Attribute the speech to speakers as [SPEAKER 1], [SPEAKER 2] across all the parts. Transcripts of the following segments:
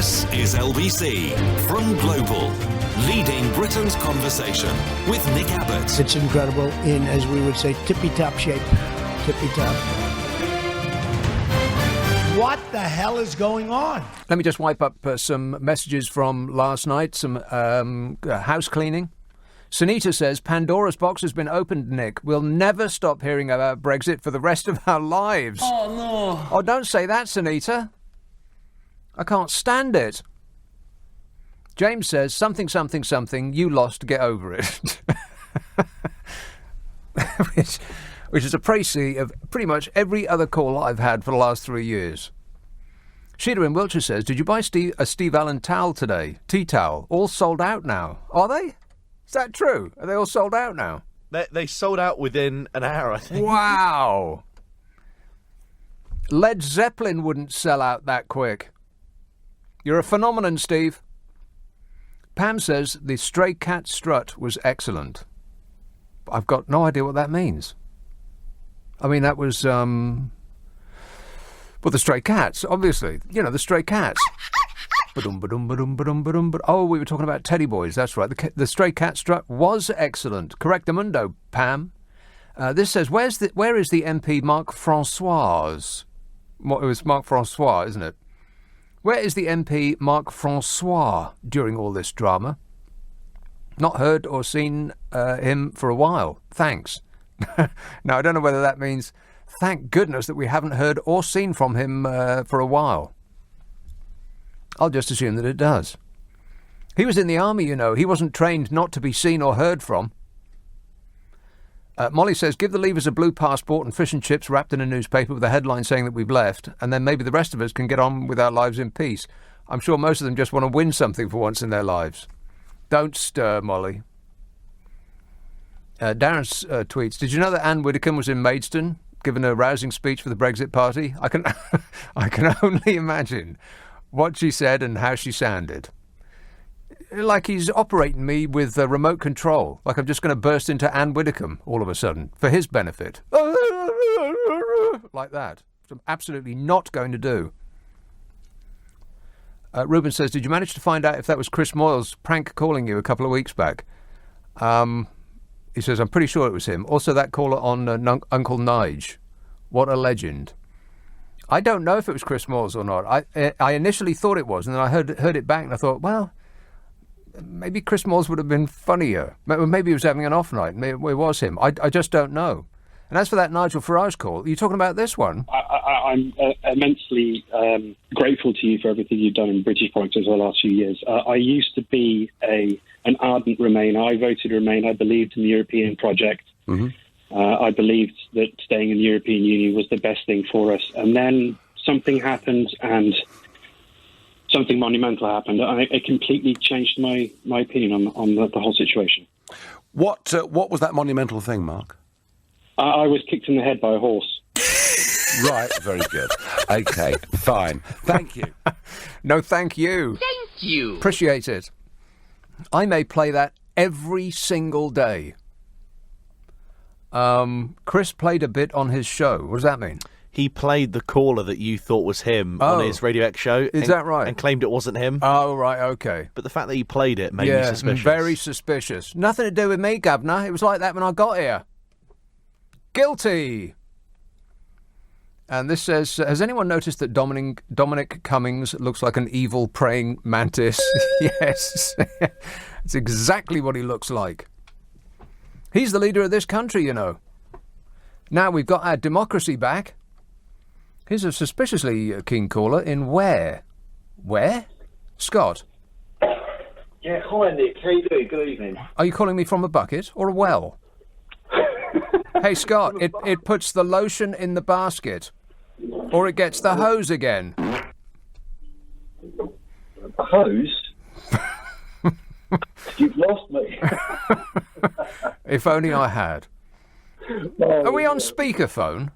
[SPEAKER 1] This is LBC from Global, leading Britain's conversation with Nick Abbott.
[SPEAKER 2] It's incredible in, as we would say, tippy-top shape. Tippy-top. What the hell is going on?
[SPEAKER 3] Let me just wipe up some messages from last night, some house cleaning. Sunita says, Pandora's box has been opened, Nick. We'll never stop hearing about Brexit for the rest of our lives.
[SPEAKER 4] Oh, no.
[SPEAKER 3] Oh, don't say that, Sunita. I can't stand it. James says, something, you lost, get over it. which is a précis of pretty much every other call I've had for the last 3 years. Sheila in Wiltshire says, did you buy a Steve Allen towel today? Tea towel. All sold out now. Are they? Is that true? Are they all sold out now?
[SPEAKER 4] They sold out within an hour, I think.
[SPEAKER 3] Wow. Led Zeppelin wouldn't sell out that quick. You're a phenomenon, Steve. Pam says the stray cat strut was excellent. I've got no idea what that means. I mean, that was, the stray cats, obviously. You know, the stray cats. Oh, we were talking about teddy boys, that's right. The stray cat strut was excellent. Correctamundo, Pam. This says, where is the MP Marc Francois? It was Marc Francois, isn't it? Where is the MP Marc Francois during all this drama? Not heard or seen him for a while. Thanks. Now, I don't know whether that means thank goodness that we haven't heard or seen from him for a while. I'll just assume that it does. He was in the army, you know. He wasn't trained not to be seen or heard from. Molly says, give the leavers a blue passport and fish and chips wrapped in a newspaper with a headline saying that we've left, and then maybe the rest of us can get on with our lives in peace. I'm sure most of them just want to win something for once in their lives. Don't stir, Molly. Darren tweets, did you know that Anne Widdecombe was in Maidstone, giving a rousing speech for the Brexit Party? I can only imagine what she said and how she sounded. Like he's operating me with a remote control, like I'm just going to burst into Anne Widdecombe all of a sudden, for his benefit. Like that. Which I'm absolutely not going to do. Ruben says, did you manage to find out if that was Chris Moyles prank calling you a couple of weeks back? He says, I'm pretty sure it was him. Also, that caller on Uncle Nige. What a legend. I don't know if it was Chris Moyles or not. I initially thought it was, and then I heard it back, and I thought, well, maybe Chris Moyles would have been funnier. Maybe he was having an off night. Maybe it was him. I just don't know. And as for that Nigel Farage call, are you talking about this one?
[SPEAKER 5] I'm immensely grateful to you for everything you've done in British politics over the last few years. I used to be an ardent Remainer. I voted Remain. I believed in the European project. Mm-hmm. I believed that staying in the European Union was the best thing for us. And then something happened, and something monumental happened. It completely changed my opinion on the whole situation.
[SPEAKER 6] What was that monumental thing, Mark?
[SPEAKER 5] I was kicked in the head by a horse.
[SPEAKER 6] Right, very good. Okay, fine. Thank you.
[SPEAKER 3] No, thank you.
[SPEAKER 7] Thank you.
[SPEAKER 3] Appreciate it. I may play that every single day. Chris played a bit on his show. What does that mean?
[SPEAKER 4] He played the caller that you thought was him on his Radio X show.
[SPEAKER 3] Is that right?
[SPEAKER 4] And claimed it wasn't him.
[SPEAKER 3] Oh, right, okay.
[SPEAKER 4] But the fact that he played it made me suspicious.
[SPEAKER 3] Very suspicious. Nothing to do with me, Governor. It was like that when I got here. Guilty. And this says, has anyone noticed that Dominic Cummings looks like an evil praying mantis? Yes. It's exactly what he looks like. He's the leader of this country, you know. Now we've got our democracy back. Here's a suspiciously keen caller in where? Where? Scott?
[SPEAKER 8] Yeah, hi Nick, how you doing? Good evening.
[SPEAKER 3] Are you calling me from a bucket or a well? Hey Scott, it puts the lotion in the basket. Or it gets the hose again.
[SPEAKER 8] A hose? You've lost me.
[SPEAKER 3] If only I had.
[SPEAKER 8] Oh,
[SPEAKER 3] are we on speakerphone?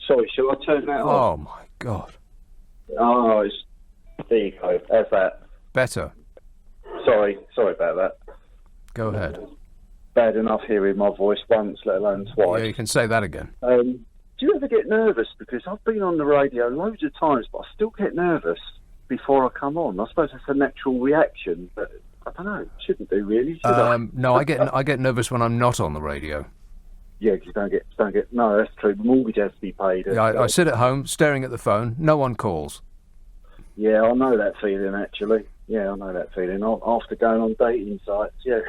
[SPEAKER 8] Sorry, shall I turn that off?
[SPEAKER 3] Oh, my God.
[SPEAKER 8] Oh, there you go. How's that?
[SPEAKER 3] Better.
[SPEAKER 8] Sorry about that.
[SPEAKER 3] Go ahead.
[SPEAKER 8] Bad enough hearing my voice once, let alone twice.
[SPEAKER 3] Yeah, you can say that again.
[SPEAKER 8] Do you ever get nervous? Because I've been on the radio loads of times, but I still get nervous before I come on. I suppose that's a natural reaction, but I don't know. It shouldn't do really. Should I?
[SPEAKER 3] No, I get nervous when I'm not on the radio.
[SPEAKER 8] Yeah, because you don't get. No, that's true. The mortgage has to be paid.
[SPEAKER 3] Yeah, I sit at home staring at the phone. No one calls.
[SPEAKER 8] Yeah, I know that feeling actually. Yeah, I know that feeling. After going on dating sites, yeah.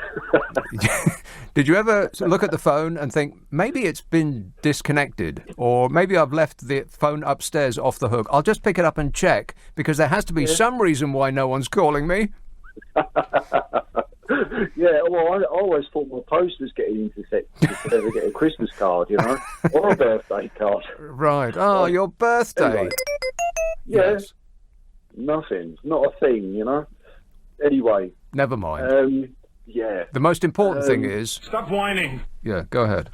[SPEAKER 3] Did you ever look at the phone and think, maybe it's been disconnected, or maybe I've left the phone upstairs off the hook? I'll just pick it up and check, because there has to be some reason why no one's calling me.
[SPEAKER 8] Yeah, well, I always thought my post was getting intercepted to ever get a Christmas card, or a birthday card.
[SPEAKER 3] Right. Oh, your birthday.
[SPEAKER 8] Anyway. Yeah.
[SPEAKER 3] Yes.
[SPEAKER 8] Nothing. Not a thing, Anyway.
[SPEAKER 3] Never mind.
[SPEAKER 8] Yeah.
[SPEAKER 3] The most important thing is...
[SPEAKER 7] Stop whining.
[SPEAKER 3] Yeah, go ahead.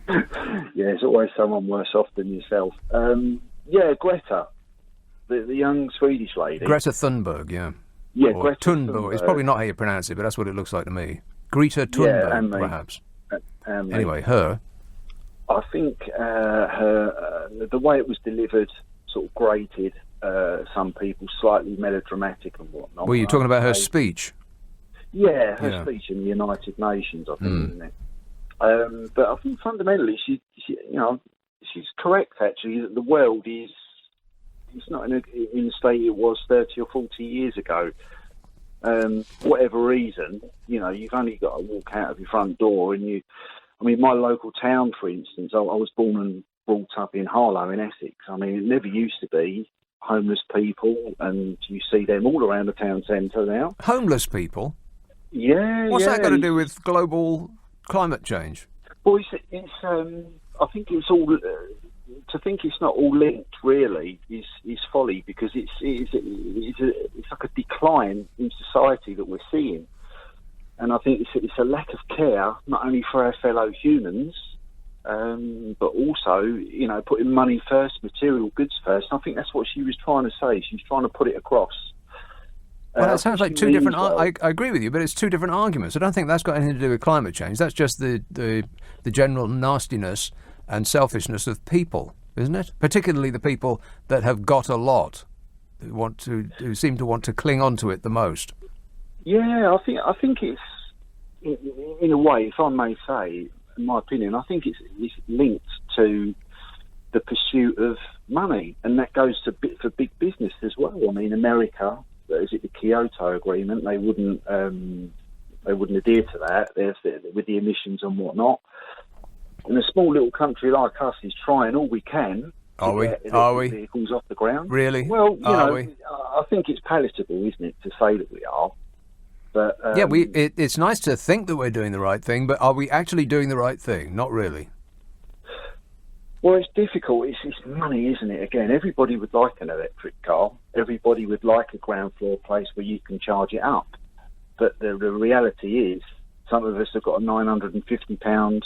[SPEAKER 8] Yeah, there's always someone worse off than yourself. Yeah, Greta, the young Swedish lady.
[SPEAKER 3] Greta Thunberg, yeah.
[SPEAKER 8] Yeah,
[SPEAKER 3] or
[SPEAKER 8] Greta
[SPEAKER 3] Thunberg. It's probably not how you pronounce it, but that's what it looks like to me. Greta Thunberg, perhaps. Anyway, her.
[SPEAKER 8] I think her the way it was delivered sort of grated some people, slightly melodramatic and whatnot.
[SPEAKER 3] Were you talking about her speech?
[SPEAKER 8] Yeah, her speech in the United Nations, I think, isn't it? But I think fundamentally, she's correct. Actually, that the world is not in the state it was 30 or 40 years ago. Whatever reason, you've only got to walk out of your front door, and my local town, for instance, I was born and brought up in Harlow in Essex. I mean, it never used to be homeless people, and you see them all around the town centre now.
[SPEAKER 3] Homeless people?
[SPEAKER 8] Yeah.
[SPEAKER 3] What's that got to do with global climate change?
[SPEAKER 8] Well, it's I think it's all... to think it's not all linked really is folly, because it's like a decline in society that we're seeing. And I think it's a lack of care, not only for our fellow humans, but also, putting money first, material goods first. And I think that's what she was trying to say. She was trying to put it across.
[SPEAKER 3] Well, that sounds like two different... I agree with you, but it's two different arguments. I don't think that's got anything to do with climate change. That's just the general nastiness and selfishness of people, isn't it? Particularly the people that have got a lot, who seem to want to cling on to it the most.
[SPEAKER 8] Yeah, I think it's, in a way, if I may say, in my opinion, I think it's linked to the pursuit of money, and that goes for big business as well. I mean, America, is it the Kyoto Agreement? They wouldn't adhere to that. With the emissions and whatnot. And a small little country like us is trying all we can to get electric vehicles off the ground.
[SPEAKER 3] Really?
[SPEAKER 8] Well, I think it's palatable, isn't it, to say that we are. But
[SPEAKER 3] it's nice to think that we're doing the right thing, but are we actually doing the right thing? Not really.
[SPEAKER 8] Well, it's difficult. It's money, isn't it? Again, everybody would like an electric car. Everybody would like a ground floor place where you can charge it up. But the reality is, some of us have got a £950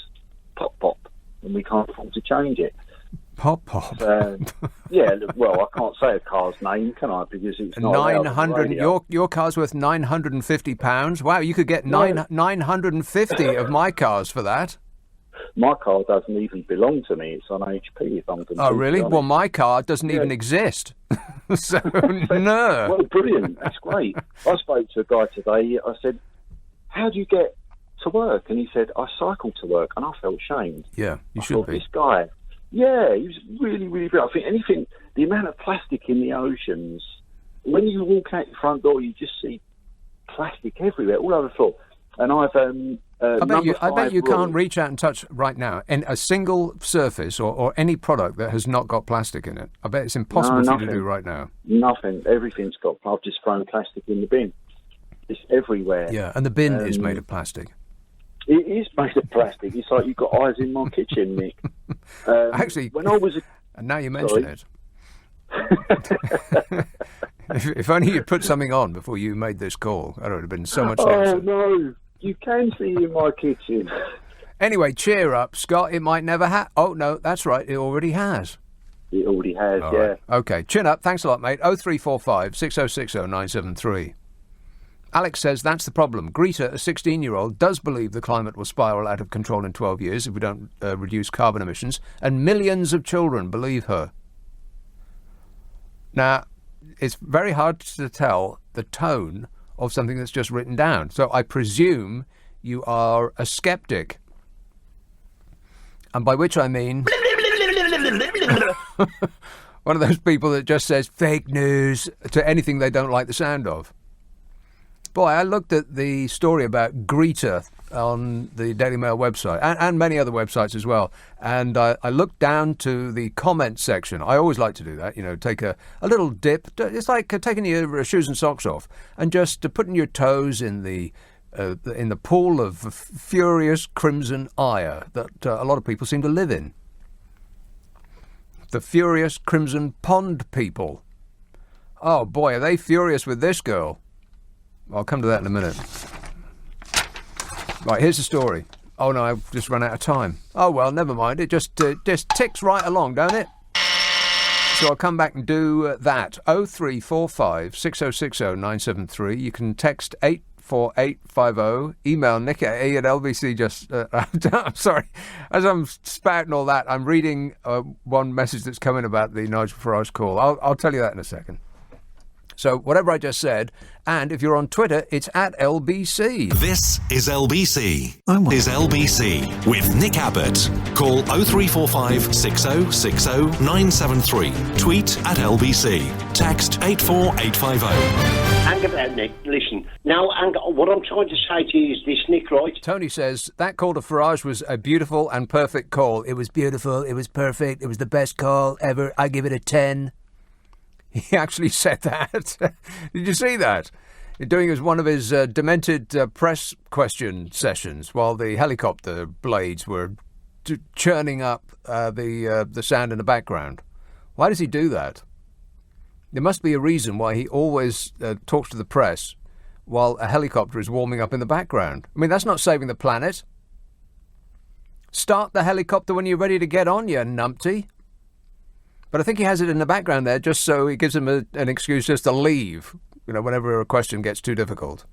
[SPEAKER 8] pop, and we can't afford to change it.
[SPEAKER 3] Pop.
[SPEAKER 8] Yeah, well, I can't say a car's name, can I? Because it's not
[SPEAKER 3] 900. Your car's worth £950. Wow, you could get 950 of my cars for that.
[SPEAKER 8] My car doesn't even belong to me. It's on HP. If I'm
[SPEAKER 3] oh, really? Well, my car doesn't even exist. So no.
[SPEAKER 8] Well, brilliant. That's great. I spoke to a guy today. I said, "How do you get to work?" And he said, "I cycle to work," and I felt shamed.
[SPEAKER 3] Yeah, you should be.
[SPEAKER 8] This guy, yeah, he was really, really brilliant. I think the amount of plastic in the oceans, when you walk out your front door, you just see plastic everywhere, all over the floor. And I've I
[SPEAKER 3] bet you can't reach out and touch right now in a single surface or any product that has not got plastic in it. I bet it's impossible for you to do right now.
[SPEAKER 8] Nothing. Everything's got. I've just thrown plastic in the bin. It's everywhere.
[SPEAKER 3] Yeah, and the bin is made of plastic.
[SPEAKER 8] It is made of plastic. It's like you've got eyes in my kitchen, Nick.
[SPEAKER 3] Actually,
[SPEAKER 8] when I was
[SPEAKER 3] and now you mention it. if only you'd put something on before you made this call, that would have been so much nicer.
[SPEAKER 8] Oh no, you can see in my kitchen.
[SPEAKER 3] Anyway, cheer up, Scott. It might never have. Oh no, that's right. It already has.
[SPEAKER 8] It already has.
[SPEAKER 3] All
[SPEAKER 8] yeah.
[SPEAKER 3] Right. Okay. Chin up. Thanks a lot, mate. 0345 6060 973. Alex says that's the problem. Greta, a 16-year-old, does believe the climate will spiral out of control in 12 years if we don't reduce carbon emissions, and millions of children believe her. Now, it's very hard to tell the tone of something that's just written down. So I presume you are a skeptic. And by which I mean one of those people that just says fake news to anything they don't like the sound of. Boy, I looked at the story about Greta on the Daily Mail website and many other websites as well. And I looked down to the comment section. I always like to do that, take a little dip. It's like taking your shoes and socks off and just putting your toes in the pool of furious crimson ire that a lot of people seem to live in. The furious crimson pond people. Oh boy, are they furious with this girl. I'll come to that in a minute. Right, here's the story. Oh no, I've just run out of time. Oh well, never mind. It just ticks right along, don't it? So I'll come back and do that. 0345 6060 973. You can text 84850. Email nick@lbc. I'm sorry. As I'm spouting all that, I'm reading one message that's coming about the Nigel Farage call. I'll tell you that in a second. So whatever I just said, and if you're on Twitter, it's at LBC.
[SPEAKER 1] This is LBC. Is LBC with Nick Abbott. Call 0345 6060 973. Tweet at LBC. Text 84850.
[SPEAKER 7] Hang about, Nick. Listen. Now, what I'm trying to say to you is this, Nick, right?
[SPEAKER 3] Tony says that call to Farage was a beautiful and perfect call. It was beautiful. It was perfect. It was the best call ever. I give it a 10. He actually said that. Did you see that? Doing as one of his demented press question sessions while the helicopter blades were churning up the sound in the background. Why does he do that? There must be a reason why he always talks to the press while a helicopter is warming up in the background. I mean, that's not saving the planet. Start the helicopter when you're ready to get on, you numpty. But I think he has it in the background there just so it gives him an excuse just to leave, whenever a question gets too difficult.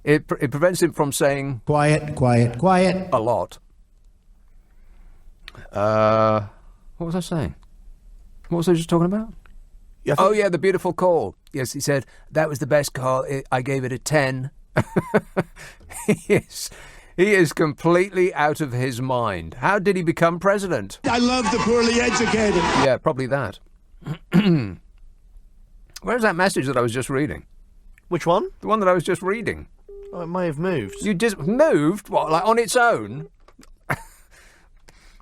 [SPEAKER 3] It prevents him from saying...
[SPEAKER 2] Quiet, quiet, quiet.
[SPEAKER 3] A lot. What was I saying? What was I just talking about? Oh, yeah, the beautiful call. Yes, he said, that was the best call. I gave it a 10. Yes. He is completely out of his mind. How did he become president?
[SPEAKER 2] I love the poorly educated.
[SPEAKER 3] Yeah, probably that. Where's that message that I was just reading?
[SPEAKER 4] Which one?
[SPEAKER 3] The one that I was just reading.
[SPEAKER 4] Oh, it may have moved.
[SPEAKER 3] You just moved? What, like on its own?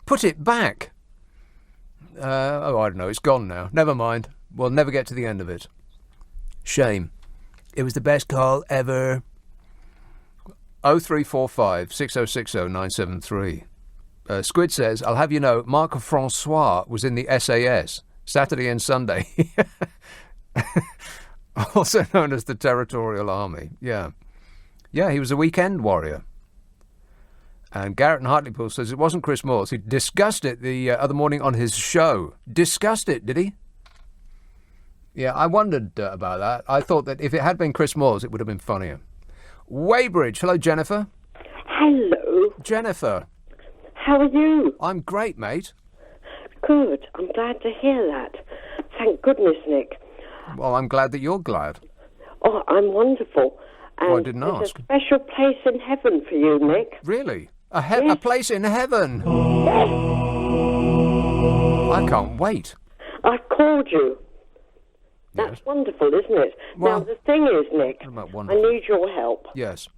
[SPEAKER 3] Put it back. I don't know. It's gone now. Never mind. We'll never get to the end of it. Shame. It was the best call ever. 0345 6060 973. Squid says, I'll have you know, Marc Francois was in the SAS, Saturday and Sunday. Also known as the Territorial Army. Yeah. Yeah, he was a weekend warrior. And Garrett in Hartlepool says it wasn't Chris Morse. He discussed it the other morning on his show. Discussed it, did he? Yeah, I wondered about that. I thought that if it had been Chris Morse, it would have been funnier. Weybridge. Hello, Jennifer.
[SPEAKER 9] Hello.
[SPEAKER 3] Jennifer.
[SPEAKER 9] How are you?
[SPEAKER 3] I'm great, mate.
[SPEAKER 9] Good. I'm glad to hear that. Thank goodness, Nick.
[SPEAKER 3] Well, I'm glad that you're glad.
[SPEAKER 9] Oh, I'm wonderful. And
[SPEAKER 3] I didn't
[SPEAKER 9] there's
[SPEAKER 3] ask.
[SPEAKER 9] a special place in heaven for you, Nick.
[SPEAKER 3] Really? A
[SPEAKER 9] Yes.
[SPEAKER 3] place in heaven?
[SPEAKER 9] Yes.
[SPEAKER 3] I can't wait.
[SPEAKER 9] I've called you. That's
[SPEAKER 3] Yes.
[SPEAKER 9] wonderful, isn't it?
[SPEAKER 3] Well,
[SPEAKER 9] now, the thing is, Nick,
[SPEAKER 3] what about
[SPEAKER 9] I
[SPEAKER 3] wonderful?
[SPEAKER 9] need your help.
[SPEAKER 3] Yes.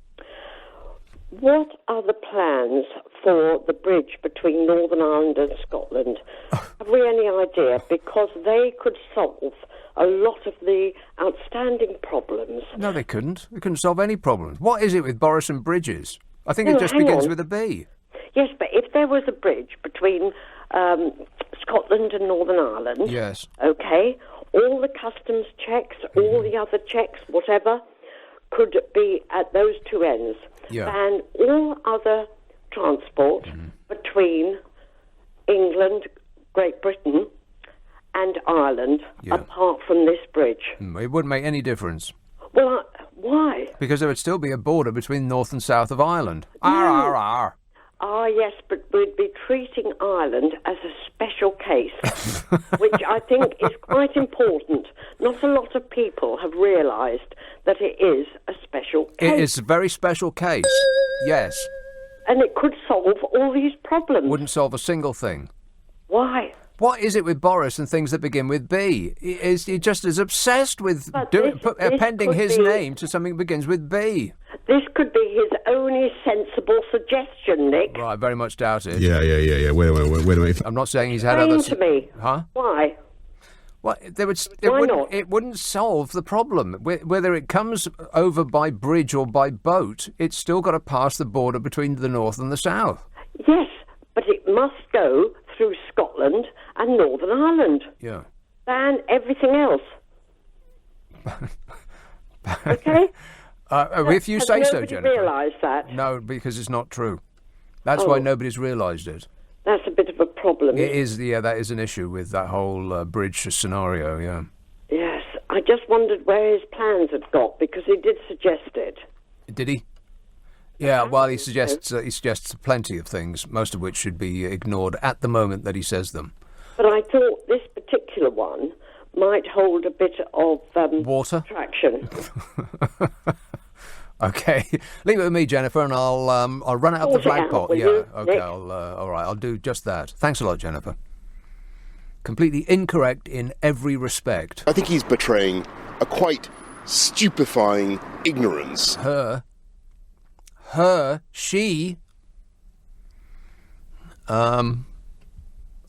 [SPEAKER 9] What are the plans for the bridge between Northern Ireland and Scotland? Have we any idea? Because they could solve a lot of the outstanding problems.
[SPEAKER 3] No, they couldn't. They couldn't solve any problems. What is it with Boris and bridges? I think
[SPEAKER 9] No,
[SPEAKER 3] it just
[SPEAKER 9] hang
[SPEAKER 3] begins
[SPEAKER 9] on.
[SPEAKER 3] with a B.
[SPEAKER 9] Yes, but if there was a bridge between Scotland and Northern Ireland,
[SPEAKER 3] Yes.
[SPEAKER 9] okay, all the customs checks, all the other checks, whatever, could be at those two ends.
[SPEAKER 3] Yeah.
[SPEAKER 9] And all other transport between England, Great Britain, and Ireland,
[SPEAKER 3] Yeah.
[SPEAKER 9] apart from this bridge.
[SPEAKER 3] It wouldn't make any difference.
[SPEAKER 9] Well, why?
[SPEAKER 3] Because there would still be a border between North and South of Ireland. Arr, arr, arr.
[SPEAKER 9] Yes, but we'd be treating Ireland as a special case, which I think is quite important. Not a lot of people have realised that it is a special case.
[SPEAKER 3] It is a very special case, yes.
[SPEAKER 9] And it could solve all these problems.
[SPEAKER 3] Wouldn't solve a single thing.
[SPEAKER 9] Why?
[SPEAKER 3] What is it with Boris and things that begin with B? He just is obsessed with appending his name to something that begins with B.
[SPEAKER 9] This could be his only sensible suggestion, Nick.
[SPEAKER 3] Well, I very much doubt it.
[SPEAKER 10] Yeah. Wait a minute.
[SPEAKER 3] I'm not saying he's had
[SPEAKER 9] Explain
[SPEAKER 3] other...
[SPEAKER 9] to me.
[SPEAKER 3] Huh?
[SPEAKER 9] Why?
[SPEAKER 3] Well,
[SPEAKER 9] Why not?
[SPEAKER 3] It wouldn't solve the problem. Whether it comes over by bridge or by boat, it's still got to pass the border between the north and the south.
[SPEAKER 9] Yes, but it must go through Scotland and Northern Ireland.
[SPEAKER 3] Yeah.
[SPEAKER 9] Ban everything else. Okay?
[SPEAKER 3] If you say so, Jennifer.
[SPEAKER 9] Realise that?
[SPEAKER 3] No, because it's not true. That's why nobody's realised it.
[SPEAKER 9] That's a bit of a problem.
[SPEAKER 3] It is, yeah, that is an issue with that whole bridge scenario, yeah.
[SPEAKER 9] Yes, I just wondered where his plans had got, because he did suggest it.
[SPEAKER 3] Did he? Yeah, well, he suggests plenty of things, most of which should be ignored at the moment that he says them.
[SPEAKER 9] But I thought this particular one might hold a bit of
[SPEAKER 3] water
[SPEAKER 9] traction.
[SPEAKER 3] Okay, leave it with me, Jennifer, and I'll run it up the flagpole. Yeah,
[SPEAKER 9] you,
[SPEAKER 3] okay,
[SPEAKER 9] Nick?
[SPEAKER 3] all right, I'll do just that. Thanks a lot, Jennifer. Completely incorrect in every respect.
[SPEAKER 11] I think he's betraying a quite stupefying ignorance.
[SPEAKER 3] She.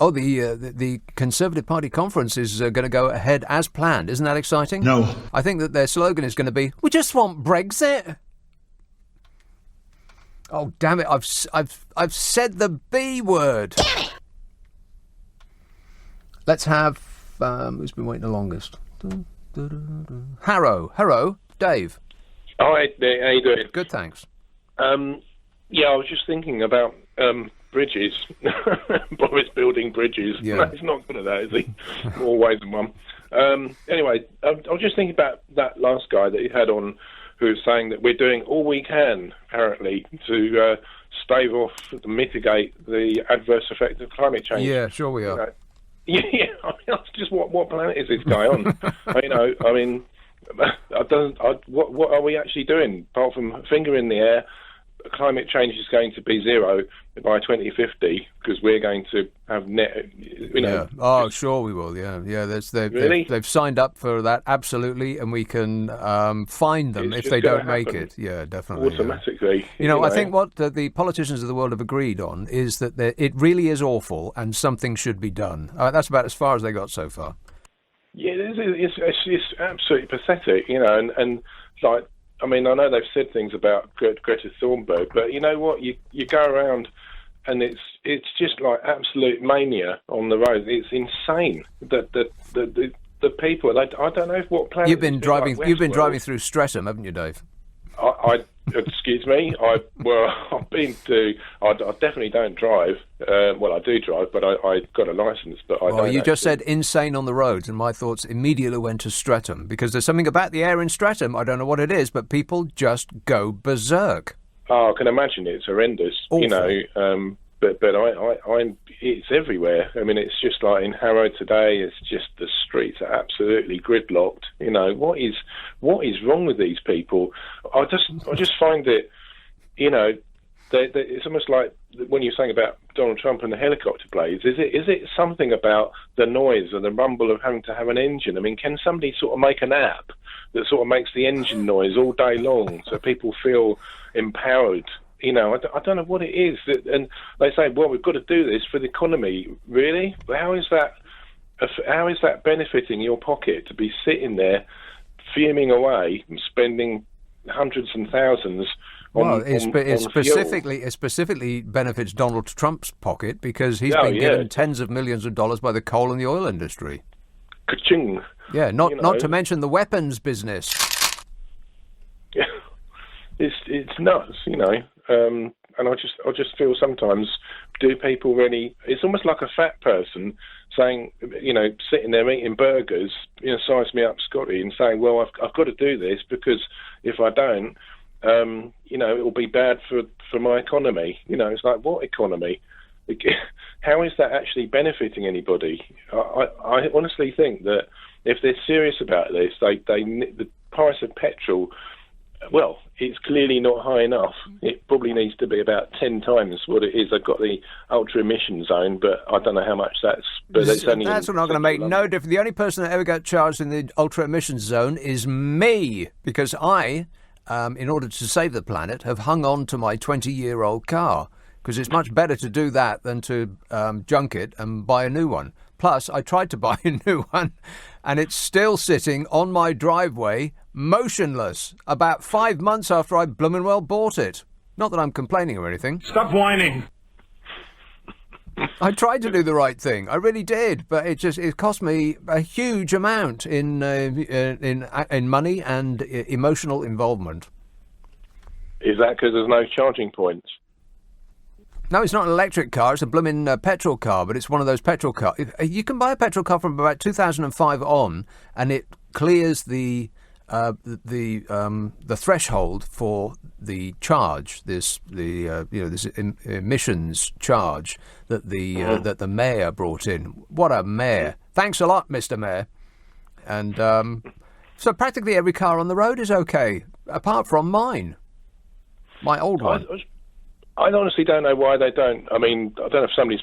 [SPEAKER 3] The Conservative Party conference is going to go ahead as planned. Isn't that exciting?
[SPEAKER 10] No.
[SPEAKER 3] I think that their slogan is going to be, "We just want Brexit." Oh, damn it! I've said the B word. Damn it! Let's have who's been waiting the longest? Harrow, Dave.
[SPEAKER 12] Hi, Nick. How you doing?
[SPEAKER 3] Good, thanks.
[SPEAKER 12] I was just thinking about bridges. Boris building bridges.
[SPEAKER 3] Yeah.
[SPEAKER 12] No, he's not good at that, is he? More ways than one. Anyway, I was just thinking about that last guy that he had on, who was saying that we're doing all we can, apparently, to stave off, to mitigate the adverse effect of climate change.
[SPEAKER 3] Yeah, sure we are.
[SPEAKER 12] Yeah, I mean, that's just what planet is this guy on? What are we actually doing apart from a finger in the air? Climate change is going to be zero by 2050 because we're going to have net.
[SPEAKER 3] Yeah. Oh, sure we will. Yeah. They've signed up for that absolutely, and we can fine them if they don't make it. Yeah, definitely.
[SPEAKER 12] Automatically.
[SPEAKER 3] Yeah. I think what the politicians of the world have agreed on is that it really is awful, and something should be done. That's about as far as they got so far.
[SPEAKER 12] Yeah, it's absolutely pathetic, and like. I mean, I know they've said things about Greta Thunberg, but you know what? You go around and it's just like absolute mania on the road. It's insane that the people. I don't know what planet.
[SPEAKER 3] You've been driving through Streatham, haven't you, Dave?
[SPEAKER 12] I excuse me. I've been to. I definitely don't drive. Well, I do drive, but I got a license. But I don't.
[SPEAKER 3] You just said insane on the roads, and my thoughts immediately went to Streatham because there's something about the air in Streatham. I don't know what it is, but people just go berserk.
[SPEAKER 12] Oh, I can imagine it's horrendous.
[SPEAKER 3] Awful.
[SPEAKER 12] But it's everywhere. I mean, it's just like in Harrow today. It's just the streets are absolutely gridlocked. What is wrong with these people? I just find it. It's almost like when you're saying about Donald Trump and the helicopter blades. Is it something about the noise and the rumble of having to have an engine? I mean, can somebody sort of make an app that sort of makes the engine noise all day long so people feel empowered? I don't know what it is. And they say, well, we've got to do this for the economy. Really? How is that benefiting your pocket to be sitting there fuming away and spending hundreds and thousands on
[SPEAKER 3] it specifically benefits Donald Trump's pocket because he's been given tens of millions of dollars by the coal and the oil industry.
[SPEAKER 12] Ka-ching.
[SPEAKER 3] Yeah, not to mention the weapons business.
[SPEAKER 12] Yeah, it's nuts, and I just feel sometimes, do people really? It's almost like a fat person saying, sitting there eating burgers, size me up, Scotty, and saying, well, I've got to do this because if I don't, it will be bad for my economy. It's like, what economy? How is that actually benefiting anybody? I honestly think that if they're serious about this, the price of petrol, well, it's clearly not high enough. It probably needs to be about 10 times what it is. They've got the ultra emission zone, but I don't know how much that's. But it's only
[SPEAKER 3] that's not going to make no difference. The only person that ever got charged in the ultra emission zone is me, because I, in order to save the planet, have hung on to my 20-year-old car. Because it's much better to do that than to junk it and buy a new one. Plus, I tried to buy a new one, and it's still sitting on my driveway, motionless, about 5 months after I bloomin' well bought it. Not that I'm complaining or anything.
[SPEAKER 13] Stop whining.
[SPEAKER 3] I tried to do the right thing. I really did, but it cost me a huge amount in money and emotional involvement.
[SPEAKER 12] Is that because there's no charging points?
[SPEAKER 3] No, it's not an electric car. It's a blooming petrol car, but it's one of those petrol cars. You can buy a petrol car from about 2005 on, and it clears the threshold for the charge. This emissions charge that the mayor brought in. What a mayor! Thanks a lot, Mr. Mayor. And so practically every car on the road is okay, apart from mine, my old one.
[SPEAKER 12] I honestly don't know why they don't. I mean, I don't know if somebody's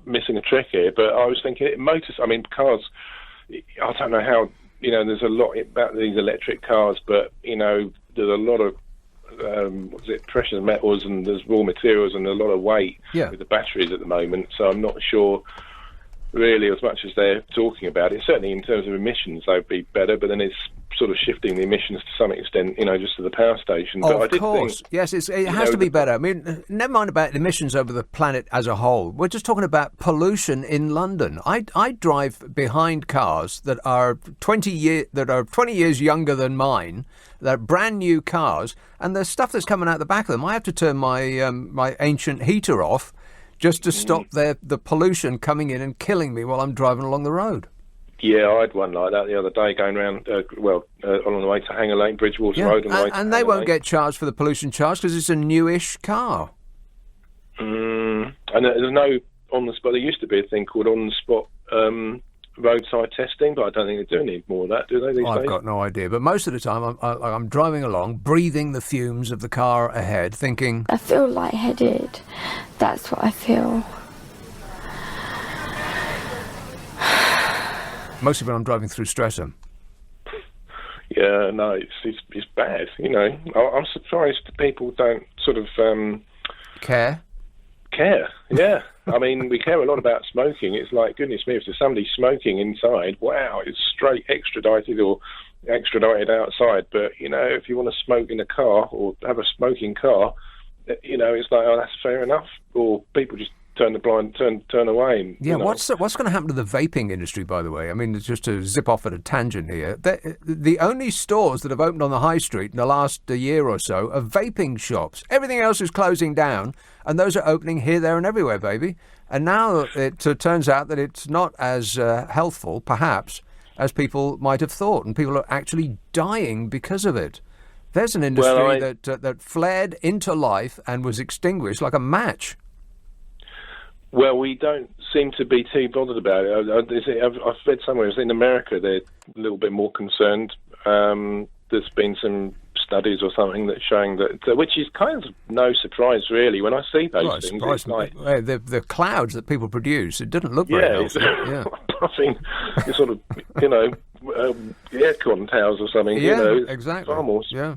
[SPEAKER 12] missing a trick here, but I was thinking cars, I don't know how, there's a lot about these electric cars, but, there's a lot of, precious metals, and there's raw materials and a lot of weight with the batteries at the moment, so I'm not sure really as much as they're talking about it. Certainly in terms of emissions, they'd be better, but then it's sort of shifting the emissions to some extent, just to the power station. But
[SPEAKER 3] of course. Yes, it has to be better. I mean, never mind about emissions over the planet as a whole. We're just talking about pollution in London. I drive behind cars that are 20 years younger than mine. They're brand new cars, and there's stuff that's coming out the back of them. I have to turn my my ancient heater off just to stop the pollution coming in and killing me while I'm driving along the road.
[SPEAKER 12] Yeah, I had one like that the other day going round, on the way to Hanger Lane, Bridgewater Road.
[SPEAKER 3] And they won't get charged for the pollution charge because it's a newish car.
[SPEAKER 12] And there's no on-the-spot. There used to be a thing called on-the-spot roadside testing, but I don't think they do need more of that, do they, these days?
[SPEAKER 3] I've got no idea. But most of the time, I'm driving along, breathing the fumes of the car ahead, thinking...
[SPEAKER 14] I feel lightheaded. That's what I feel.
[SPEAKER 3] Mostly when I'm driving through Streatham.
[SPEAKER 12] Yeah, no, it's bad, I'm surprised people don't sort of...
[SPEAKER 3] Care,
[SPEAKER 12] yeah. I mean, we care a lot about smoking. It's like, goodness me, if there's somebody smoking inside, wow, it's straight extradited or extradited outside. But, if you want to smoke in a car or have a smoking car, it's like, oh, that's fair enough. Or people just turn away. And,
[SPEAKER 3] yeah, what's going to happen to the vaping industry, by the way? I mean, just to zip off at a tangent here, the only stores that have opened on the high street in the last year or so are vaping shops. Everything else is closing down, and those are opening here, there, and everywhere, baby. And now it turns out that it's not as healthful, perhaps, as people might have thought, and people are actually dying because of it. There's an industry that flared into life and was extinguished like a match.
[SPEAKER 12] Well, we don't seem to be too bothered about it. I've read somewhere in America they're a little bit more concerned. There's been some studies or something that's showing that, which is kind of no surprise really. When I see those things, it's like
[SPEAKER 3] the clouds that people produce. It didn't look very healthy. Yeah,
[SPEAKER 12] puffing, sort of, aircon towers or something.
[SPEAKER 3] Yeah, exactly.
[SPEAKER 12] Almost.
[SPEAKER 3] Yeah.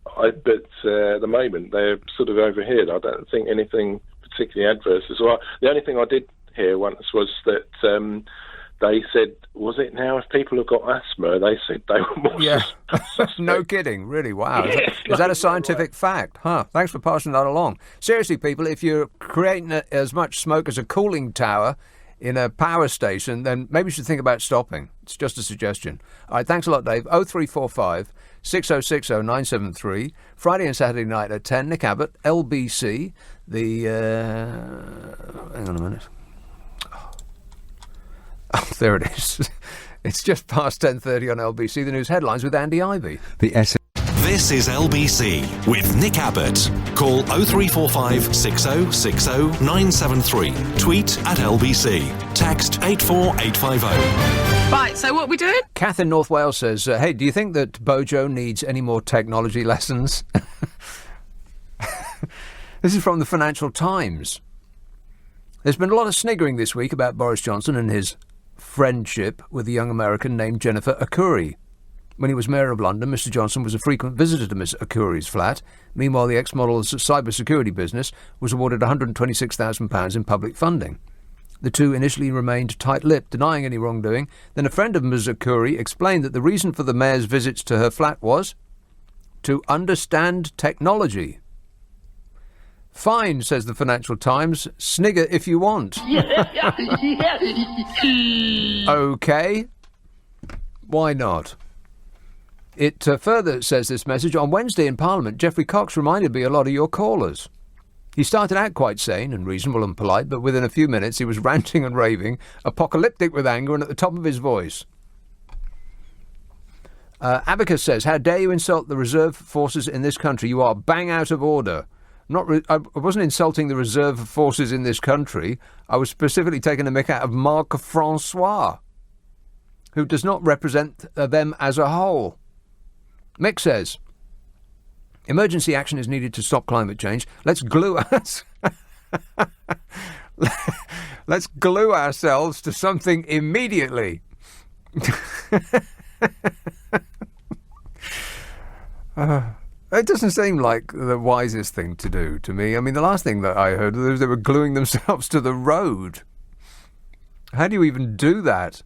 [SPEAKER 12] But at the moment they're sort of overheard. I don't think anything particularly adverse as well. The only thing I did hear once was that they said, was it now, if people have got asthma, they said they were more...
[SPEAKER 3] Yeah, no kidding, really, wow.
[SPEAKER 12] Yeah,
[SPEAKER 3] is that a scientific fact? Huh, thanks for passing that along. Seriously, people, if you're creating as much smoke as a cooling tower in a power station, then maybe you should think about stopping. It's just a suggestion. All right, thanks a lot, Dave. 0345 6060 973. Friday and Saturday night at 10. Nick Abbot, LBC. Hang on a minute. Oh, there it is. It's just past 10:30 on LBC. The news headlines with Andy Ivey.
[SPEAKER 1] This This is LBC with Nick Abbott. Call 0345 6060 973. Tweet at LBC. Text 84850.
[SPEAKER 13] Right, so what are we doing?
[SPEAKER 3] Kath in North Wales says, hey, do you think that Bojo needs any more technology lessons? This is from the Financial Times. There's been a lot of sniggering this week about Boris Johnson and his friendship with a young American named Jennifer Arcuri. When he was Mayor of London, Mr Johnson was a frequent visitor to Miss Arcuri's flat. Meanwhile, the ex-model's cybersecurity business was awarded £126,000 in public funding. The two initially remained tight-lipped, denying any wrongdoing. Then a friend of Ms Arcuri explained that the reason for the mayor's visits to her flat was to understand technology. Fine, says the Financial Times. Snigger if you want. OK. Why not? It further says this message, on Wednesday in Parliament, Geoffrey Cox reminded me a lot of your callers. He started out quite sane and reasonable and polite, but within a few minutes he was ranting and raving, apocalyptic with anger and at the top of his voice. Abacus says, how dare you insult the reserve forces in this country? You are bang out of order. I wasn't insulting the reserve forces in this country. I was specifically taking a mick out of Marc Francois, who does not represent them as a whole. Mick says, emergency action is needed to stop climate change. Let's glue Let's glue ourselves to something immediately. It doesn't seem like the wisest thing to do to me. I mean, the last thing that I heard was they were gluing themselves to the road. How do you even do that?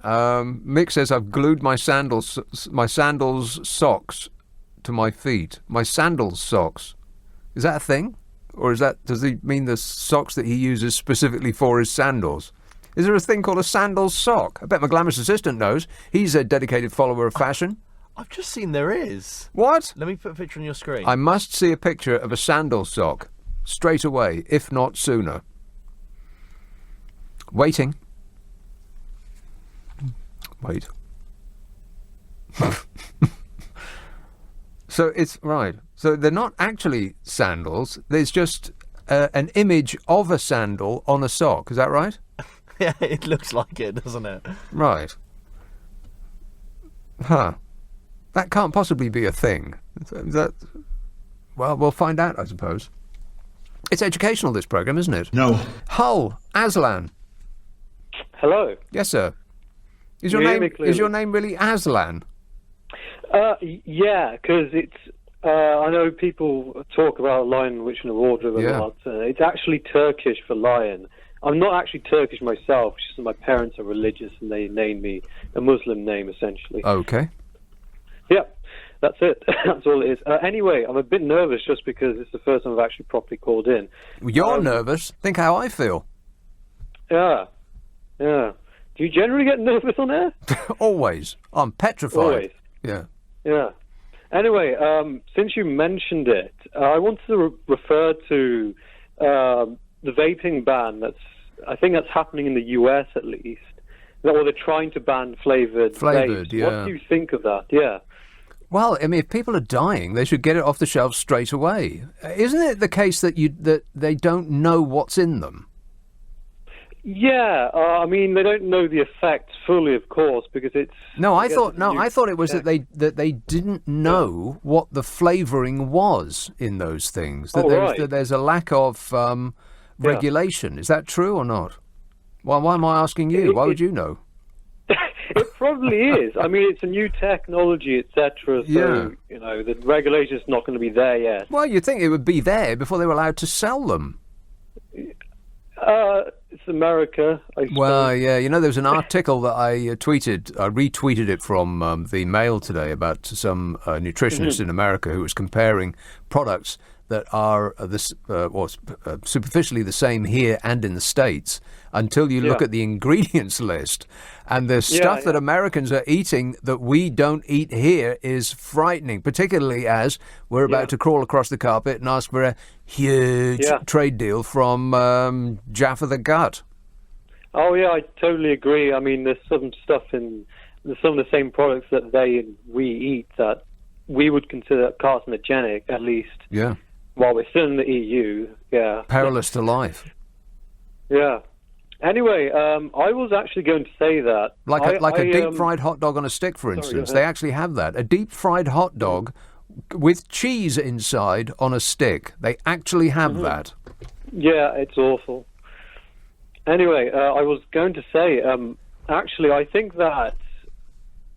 [SPEAKER 3] Mick says, I've glued my sandals socks to my feet. My sandals socks. Is that a thing? Or does he mean the socks that he uses specifically for his sandals? Is there a thing called a sandals sock? I bet my glamorous assistant knows. He's a dedicated follower of fashion.
[SPEAKER 4] I've just seen there is.
[SPEAKER 3] What?
[SPEAKER 4] Let me put a picture on your screen.
[SPEAKER 3] I must see a picture of a sandal sock straight away, if not sooner. Waiting. Wait. So it's right. So they're not actually sandals. There's just an image of a sandal on a sock. Is that right?
[SPEAKER 4] Yeah, it looks like it, doesn't it?
[SPEAKER 3] Right. Huh. That can't possibly be a thing. Well, we'll find out, I suppose. It's educational, this programme, isn't it?
[SPEAKER 10] No.
[SPEAKER 3] Hull, Aslan.
[SPEAKER 15] Hello.
[SPEAKER 3] Yes, sir. Is your name really Aslan?
[SPEAKER 15] Yeah, because it's. I know people talk about lion, witch, and the wardrobe a lot. It's actually Turkish for lion. I'm not actually Turkish myself. It's just that my parents are religious and they named me a Muslim name, essentially.
[SPEAKER 3] Okay.
[SPEAKER 15] Yeah, that's it. That's all it is. Anyway, I'm a bit nervous just because it's the first time I've actually properly called in.
[SPEAKER 3] You're nervous? Think how I feel.
[SPEAKER 15] Yeah. Do you generally get nervous on air?
[SPEAKER 3] Always. I'm petrified.
[SPEAKER 15] Always.
[SPEAKER 3] Yeah.
[SPEAKER 15] Anyway, since you mentioned it, I wanted to refer to the vaping ban I think that's happening in the US at least. Or they're trying to ban flavored vapes.
[SPEAKER 3] Yeah.
[SPEAKER 15] What do you think of that? Yeah.
[SPEAKER 3] Well, I mean, if people are dying, they should get it off the shelves straight away. Isn't it the case that they don't know what's in them?
[SPEAKER 15] Yeah, I mean, they don't know the effects fully, of course, because it's.
[SPEAKER 3] I thought it was that they didn't know what the flavouring was in those things. That there's a lack of regulation. Is that true or not? Well, why am I asking you? Why would you know?
[SPEAKER 15] It probably is. I mean, it's a new technology, etc. So, the regulation's not going to be there yet.
[SPEAKER 3] Well, you'd think it would be there before they were allowed to sell them.
[SPEAKER 15] It's America, I suppose.
[SPEAKER 3] Well, yeah, there was an article that I tweeted. I retweeted it from the Mail today about some nutritionist in America who was comparing products that are superficially the same here and in the States until you look at the ingredients list. And the stuff that Americans are eating that we don't eat here is frightening, particularly as we're about to crawl across the carpet and ask for a huge trade deal from Jaffa the Gut.
[SPEAKER 15] Oh, yeah, I totally agree. I mean, there's some stuff in some of the same products that they and we eat that we would consider carcinogenic, at least.
[SPEAKER 3] Yeah.
[SPEAKER 15] While we're still in the EU, yeah.
[SPEAKER 3] Perilous to life.
[SPEAKER 15] Yeah. Anyway, I was actually going to say that.
[SPEAKER 3] Like a deep-fried hot dog on a stick, for instance. They actually have that. A deep-fried hot dog with cheese inside on a stick. They actually have that.
[SPEAKER 15] Yeah, it's awful. Anyway, I was going to say, actually, I think that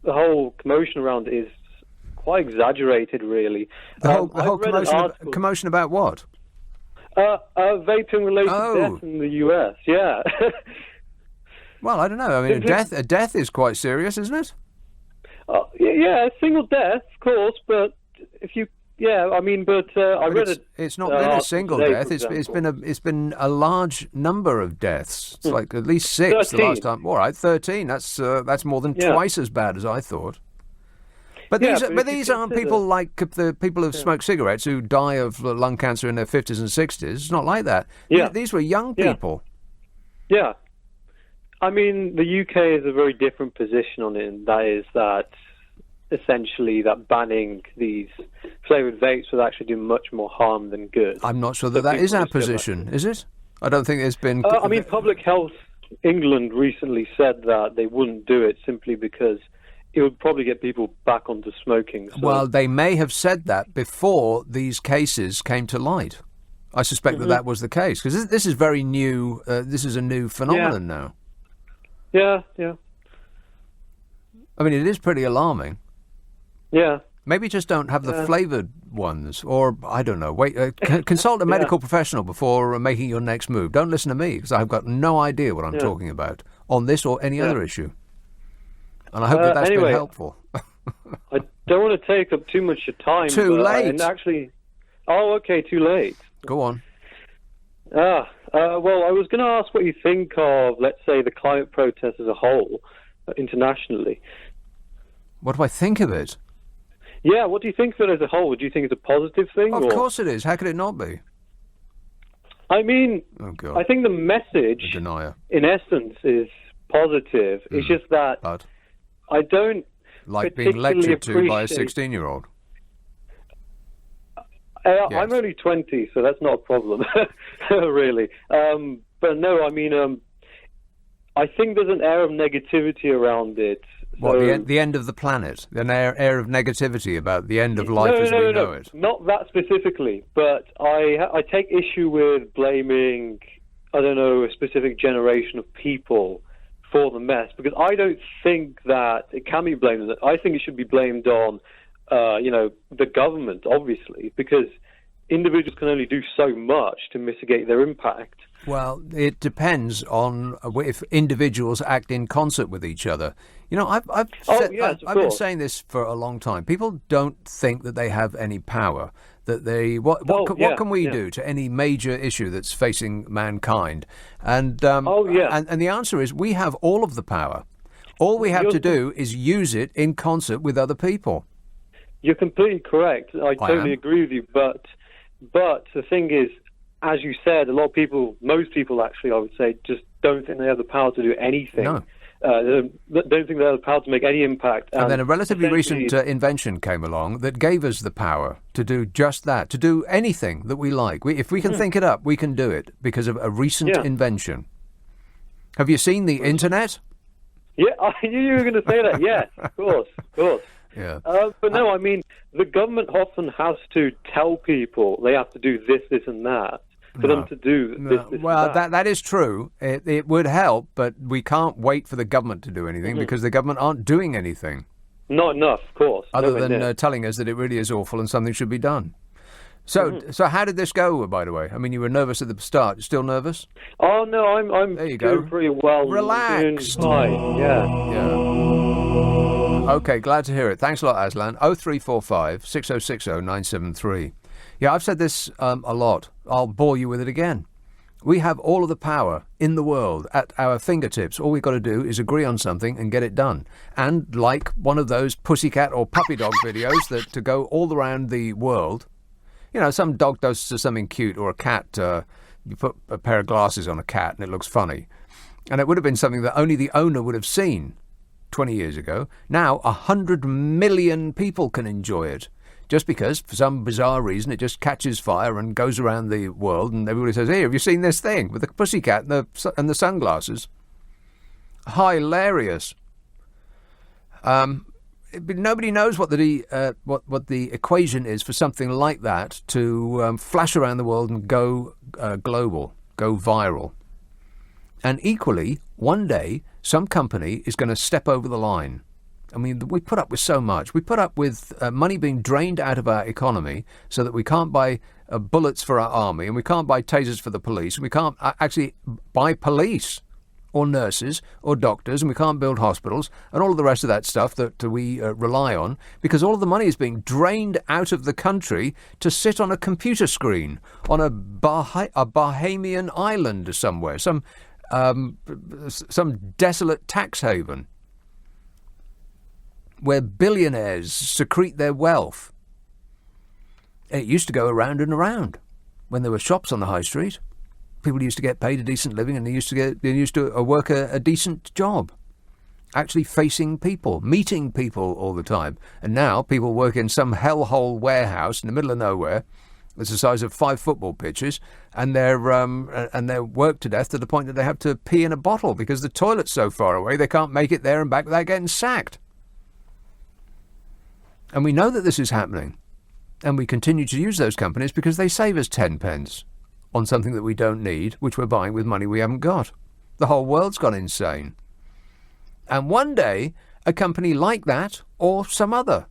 [SPEAKER 15] the whole commotion around it is quite exaggerated, really.
[SPEAKER 3] The whole commotion about what?
[SPEAKER 15] Vaping-related death in the US, yeah.
[SPEAKER 3] Well, I don't know. I mean, a death is quite serious, isn't it?
[SPEAKER 15] Yeah, a single death, of course, but if you... Yeah, I mean, but I read it.
[SPEAKER 3] It's not been a single death. It's been a large number of deaths. It's like at least 6 the last time. All right, 13. That's more than twice as bad as I thought. But these aren't people like the people who smoke cigarettes who die of lung cancer in their 50s and 60s. It's not like that.
[SPEAKER 15] Yeah.
[SPEAKER 3] These were young people.
[SPEAKER 15] Yeah. I mean, the UK is a very different position on it, and that is that essentially that banning these flavoured vapes would actually do much more harm than good.
[SPEAKER 3] I'm not sure that is our position, is it? I don't think there's been...
[SPEAKER 15] I mean, Public Health England recently said that they wouldn't do it simply because it would probably get people back onto smoking. So.
[SPEAKER 3] Well, they may have said that before these cases came to light. I suspect that was the case, because this is very new. This is a new phenomenon now.
[SPEAKER 15] Yeah, yeah.
[SPEAKER 3] I mean, it is pretty alarming.
[SPEAKER 15] Yeah.
[SPEAKER 3] Maybe just don't have the flavoured ones, or, I don't know, wait, consult a medical professional before making your next move. Don't listen to me, because I've got no idea what I'm talking about on this or any other issue. And I hope that's been helpful.
[SPEAKER 15] I don't want to take up too much of your time.
[SPEAKER 3] Too late.
[SPEAKER 15] And actually, okay, too late.
[SPEAKER 3] Go on.
[SPEAKER 15] Well, I was going to ask what you think of, let's say, the climate protest as a whole, internationally.
[SPEAKER 3] What do I think of it?
[SPEAKER 15] Yeah, what do you think of it as a whole? Do you think it's a positive thing?
[SPEAKER 3] Of course it is. How could it not be?
[SPEAKER 15] I mean, I think the message, in essence, is positive. It's just that I don't
[SPEAKER 3] like being lectured to by a 16-year-old.
[SPEAKER 15] I'm only 20, so that's not a problem, really. But no, I mean, I think there's an air of negativity around it.
[SPEAKER 3] What, the end of the planet? An air of negativity about the end of life as we know it?
[SPEAKER 15] Not that specifically, but I take issue with blaming, I don't know, a specific generation of people for the mess, because I don't think that it can be blamed. I think it should be blamed on, the government, obviously, because individuals can only do so much to mitigate their impact.
[SPEAKER 3] Well, it depends on if individuals act in concert with each other. You know, I've been saying this for a long time. People don't think that they have any power. That what can we do to any major issue that's facing mankind? And and the answer is we have all of the power. All we have to do is use it in concert with other people.
[SPEAKER 15] You're completely correct. I totally agree with you. But the thing is, as you said, a lot of people, most people actually, I would say, just don't think they have the power to do anything. No. Don't think they have the power to make any impact.
[SPEAKER 3] And then a relatively recent invention came along that gave us the power to do just that, to do anything that we like. If we can think it up, we can do it because of a recent invention. Have you seen the internet?
[SPEAKER 15] Yeah, I knew you were going to say that. Yes, of course.
[SPEAKER 3] Yeah.
[SPEAKER 15] But no, I mean, the government often has to tell people they have to do this, and that. For them to do this,
[SPEAKER 3] well, that is true. It would help, but we can't wait for the government to do anything because the government aren't doing anything.
[SPEAKER 15] Not enough, of course.
[SPEAKER 3] Other than telling us that it really is awful and something should be done. So, so how did this go, by the way? I mean, you were nervous at the start. You still nervous?
[SPEAKER 15] Oh, no, I'm
[SPEAKER 3] there you
[SPEAKER 15] doing
[SPEAKER 3] go.
[SPEAKER 15] pretty well.
[SPEAKER 3] Relaxed.
[SPEAKER 15] Fine, yeah.
[SPEAKER 3] Okay, glad to hear it. Thanks a lot, Aslan. 0345 6060 973. Yeah, I've said this a lot. I'll bore you with it again. We have all of the power in the world at our fingertips. All we've got to do is agree on something and get it done. And like one of those pussycat or puppy dog videos that to go all around the world, you know, some dog does something cute, or a cat, you put a pair of glasses on a cat and it looks funny. And it would have been something that only the owner would have seen. 20 years ago. Now 100 million people can enjoy it. Just because, for some bizarre reason, it just catches fire and goes around the world, and everybody says, "Hey, have you seen this thing with the pussycat and the sunglasses?" Hilarious. Nobody knows what the equation is for something like that to flash around the world and go global, go viral. And equally, one day, some company is going to step over the line. I mean, we put up with so much. We put up with money being drained out of our economy so that we can't buy bullets for our army, and we can't buy tasers for the police, and we can't actually buy police or nurses or doctors, and we can't build hospitals and all of the rest of that stuff that we rely on, because all of the money is being drained out of the country to sit on a computer screen on a Bahamian island somewhere, some desolate tax haven, where billionaires secrete their wealth. It used to go around and around. When there were shops on the high street, people used to get paid a decent living, and they used to work a decent job, actually facing people, meeting people all the time. And now people work in some hellhole warehouse in the middle of nowhere. It's the size of 5 football pitches, and they're worked to death to the point that they have to pee in a bottle because the toilet's so far away they can't make it there and back without getting sacked. And we know that this is happening, and we continue to use those companies because they save us 10 pence on something that we don't need, which we're buying with money we haven't got. The whole world's gone insane. And one day, a company like that, or some other,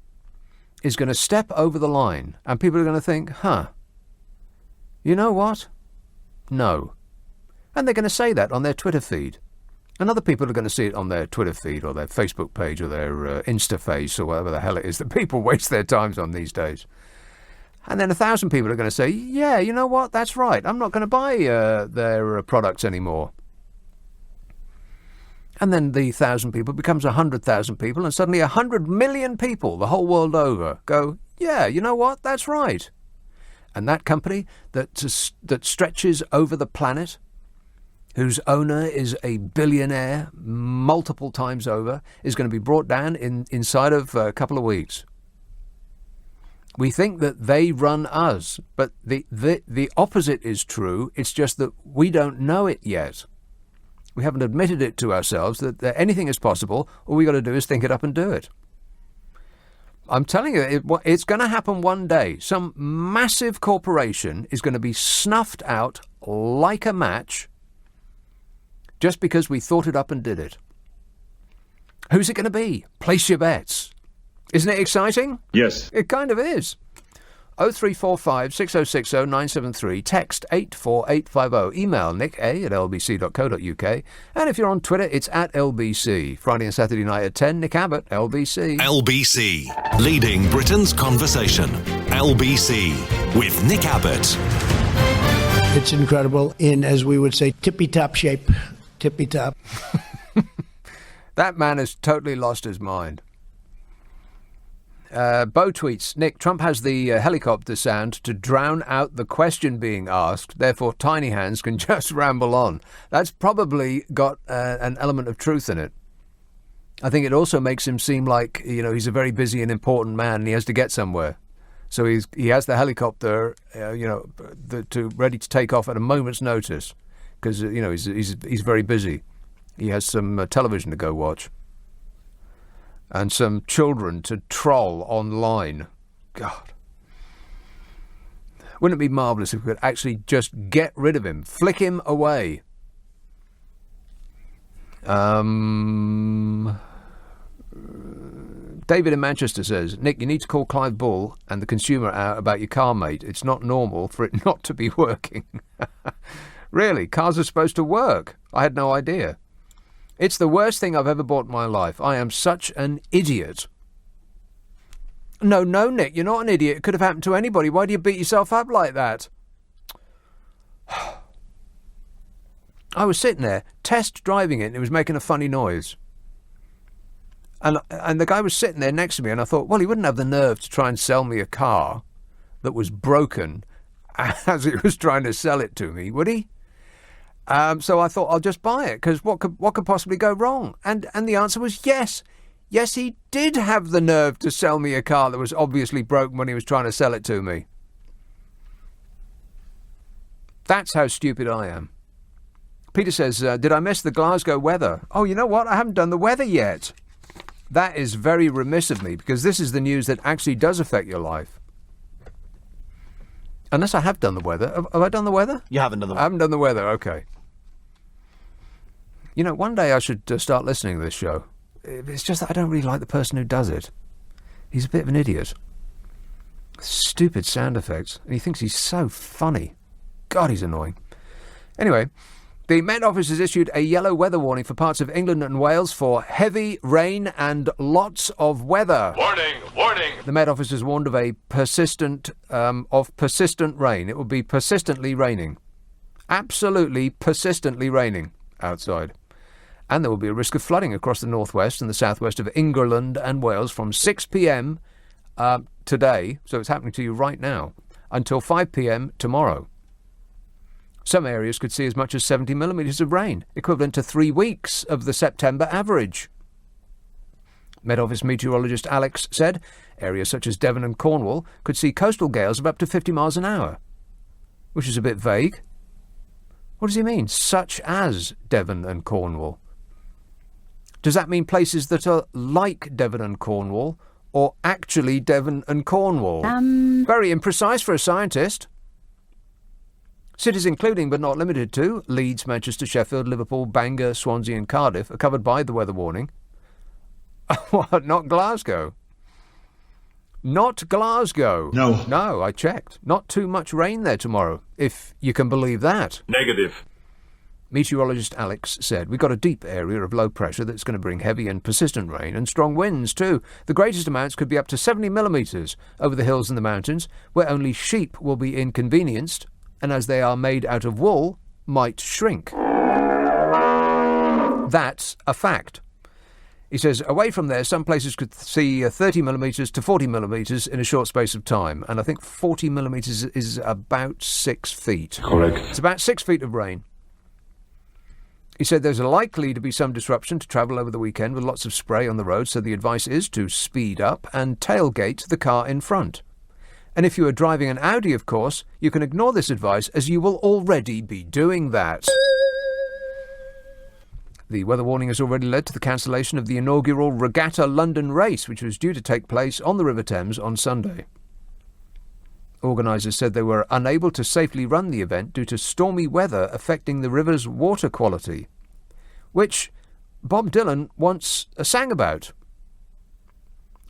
[SPEAKER 3] is going to step over the line, and people are going to think, you know what? No. And they're going to say that on their Twitter feed. And other people are going to see it on their Twitter feed or their Facebook page or their Instaface or whatever the hell it is that people waste their times on these days. And then 1,000 people are going to say, yeah, you know what, that's right, I'm not going to buy their products anymore. And then the 1,000 people becomes 100,000 people, and suddenly 100 million people the whole world over go, yeah, you know what, that's right. And that company that stretches over the planet, whose owner is a billionaire multiple times over, is going to be brought down inside of a couple of weeks. We think that they run us, but the opposite is true. It's just that we don't know it yet. We haven't admitted it to ourselves that anything is possible. All we got to do is think it up and do it. I'm telling you, it's going to happen one day. Some massive corporation is going to be snuffed out like a match just because we thought it up and did it. Who's it going to be? Place your bets. Isn't it exciting?
[SPEAKER 10] Yes.
[SPEAKER 3] It kind of is. 0345 6060 973. Text 84850. Email nick@lbc.co.uk. And if you're on Twitter, it's @LBC. Friday and Saturday night at 10, Nick Abbot, LBC.
[SPEAKER 1] LBC, leading Britain's conversation. LBC, with Nick Abbot.
[SPEAKER 2] It's incredible in, as we would say, tippy-top shape. Tippy-top.
[SPEAKER 3] That man has totally lost his mind. Bo tweets, Nick, Trump has the helicopter sound to drown out the question being asked, therefore tiny hands can just ramble on. That's probably got an element of truth in it. I think it also makes him seem like, he's a very busy and important man and he has to get somewhere. So he has the helicopter, ready to take off at a moment's notice because, he's very busy. He has some television to go watch. And some children to troll online. God. Wouldn't it be marvellous if we could actually just get rid of him, flick him away? David in Manchester says, Nick, you need to call Clive Bull and the consumer out about your car, mate. It's not normal for it not to be working. Really? Cars are supposed to work? I had no idea. It's the worst thing I've ever bought in my life. I am such an idiot. No, Nick, you're not an idiot. It could have happened to anybody. Why do you beat yourself up like that? I was sitting there, test driving it, and it was making a funny noise. And the guy was sitting there next to me, and I thought, well, he wouldn't have the nerve to try and sell me a car that was broken as he was trying to sell it to me, would he? So I thought I'll just buy it, because what could possibly go wrong? And the answer was yes. Yes, he did have the nerve to sell me a car that was obviously broken when he was trying to sell it to me. That's how stupid I am. Peter says, did I miss the Glasgow weather? Oh, you know what? I haven't done the weather yet. That is very remiss of me, because this is the news that actually does affect your life. Unless I have done the weather. Have I done the weather?
[SPEAKER 4] You haven't done the weather.
[SPEAKER 3] I haven't done the weather, okay. You know, one day I should start listening to this show. It's just that I don't really like the person who does it. He's a bit of an idiot. Stupid sound effects. And he thinks he's so funny. God, he's annoying. Anyway, the Met Office has issued a yellow weather warning for parts of England and Wales for heavy rain and lots of weather.
[SPEAKER 13] Warning, warning.
[SPEAKER 3] The Met Office has warned of persistent rain. It will be persistently raining. Absolutely persistently raining outside. And there will be a risk of flooding across the northwest and the southwest of England and Wales from 6 p.m. Today, so it's happening to you right now, until 5 p.m. tomorrow. Some areas could see as much as 70 millimetres of rain, equivalent to 3 weeks of the September average. Met Office meteorologist Alex said areas such as Devon and Cornwall could see coastal gales of up to 50 miles an hour, which is a bit vague. What does he mean, such as Devon and Cornwall? Does that mean places that are like Devon and Cornwall, or actually Devon and Cornwall? Very imprecise for a scientist. Cities including, but not limited to, Leeds, Manchester, Sheffield, Liverpool, Bangor, Swansea and Cardiff are covered by the weather warning. What, not Glasgow? Not Glasgow.
[SPEAKER 10] No.
[SPEAKER 3] No, I checked. Not too much rain there tomorrow, if you can believe that.
[SPEAKER 13] Negative.
[SPEAKER 3] Meteorologist Alex said, we've got a deep area of low pressure that's going to bring heavy and persistent rain and strong winds too. The greatest amounts could be up to 70 millimetres over the hills and the mountains, where only sheep will be inconvenienced, and as they are made out of wool, might shrink. That's a fact. He says, away from there, some places could see 30 millimetres to 40 millimetres in a short space of time, and I think 40 millimetres is about 6 feet.
[SPEAKER 13] Correct.
[SPEAKER 3] It's about 6 feet of rain. He said there's likely to be some disruption to travel over the weekend with lots of spray on the road, so the advice is to speed up and tailgate the car in front. And if you are driving an Audi, of course, you can ignore this advice, as you will already be doing that. The weather warning has already led to the cancellation of the inaugural Regatta London race, which was due to take place on the River Thames on Sunday. Organisers said they were unable to safely run the event due to stormy weather affecting the river's water quality, which Bob Dylan once sang about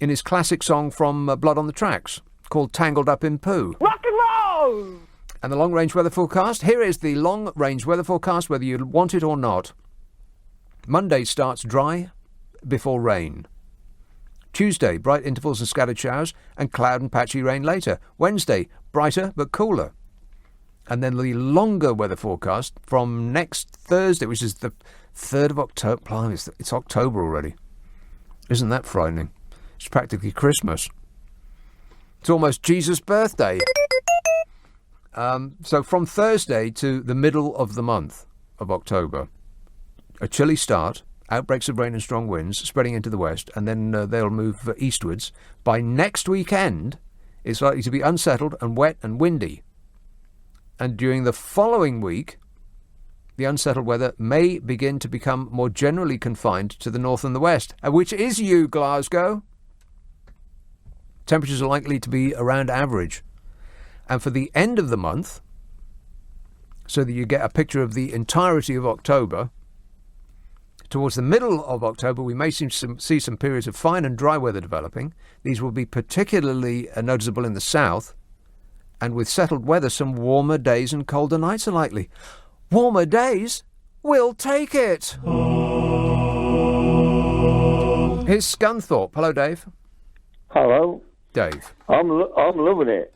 [SPEAKER 3] in his classic song from Blood on the Tracks, called Tangled Up in Poo.
[SPEAKER 16] Rock and roll!
[SPEAKER 3] And the long-range weather forecast? Here is the long-range weather forecast, whether you want it or not. Monday starts dry before rain. Tuesday, bright intervals and scattered showers, and cloud and patchy rain later. Wednesday, brighter but cooler. And then the longer weather forecast from next Thursday, which is the 3rd of October. Blimey, it's October already. Isn't that frightening? It's practically Christmas. It's almost Jesus' birthday. So from Thursday to the middle of the month of October, a chilly start, outbreaks of rain and strong winds spreading into the west, and then they'll move eastwards. By next weekend, it's likely to be unsettled and wet and windy. And during the following week, the unsettled weather may begin to become more generally confined to the north and the west, which is you, Glasgow. Temperatures are likely to be around average. And for the end of the month, so that you get a picture of the entirety of October, towards the middle of October, we may see some periods of fine and dry weather developing. These will be particularly noticeable in the south. And with settled weather, some warmer days and colder nights are likely. Warmer days? We'll take it! Here's Scunthorpe. Hello, Dave.
[SPEAKER 17] Hello.
[SPEAKER 3] Dave.
[SPEAKER 17] I'm loving it.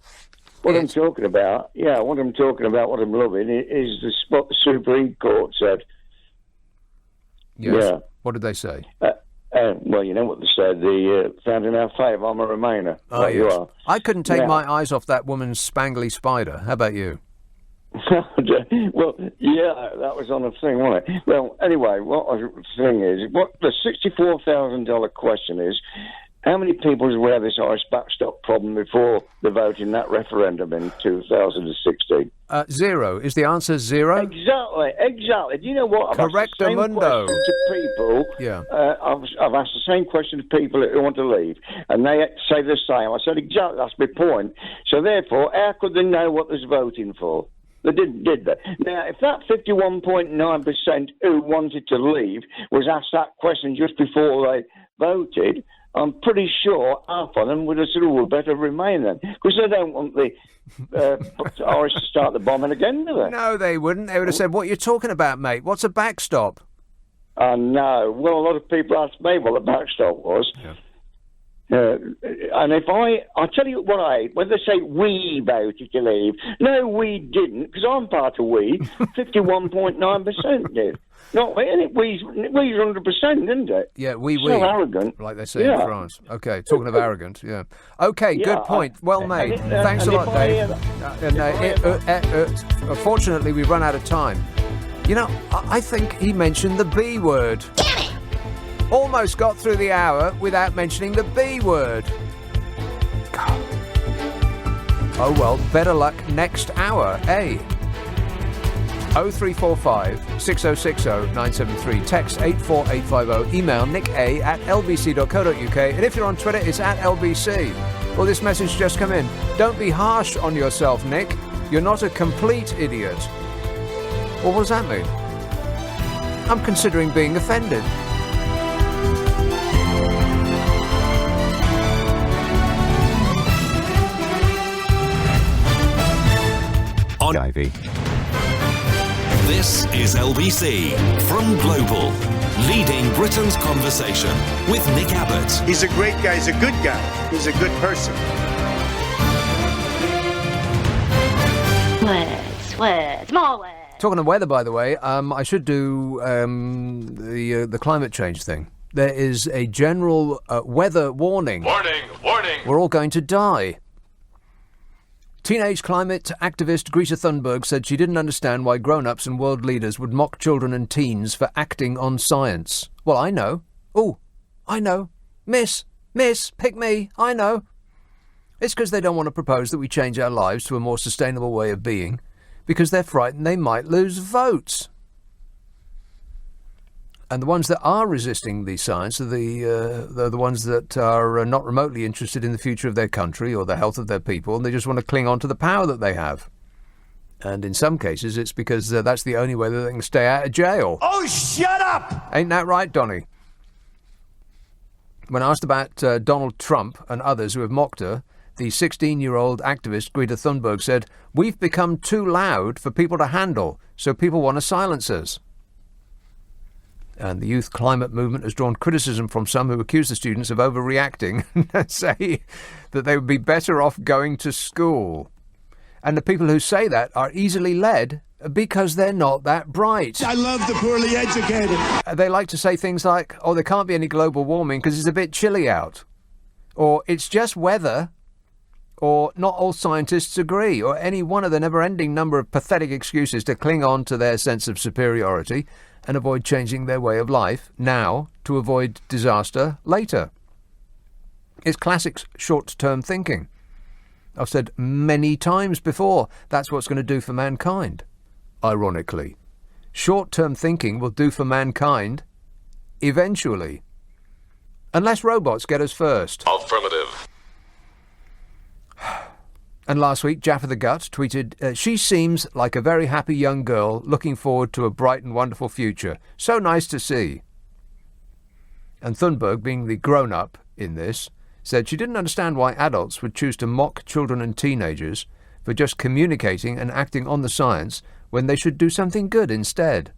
[SPEAKER 17] What I'm talking about, what I'm loving is what the Supreme Court said.
[SPEAKER 3] Yes.
[SPEAKER 17] Yeah.
[SPEAKER 3] What did they say?
[SPEAKER 17] Well, you know what they said. They found in our favour. I'm a Remainer.
[SPEAKER 3] Oh,
[SPEAKER 17] like
[SPEAKER 3] yes.
[SPEAKER 17] you are.
[SPEAKER 3] I couldn't take
[SPEAKER 17] Now-
[SPEAKER 3] my eyes off that woman's spangly spider. How about you?
[SPEAKER 17] Well, yeah, that was on a thing, wasn't it? Well, anyway, what I was saying is, what the $64,000 question is, how many people was aware of this Irish backstop problem before the vote in that referendum in 2016?
[SPEAKER 3] Zero. Is the answer zero?
[SPEAKER 17] Exactly. Do you know what? I've asked the same question to people.
[SPEAKER 3] Yeah.
[SPEAKER 17] I've asked the same question to people who want to leave, and they say the same. I said, exactly, that's my point. So therefore, how could they know what they're voting for? They didn't, did they? Now, if that 51.9% who wanted to leave was asked that question just before they voted, I'm pretty sure half of them would have said, we better remain then. Because they don't want the Irish to start the bombing again, do they?
[SPEAKER 3] No, they wouldn't. They would have said, what are you talking about, mate? What's a backstop?
[SPEAKER 17] No. Well, a lot of people asked me what the backstop was.
[SPEAKER 3] Yeah.
[SPEAKER 17] And if I'll tell you what when they say we voted to leave, no, we didn't, because I'm part of we, 51.9% did. Not me, we's 100%, didn't it?
[SPEAKER 3] Yeah, we.
[SPEAKER 17] So arrogant.
[SPEAKER 3] Like they say in France. Okay, talking of arrogant, yeah. Okay, good point. Well made. Thanks a lot, Dave. Fortunately, we've run out of time. You know, I think he mentioned the B word. Damn it! Almost got through the hour without mentioning the B word. God. Oh well, better luck next hour, eh? 0345 6060 973. Text 84850. Email nick@lbc.co.uk. And if you're on Twitter, it's @LBC. Well, this message just come in. Don't be harsh on yourself, Nick. You're not a complete idiot. Well, what does that mean? I'm considering being offended.
[SPEAKER 1] On
[SPEAKER 10] Ivy.
[SPEAKER 1] This is LBC from Global, leading Britain's conversation with Nick Abbot.
[SPEAKER 13] He's a great guy. He's a good guy. He's a good person.
[SPEAKER 16] Words, more words.
[SPEAKER 3] Talking of weather, by the way, I should do the climate change thing. There is a general weather warning.
[SPEAKER 18] Warning!
[SPEAKER 3] We're all going to die. Teenage climate activist Greta Thunberg said she didn't understand why grown-ups and world leaders would mock children and teens for acting on science. Well, I know. Oh, I know. Miss, pick me, I know. It's because they don't want to propose that we change our lives to a more sustainable way of being, because they're frightened they might lose votes. And the ones that are resisting the science are the ones that are not remotely interested in the future of their country or the health of their people, and they just want to cling on to the power that they have. And in some cases, it's because that's the only way that they can stay out of jail.
[SPEAKER 13] Oh, shut up!
[SPEAKER 3] Ain't that right, Donny? When asked about Donald Trump and others who have mocked her, the 16-year-old activist Greta Thunberg said, "We've become too loud for people to handle, so people want to silence us." And the youth climate movement has drawn criticism from some who accuse the students of overreacting and say that they would be better off going to school. And the people who say that are easily led because they're not that bright.
[SPEAKER 13] I love the poorly educated.
[SPEAKER 3] They like to say things like, oh, there can't be any global warming because it's a bit chilly out. Or it's just weather. Or not all scientists agree. Or any one of the never-ending number of pathetic excuses to cling on to their sense of superiority and avoid changing their way of life now to avoid disaster later. It's classic short-term thinking. I've said many times before, that's what's going to do for mankind. Ironically, short-term thinking will do for mankind eventually. Unless robots get us first.
[SPEAKER 18] Affirmative.
[SPEAKER 3] And last week, Jaffa the Gut tweeted, she seems like a very happy young girl looking forward to a bright and wonderful future. So nice to see. And Thunberg, being the grown-up in this, said she didn't understand why adults would choose to mock children and teenagers for just communicating and acting on the science when they should do something good instead.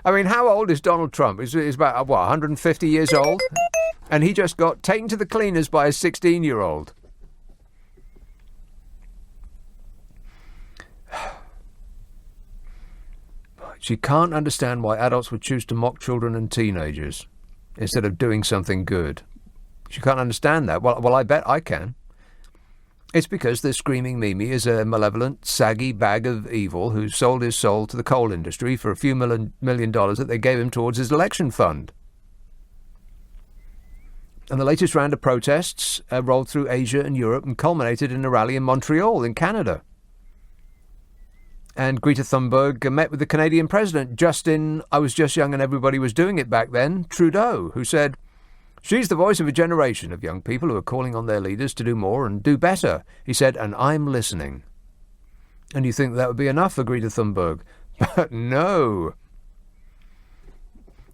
[SPEAKER 3] I mean, how old is Donald Trump? He's about, 150 years old? And he just got taken to the cleaners by a 16-year-old. She can't understand why adults would choose to mock children and teenagers instead of doing something good. She can't understand that. Well, I bet I can. It's because the screaming Mimi is a malevolent, saggy bag of evil who sold his soul to the coal industry for a few million dollars that they gave him towards his election fund. And the latest round of protests rolled through Asia and Europe and culminated in a rally in Montreal in Canada. And Greta Thunberg met with the Canadian president, Justin, I was just young and everybody was doing it back then, Trudeau, who said, she's the voice of a generation of young people who are calling on their leaders to do more and do better. He said, and I'm listening. And you think that would be enough for Greta Thunberg? But no.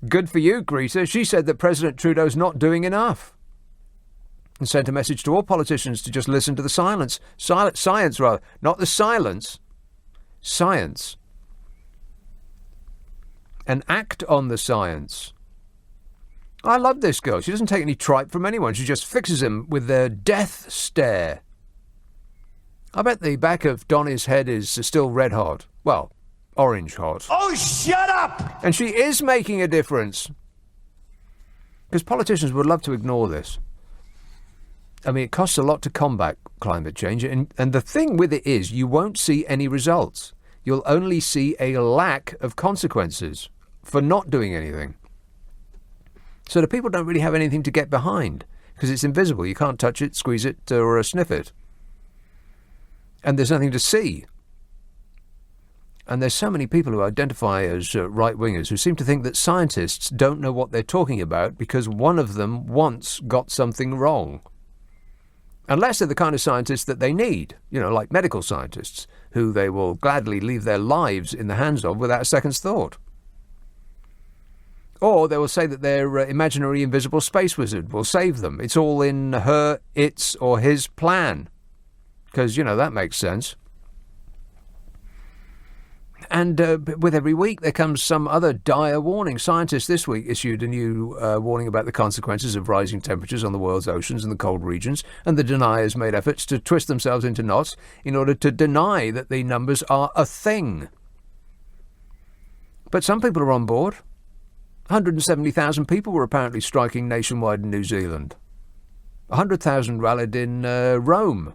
[SPEAKER 3] Good for you, Greta. She said that President Trudeau's not doing enough. And sent a message to all politicians to just listen to the science, rather. Not the silence. Science. And act on the science. I love this girl. She doesn't take any tripe from anyone. She just fixes him with their death stare. I bet the back of Donny's head is still red hot. Well, orange hot.
[SPEAKER 13] Oh, shut up!
[SPEAKER 3] And she is making a difference. Because politicians would love to ignore this. I mean, it costs a lot to combat climate change. And the thing with it is you won't see any results. You'll only see a lack of consequences for not doing anything. So the people don't really have anything to get behind because it's invisible. You can't touch it, squeeze it, or sniff it. And there's nothing to see. And there's so many people who identify as right-wingers who seem to think that scientists don't know what they're talking about because one of them once got something wrong. Unless they're the kind of scientists that they need, like medical scientists, who they will gladly leave their lives in the hands of without a second's thought. Or they will say that their imaginary invisible space wizard will save them. It's all in her, its, or his plan. Because, that makes sense. And with every week there comes some other dire warning. Scientists this week issued a new warning about the consequences of rising temperatures on the world's oceans and the cold regions, and the deniers made efforts to twist themselves into knots in order to deny that the numbers are a thing. But some people are on board. 170,000 people were apparently striking nationwide in New Zealand. 100,000 rallied in Rome.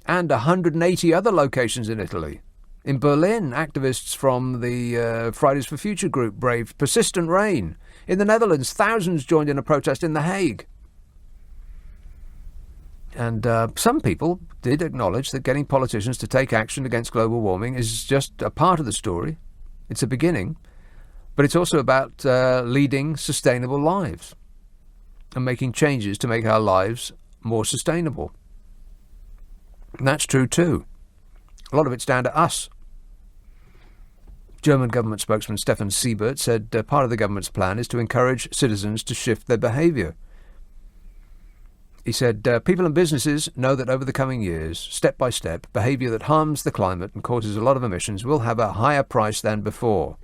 [SPEAKER 3] And 180 other locations in Italy. In Berlin, activists from the Fridays for Future group braved persistent rain. In the Netherlands, thousands joined in a protest in The Hague. And some people did acknowledge that getting politicians to take action against global warming is just a part of the story. It's a beginning. But it's also about leading sustainable lives and making changes to make our lives more sustainable. And that's true too. A lot of it's down to us. German government spokesman Stefan Siebert said part of the government's plan is to encourage citizens to shift their behaviour. He said, people and businesses know that over the coming years, step by step, behaviour that harms the climate and causes a lot of emissions will have a higher price than before.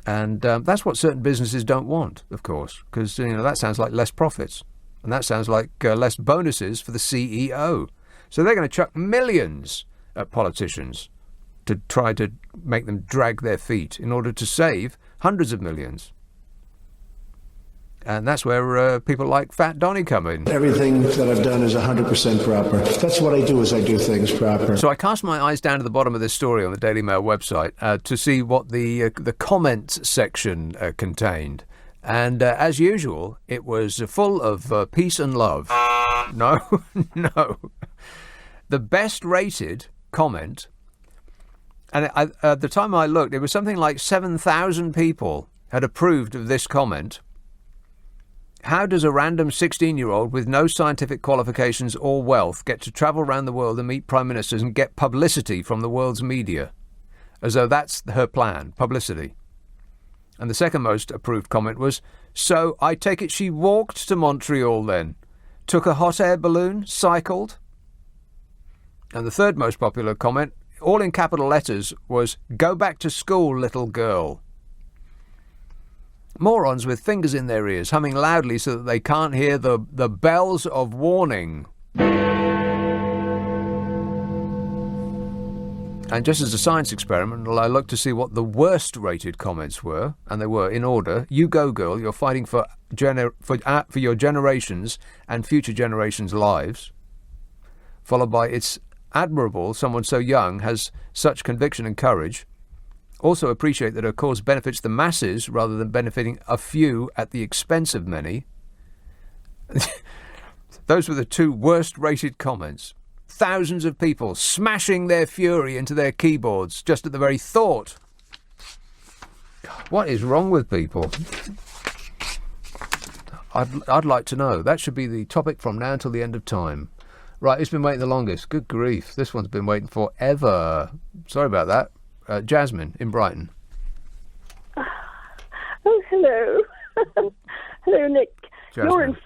[SPEAKER 3] And that's what certain businesses don't want, of course, because that sounds like less profits. And that sounds like less bonuses for the CEO. So they're going to chuck millions at politicians to try to make them drag their feet in order to save hundreds of millions. And that's where people like Fat Donny come in.
[SPEAKER 2] Everything that I've done is 100% proper. That's what I do, is I do things proper.
[SPEAKER 3] So I cast my eyes down to the bottom of this story on the Daily Mail website to see what the comment section contained. And as usual, it was full of peace and love. No, no. The best rated comment, and at the time I looked, it was something like 7,000 people had approved of this comment. How does a random 16-year-old with no scientific qualifications or wealth get to travel around the world and meet prime ministers and get publicity from the world's media? As though that's her plan, publicity. And the second most approved comment was, so I take it she walked to Montreal then, took a hot air balloon, cycled? And the third most popular comment, all in capital letters, was, go back to school, little girl. Morons with fingers in their ears, humming loudly so that they can't hear the bells of warning. And just as a science experiment, I looked to see what the worst-rated comments were, and they were in order. You go, girl. You're fighting for your generations and future generations' lives. followed by "It's admirable someone so young has such conviction and courage. Also appreciate that her cause benefits the masses rather than benefiting a few at the expense of many." Those were the 2 worst-rated comments. Thousands of people smashing their fury into their keyboards just at the very thought. What is wrong with people? I'd like to know. That should be the topic from now until the end of time. Right, who's been waiting the longest? Good grief. This one's been waiting forever. Sorry about that. Jasmine in Brighton.
[SPEAKER 18] Oh, hello. Hello, Nick.
[SPEAKER 3] Jasmine.
[SPEAKER 18] You're in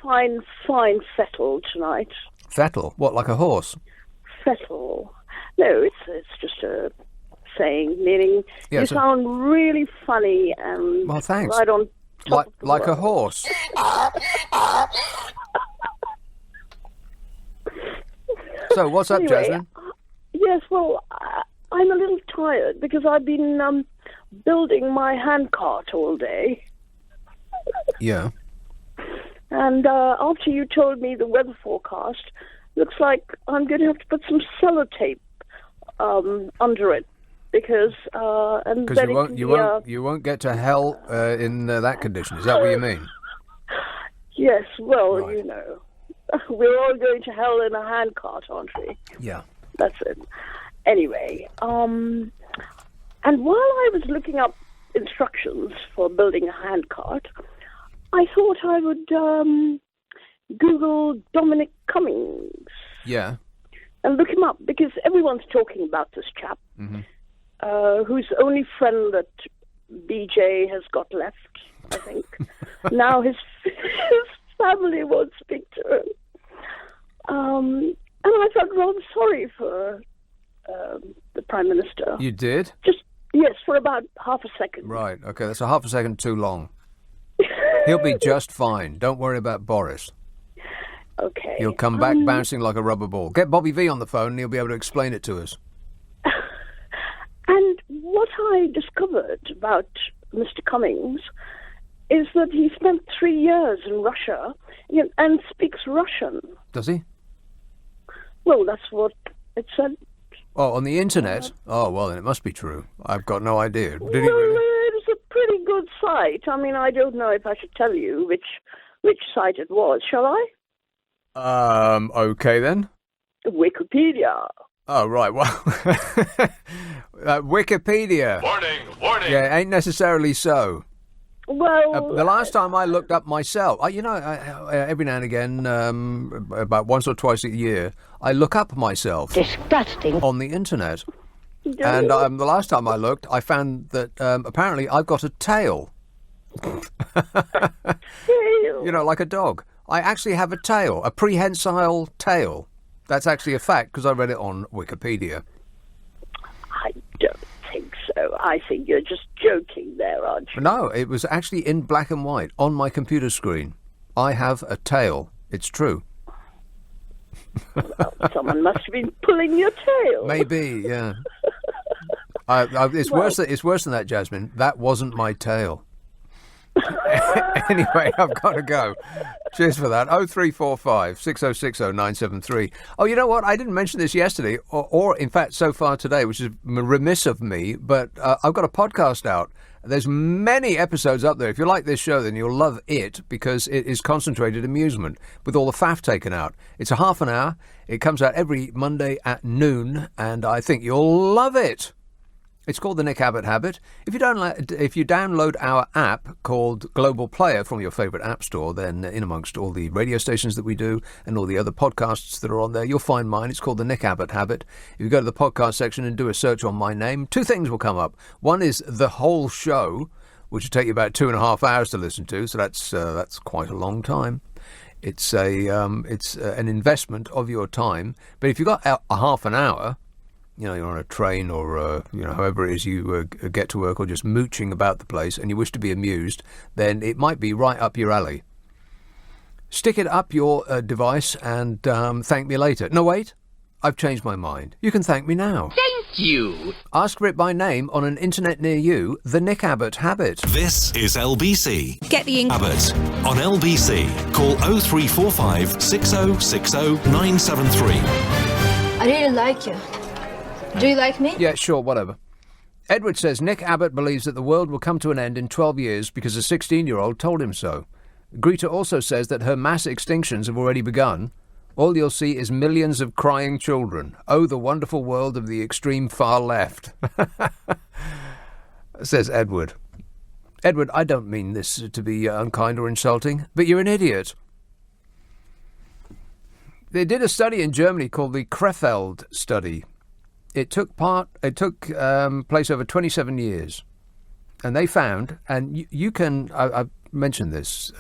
[SPEAKER 18] fine fettle tonight.
[SPEAKER 3] Fettle? What, like a horse?
[SPEAKER 18] Fettle. No, it's just a saying, meaning
[SPEAKER 3] Yeah,
[SPEAKER 18] you
[SPEAKER 3] so-
[SPEAKER 18] sound really funny and
[SPEAKER 3] Well, thanks.
[SPEAKER 18] right on top of the
[SPEAKER 3] Like a
[SPEAKER 18] world.
[SPEAKER 3] horse. So, what's up,
[SPEAKER 18] Anyway,
[SPEAKER 3] Jasmine?
[SPEAKER 18] Yes, well, I'm a little tired because I've been building my handcart all day.
[SPEAKER 3] Yeah.
[SPEAKER 18] And after you told me the weather forecast, looks like I'm going to have to put some sellotape under it because and
[SPEAKER 3] Because
[SPEAKER 18] then
[SPEAKER 3] you won't get to hell in that condition. Is that what you mean?
[SPEAKER 18] Yes, well, you know, we're all going to hell in a handcart, aren't we?
[SPEAKER 3] Yeah.
[SPEAKER 18] That's it. Anyway, and while I was looking up instructions for building a handcart, I thought I would Google Dominic Cummings
[SPEAKER 3] Yeah.
[SPEAKER 18] and look him up because everyone's talking about this chap, whose only friend that BJ has got left, I think. Now his family won't speak to him. And I felt rather sorry for the Prime Minister.
[SPEAKER 3] You did?
[SPEAKER 18] Yes, for about half a second.
[SPEAKER 3] Right. Okay, that's a half a second too long. He'll be just fine. Don't worry about Boris.
[SPEAKER 18] Okay.
[SPEAKER 3] He'll come back bouncing like a rubber ball. Get Bobby V on the phone and he'll be able to explain it to us.
[SPEAKER 18] And what I discovered about Mr. Cummings is that he spent 3 years in Russia and speaks Russian.
[SPEAKER 3] Does he?
[SPEAKER 18] Well, that's what it said.
[SPEAKER 3] Oh, on the internet? Oh, well, then it must be true. I've got no idea. Did he
[SPEAKER 18] Well,
[SPEAKER 3] really?
[SPEAKER 18] it's a pretty good site. I mean, I don't know if I should tell you which site it was. Shall I?
[SPEAKER 3] Okay then.
[SPEAKER 18] Wikipedia.
[SPEAKER 3] Oh, right. Well, Wikipedia.
[SPEAKER 19] Warning!
[SPEAKER 3] Yeah, ain't necessarily so.
[SPEAKER 18] Well,
[SPEAKER 3] The last time I looked up myself, every now and again, about once or twice a year, I look up myself.
[SPEAKER 18] Disgusting.
[SPEAKER 3] On the internet. And the last time I looked, I found that apparently I've got a tail. You know, like a dog. I actually have a tail, a prehensile tail. That's actually a fact because I read it on Wikipedia.
[SPEAKER 18] I don't think so. I think you're just joking there, aren't you?
[SPEAKER 3] No, it was actually in black and white on my computer screen. I have a tail. It's true.
[SPEAKER 18] Well, someone must have been pulling your tail.
[SPEAKER 3] Maybe, yeah. It's worse than that, Jasmine. That wasn't my tail. Anyway, I've got to go. Cheers for that. 0345 6060 973. Oh, you know what? I didn't mention this yesterday, or in fact, so far today, which is remiss of me, but I've got a podcast out. There's many episodes up there. If you like this show, then you'll love it because it is concentrated amusement with all the faff taken out. It's a half an hour. It comes out every Monday at noon, and I think you'll love it. It's called the Nick Abbott Habit. If you download our app called Global Player from your favourite app store, then in amongst all the radio stations that we do and all the other podcasts that are on there, you'll find mine. It's called the Nick Abbott Habit. If you go to the podcast section and do a search on my name, 2 things will come up. One is the whole show, which will take you about 2.5 hours to listen to, so that's quite a long time. It's an investment of your time. But if you've got a half an hour, you know, you're on a train or, however it is you get to work or just mooching about the place and you wish to be amused, then it might be right up your alley. Stick it up your device and thank me later. No, wait. I've changed my mind. You can thank me now.
[SPEAKER 19] Thank you.
[SPEAKER 3] Ask for it by name on an internet near you, the Nick Abbott Habit.
[SPEAKER 1] This is LBC.
[SPEAKER 20] Get the ink.
[SPEAKER 1] Abbott on LBC. Call 0345 6060 973.
[SPEAKER 14] I really like you. Do you like me?
[SPEAKER 3] Yeah, sure, whatever. Edward says Nick Abbott believes that the world will come to an end in 12 years because a 16-year-old told him so. Greta also says that her mass extinctions have already begun. All you'll see is millions of crying children. Oh, the wonderful world of the extreme far left. Says Edward. Edward, I don't mean this to be unkind or insulting, but you're an idiot. They did a study in Germany called the Krefeld study. It took place over 27 years, and they found, and you can, I've mentioned this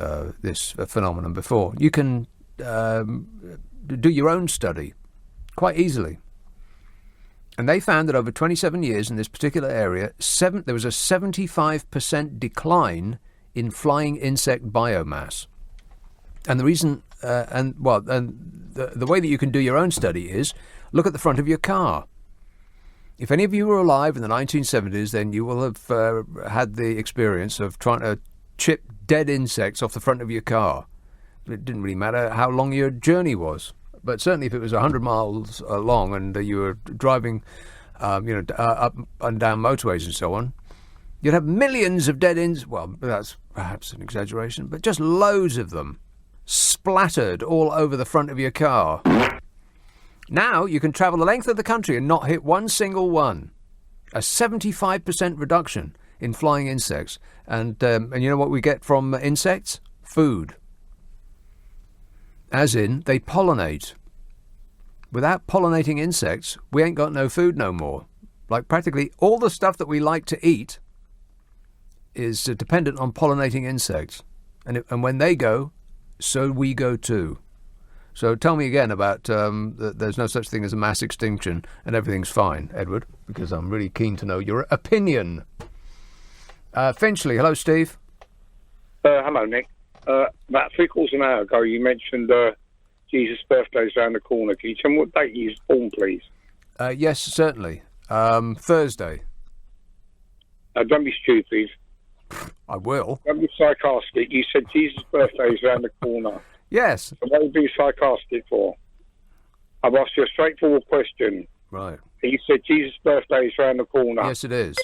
[SPEAKER 3] phenomenon before. You can do your own study quite easily, and they found that over 27 years in this particular area, there was a 75% decline in flying insect biomass, and the reason, the way that you can do your own study is look at the front of your car. If any of you were alive in the 1970s, then you will have had the experience of trying to chip dead insects off the front of your car. It didn't really matter how long your journey was, but certainly if it was 100 miles long and you were driving, up and down motorways and so on, you'd have millions of dead insects. Well, that's perhaps an exaggeration, but just loads of them splattered all over the front of your car. Now you can travel the length of the country and not hit one single one. A 75% reduction in flying insects. And you know what we get from insects? Food. As in, they pollinate. Without pollinating insects, we ain't got no food no more. Like practically all the stuff that we like to eat is dependent on pollinating insects. And when they go, so we go too. So tell me again about there's no such thing as a mass extinction and everything's fine, Edward, because I'm really keen to know your opinion. Finchley, hello, Steve.
[SPEAKER 20] Hello, Nick. About 3/4 of an hour ago, you mentioned Jesus' birthday's around the corner. Can you tell me what date he was born, please?
[SPEAKER 3] Yes, certainly. Thursday.
[SPEAKER 20] Don't be stupid.
[SPEAKER 3] I will.
[SPEAKER 20] Don't be sarcastic. You said Jesus' birthday's around the corner.
[SPEAKER 3] Yes.
[SPEAKER 20] So what would you be sarcastic for? I've asked you a straightforward question.
[SPEAKER 3] Right.
[SPEAKER 20] And you said Jesus' birthday is around the corner.
[SPEAKER 3] Yes, it is.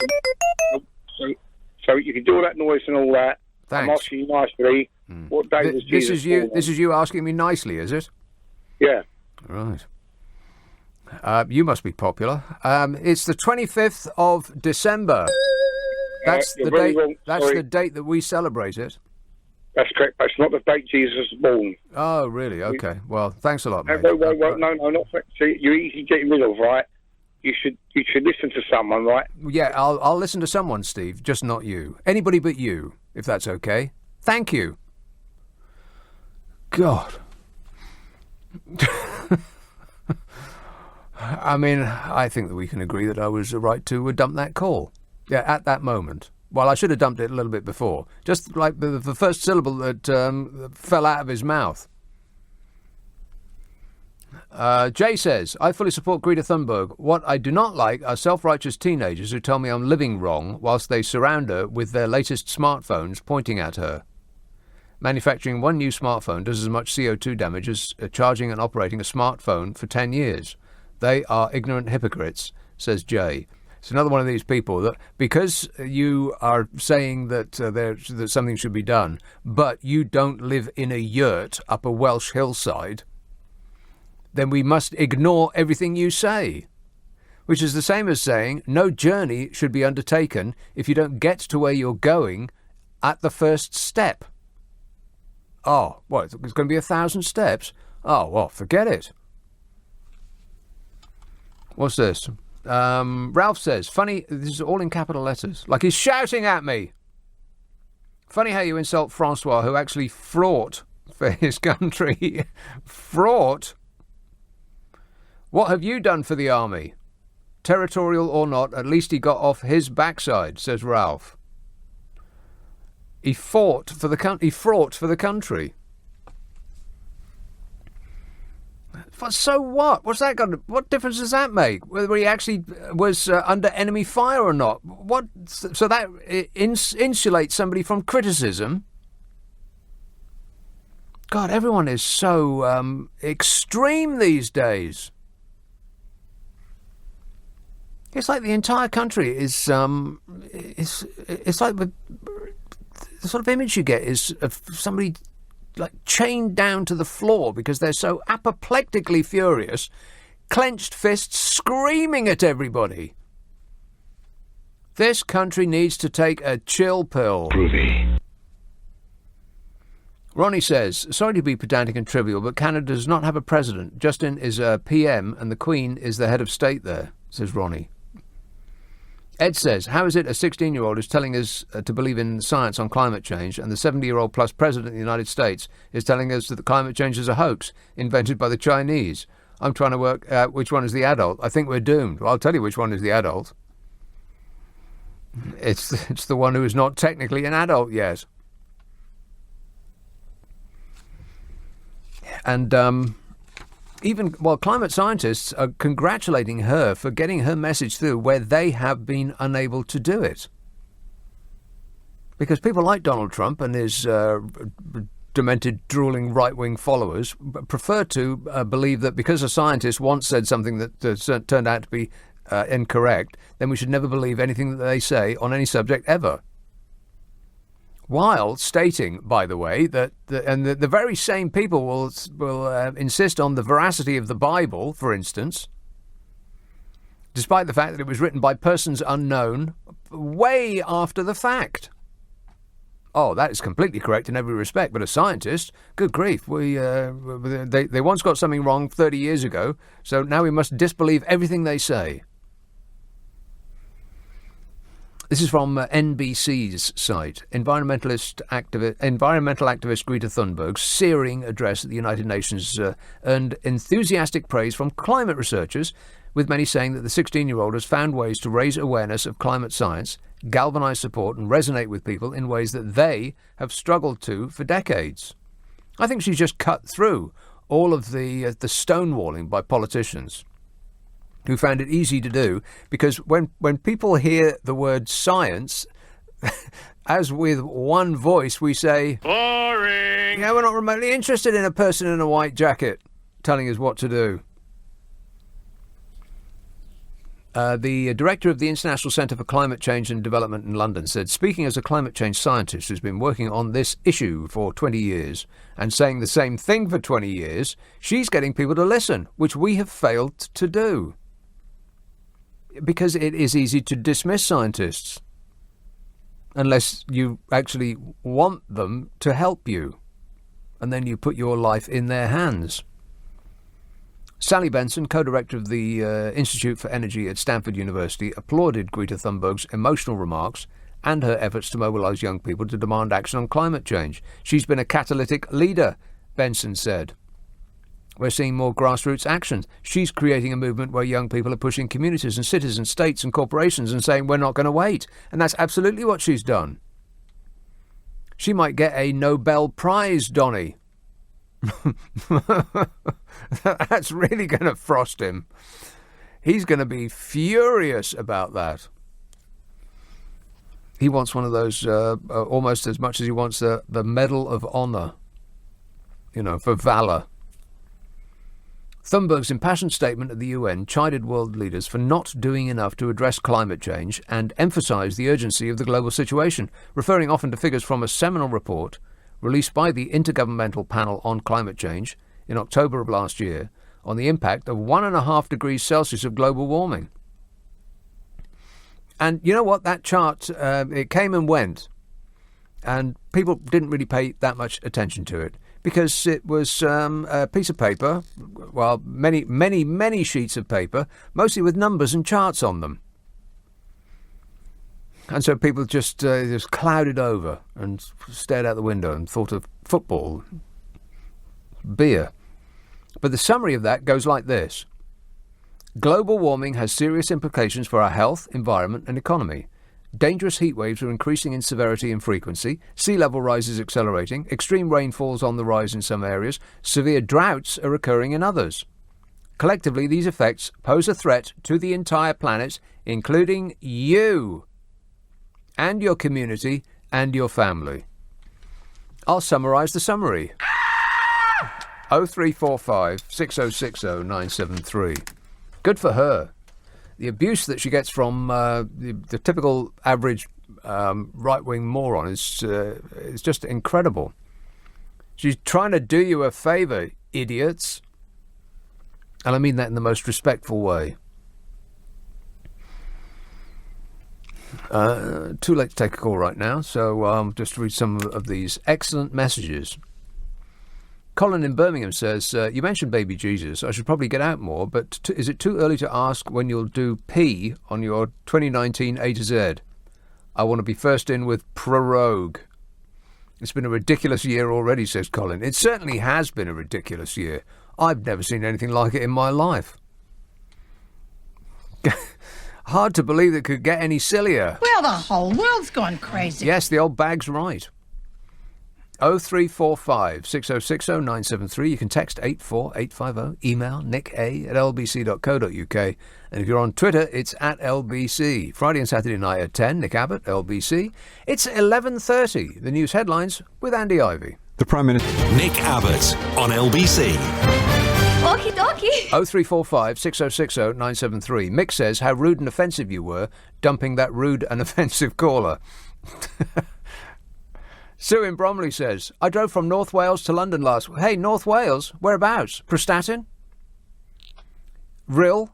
[SPEAKER 20] So you can do all that noise and all that.
[SPEAKER 3] Thanks.
[SPEAKER 20] I'm asking you nicely. What day was Jesus born?
[SPEAKER 3] This is you asking me nicely, is it?
[SPEAKER 20] Yeah.
[SPEAKER 3] Right. You must be popular. It's the 25th of December. That's the date.
[SPEAKER 20] Wrong.
[SPEAKER 3] That's the date that we celebrate it.
[SPEAKER 20] That's correct. That's not the date Jesus was born.
[SPEAKER 3] Oh, really? Okay. Well, thanks a lot, mate.
[SPEAKER 20] No, not. See, you're easy getting rid of, right? You should listen to someone, right?
[SPEAKER 3] Yeah, I'll listen to someone, Steve. Just not you. Anybody but you, if that's okay. Thank you. God. I mean, I think that we can agree that I was right to dump that call. Yeah, at that moment. Well, I should have dumped it a little bit before. Just like the first syllable that fell out of his mouth. Jay says, I fully support Greta Thunberg. What I do not like are self-righteous teenagers who tell me I'm living wrong whilst they surround her with their latest smartphones pointing at her. Manufacturing one new smartphone does as much CO2 damage as charging and operating a smartphone for 10 years. They are ignorant hypocrites, says Jay. It's another one of these people that because you are saying that that something should be done, but you don't live in a yurt up a Welsh hillside, then we must ignore everything you say, which is the same as saying no journey should be undertaken if you don't get to where you're going at the first step. Oh, what, it's going to be 1,000 steps? Oh, well, forget it. What's this? Ralph says, funny, this is all in capital letters, like he's shouting at me. Funny how you insult Francois, who actually fought for his country. Fraught? What have you done for the army? Territorial or not, at least he got off his backside, says Ralph. He fought for the country. He fought for the country. So what? What's that got? What difference does that make? Whether he actually was under enemy fire or not? What? So that insulates somebody from criticism. God, everyone is so extreme these days. It's like the entire country is. It's like the sort of image you get is of somebody like chained down to the floor because they're so apoplectically furious, clenched fists screaming at everybody. This country needs to take a chill pill. Groovy. Ronnie says, sorry to be pedantic and trivial, but Canada does not have a president. Justin is a PM and the Queen is the head of state there, says Ronnie. Ed says, how is it a 16-year-old is telling us to believe in science on climate change and the 70-year-old plus president of the United States is telling us that the climate change is a hoax invented by the Chinese? I'm trying to work out which one is the adult. I think we're doomed. Well, I'll tell you which one is the adult. It's the one who is not technically an adult yet. And climate scientists are congratulating her for getting her message through where they have been unable to do it. Because people like Donald Trump and his demented, drooling right-wing followers prefer to believe that because a scientist once said something that turned out to be incorrect, then we should never believe anything that they say on any subject ever. While stating, by the way, that the very same people will insist on the veracity of the Bible, for instance, despite the fact that it was written by persons unknown way after the fact. Oh, that is completely correct in every respect, but a scientist, good grief, they once got something wrong 30 years ago, so now we must disbelieve everything they say. This is from NBC's site. Environmental activist Greta Thunberg's searing address at the United Nations earned enthusiastic praise from climate researchers, with many saying that the 16-year-old has found ways to raise awareness of climate science, galvanise support and resonate with people in ways that they have struggled to for decades. I think she's just cut through all of the stonewalling by politicians who found it easy to do, because when people hear the word science, as with one voice we say, boring. Yeah, we're not remotely interested in a person in a white jacket telling us what to do. The director of the International Centre for Climate Change and Development in London said, speaking as a climate change scientist who's been working on this issue for 20 years and saying the same thing for 20 years, she's getting people to listen, which we have failed to do. Because it is easy to dismiss scientists unless you actually want them to help you, and then you put your life in their hands. Sally Benson, co-director of the Institute for Energy at Stanford University, applauded Greta Thunberg's emotional remarks and her efforts to mobilise young people to demand action on climate change. She's been a catalytic leader, Benson said. We're seeing more grassroots actions. She's creating a movement where young people are pushing communities and cities and states and corporations and saying we're not going to wait. And that's absolutely what she's done. She might get a Nobel Prize, Donny. That's really going to frost him. He's going to be furious about that. He wants one of those almost as much as he wants the Medal of Honor, for valour. Thunberg's impassioned statement at the UN chided world leaders for not doing enough to address climate change and emphasised the urgency of the global situation, referring often to figures from a seminal report released by the Intergovernmental Panel on Climate Change in October of last year on the impact of 1.5 degrees Celsius of global warming. And you know what? That chart, it came and went, and people didn't really pay that much attention to it, because it was a piece of paper, well, many sheets of paper, mostly with numbers and charts on them. And so people just clouded over and stared out the window and thought of football, beer. But the summary of that goes like this. Global warming has serious implications for our health, environment and economy. Dangerous heat waves are increasing in severity and frequency, sea level rise is accelerating, extreme rainfalls on the rise in some areas, severe droughts are occurring in others. Collectively, these effects pose a threat to the entire planet, including you and your community and your family. I'll summarise the summary. 0345 6060 973. Good for her. the abuse that she gets from the typical average right-wing moron is just incredible. She's trying to do you a favour, idiots. And I mean that in the most respectful way. Too late to take a call right now, so just read some of these excellent messages. Colin in Birmingham says, you mentioned baby Jesus. I should probably get out more, but is it too early to ask when you'll do P on your 2019 A to Z? I want to be first in with prorogue. It's been a ridiculous year already, says Colin. It certainly has been a ridiculous year. I've never seen anything like it in my life. Hard to believe it could get any sillier.
[SPEAKER 21] Well, the whole world's gone crazy.
[SPEAKER 3] Yes, the old bag's right. 0345 6060 973. You can text 84850. Email nick@lbc.co.uk. And if you're on Twitter, it's @LBC. Friday and Saturday night at 10, Nick Abbott, LBC. It's 11:30. The news headlines with Andy Ivey.
[SPEAKER 10] The Prime Minister.
[SPEAKER 1] Nick Abbott on LBC.
[SPEAKER 14] Okie dokie.
[SPEAKER 3] 0345 6060 973. Mick says how rude and offensive you were, dumping that rude and offensive caller. Sue in Bromley says, I drove from North Wales to London last week. Hey, North Wales? Whereabouts? Prestatyn? Rill?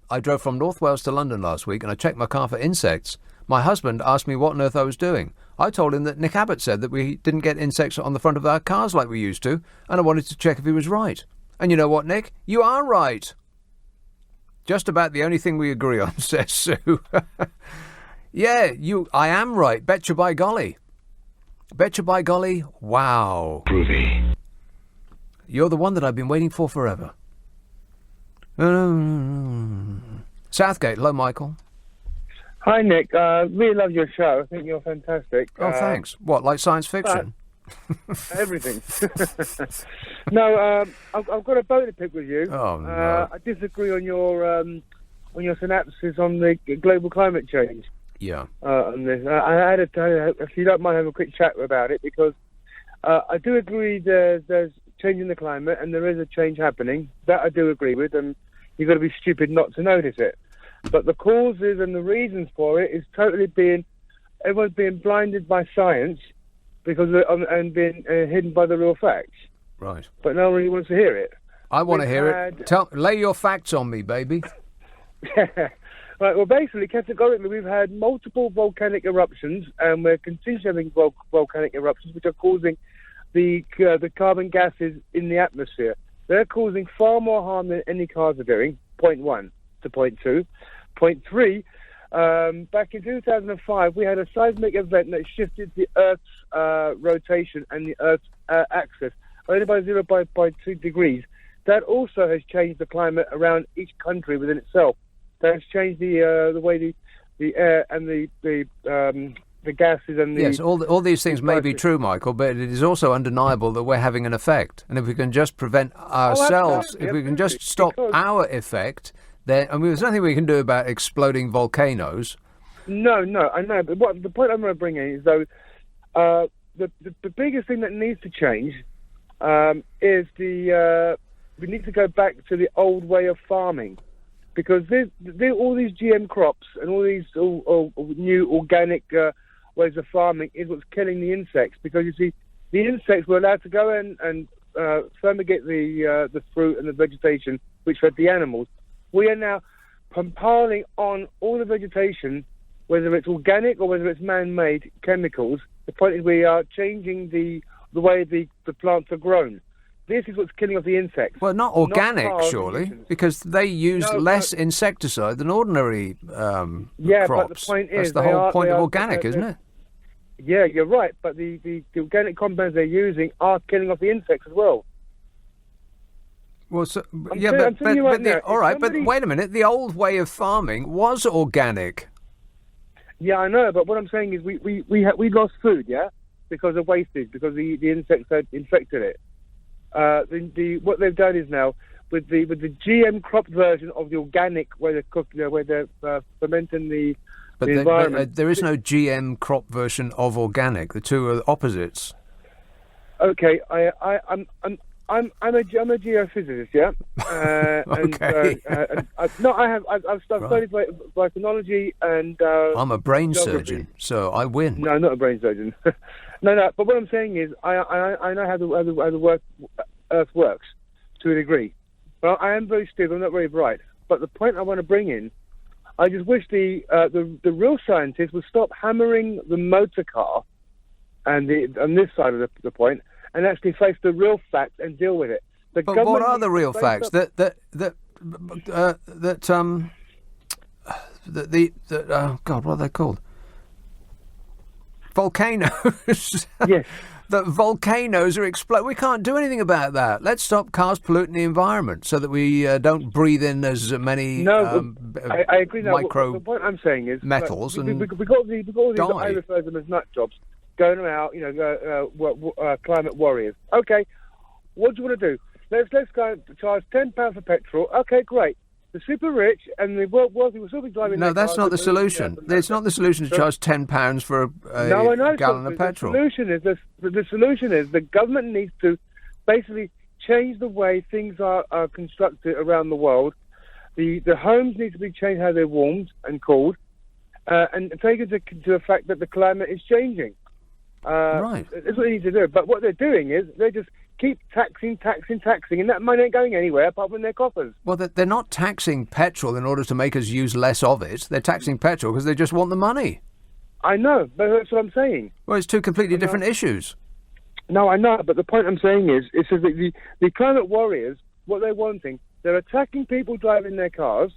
[SPEAKER 3] I drove from North Wales to London last week and I checked my car for insects. My husband asked me what on earth I was doing. I told him that Nick Abbott said that we didn't get insects on the front of our cars like we used to, and I wanted to check if he was right. And you know what, Nick? You are right. Just about the only thing we agree on, says Sue. Yeah, I am right. Betcha by golly. Betcha by golly. Wow.
[SPEAKER 10] Groovy.
[SPEAKER 3] You're the one that I've been waiting for forever. Southgate. Hello, Michael.
[SPEAKER 20] Hi, Nick. Really love your show. I think you're fantastic.
[SPEAKER 3] Oh, thanks. What, like science fiction?
[SPEAKER 20] Everything. No, I've got a bone to pick with you.
[SPEAKER 3] Oh, no.
[SPEAKER 20] I disagree on your synopsis on the global climate change.
[SPEAKER 3] Yeah.
[SPEAKER 20] On this. I had if you don't mind, have a quick chat about it, because I do agree there's change in the climate and there is a change happening. That I do agree with, and you've got to be stupid not to notice it. But the causes and the reasons for it is totally everyone's being blinded by science because and being hidden by the real facts.
[SPEAKER 3] Right.
[SPEAKER 20] But no one really wants to hear it.
[SPEAKER 3] I want to hear it. Lay your facts on me, baby.
[SPEAKER 20] Right. Well, basically, categorically, we've had multiple volcanic eruptions, and we're continuing having volcanic eruptions, which are causing the carbon gases in the atmosphere. They're causing far more harm than any cars are doing. Point 1 to point 2. Point 3. Back in 2005, we had a seismic event that shifted the Earth's rotation and the Earth's axis only by 0.2 degrees. That also has changed the climate around each country within itself. That has changed the way the air and the gases and the...
[SPEAKER 3] Yes, all these things may be true, Michael, but it is also undeniable that we're having an effect. And if we can just prevent ourselves, if we can just stop our effect, then there's nothing we can do about exploding volcanoes.
[SPEAKER 20] No, I know. But the point I'm going to bring in is, though, the biggest thing that needs to change is we need to go back to the old way of farming. Because all these GM crops and all these new organic ways of farming is what's killing the insects. Because you see, the insects were allowed to go in and fumigate the fruit and the vegetation, which fed the animals. We are now compiling on all the vegetation, whether it's organic or whether it's man-made chemicals. The point is we are changing the way the plants are grown. This is what's killing off the insects.
[SPEAKER 3] Well, not organic, surely, because they use less insecticide than ordinary crops.
[SPEAKER 20] But the point is...
[SPEAKER 3] That's the whole point of organic, isn't it?
[SPEAKER 20] Yeah, you're right, but the organic compounds they're using are killing off the insects as well.
[SPEAKER 3] Well, all right, but wait a minute. The old way of farming was organic.
[SPEAKER 20] Yeah, I know, but what I'm saying is we lost food, because of wastage, because the insects had infected it. What they've done is now with the GM crop version of the organic, where they're cooking, where they're fermenting the environment.
[SPEAKER 3] But there is no GM crop version of organic. The two are opposites.
[SPEAKER 20] Okay, I'm a geophysicist, yeah.
[SPEAKER 3] Okay.
[SPEAKER 20] I've studied volcanology and.
[SPEAKER 3] I'm a brain
[SPEAKER 20] geography.
[SPEAKER 3] surgeon, so I win.
[SPEAKER 20] No, not a brain surgeon. no. But what I'm saying is, I know how the Earth works to a degree. But I am very stupid. I'm not very bright. But the point I want to bring in, I just wish the real scientists would stop hammering the motor car, on this side of the point, and actually face the real facts and deal with it.
[SPEAKER 3] But what are the real facts? Oh God, what are they called? Volcanoes.
[SPEAKER 20] Yes.
[SPEAKER 3] That volcanoes are exploding. We can't do anything about that. Let's stop cars polluting the environment so that we don't breathe in as many
[SPEAKER 20] I agree. Now, the point I'm saying is
[SPEAKER 3] metals
[SPEAKER 20] we got these I refer to them as nut jobs going around, climate warriors. Okay, what do you want to do? Let's go charge £10 for petrol. Okay, great. The super rich and the wealthy will still be driving.
[SPEAKER 3] No, that's not the solution. It's not the solution to charge £10 for a gallon of petrol.
[SPEAKER 20] The solution is the government needs to basically change the way things are constructed around the world. The homes need to be changed how they're warmed and cooled, and take into the fact that the climate is changing.
[SPEAKER 3] Right.
[SPEAKER 20] That's what they need to do. But what they're doing is they just keep taxing, and that money ain't going anywhere apart from their coffers.
[SPEAKER 3] Well, they're not taxing petrol in order to make us use less of it. They're taxing petrol because they just want the money.
[SPEAKER 20] I know, but that's what I'm saying.
[SPEAKER 3] Well, it's two completely different issues.
[SPEAKER 20] No, I know, but the point I'm saying is, it's that the climate warriors, what they're wanting, they're attacking people driving their cars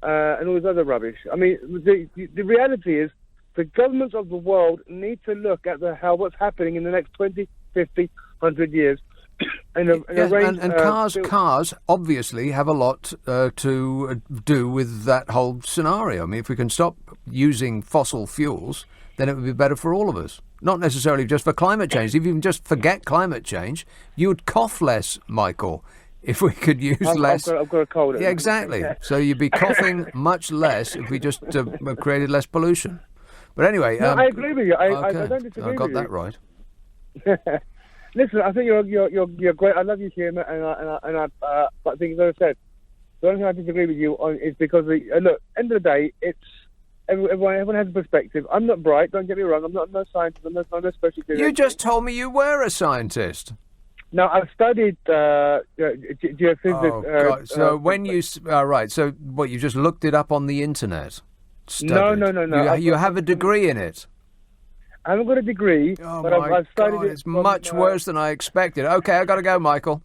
[SPEAKER 20] and all this other rubbish. I mean, the reality is, the governments of the world need to look at what's happening in the next 20, 50, 100 years.
[SPEAKER 3] Cars obviously have a lot to do with that whole scenario. I mean, if we can stop using fossil fuels, then it would be better for all of us. Not necessarily just for climate change. If you can just forget climate change, you would cough less, Michael, if we could use less.
[SPEAKER 20] I've got a cold.
[SPEAKER 3] Yeah, exactly. So you'd be coughing much less if we just created less pollution. But anyway,
[SPEAKER 20] I agree with you. I don't disagree with you.
[SPEAKER 3] I got that right.
[SPEAKER 20] Listen, I think you're great. I love your humour, but I think, as I said, the only thing I disagree with you on is because look, end of the day, it's everyone has a perspective. I'm not bright. Don't get me wrong. I'm no scientist. I'm no special.
[SPEAKER 3] You just told me you were a scientist.
[SPEAKER 20] No, I've studied geophysics.
[SPEAKER 3] Oh, God. So when you right, so what? You just looked it up on the internet.
[SPEAKER 20] No.
[SPEAKER 3] You have a degree in it.
[SPEAKER 20] I haven't got a degree, but I've studied it.
[SPEAKER 3] It's much worse than I expected. Okay, I got to go, Michael.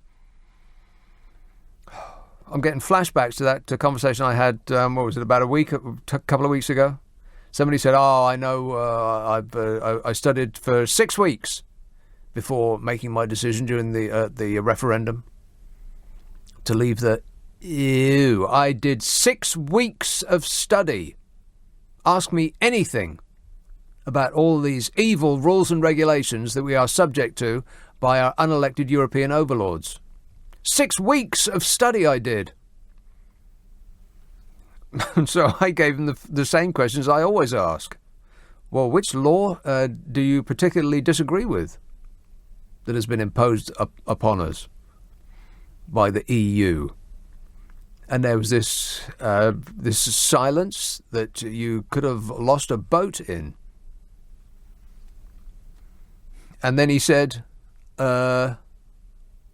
[SPEAKER 3] I'm getting flashbacks to that conversation I had. What was it? About a couple of weeks ago. Somebody said, "Oh, I know. I studied for 6 weeks before making my decision during the referendum to leave the EU. I did 6 weeks of study. Ask me anything about all these evil rules and regulations that we are subject to by our unelected European overlords. 6 weeks of study I did." And so I gave them the same questions I always ask. Well, which law do you particularly disagree with that has been imposed upon us by the EU? And there was this silence that you could have lost a boat in. And then he said, all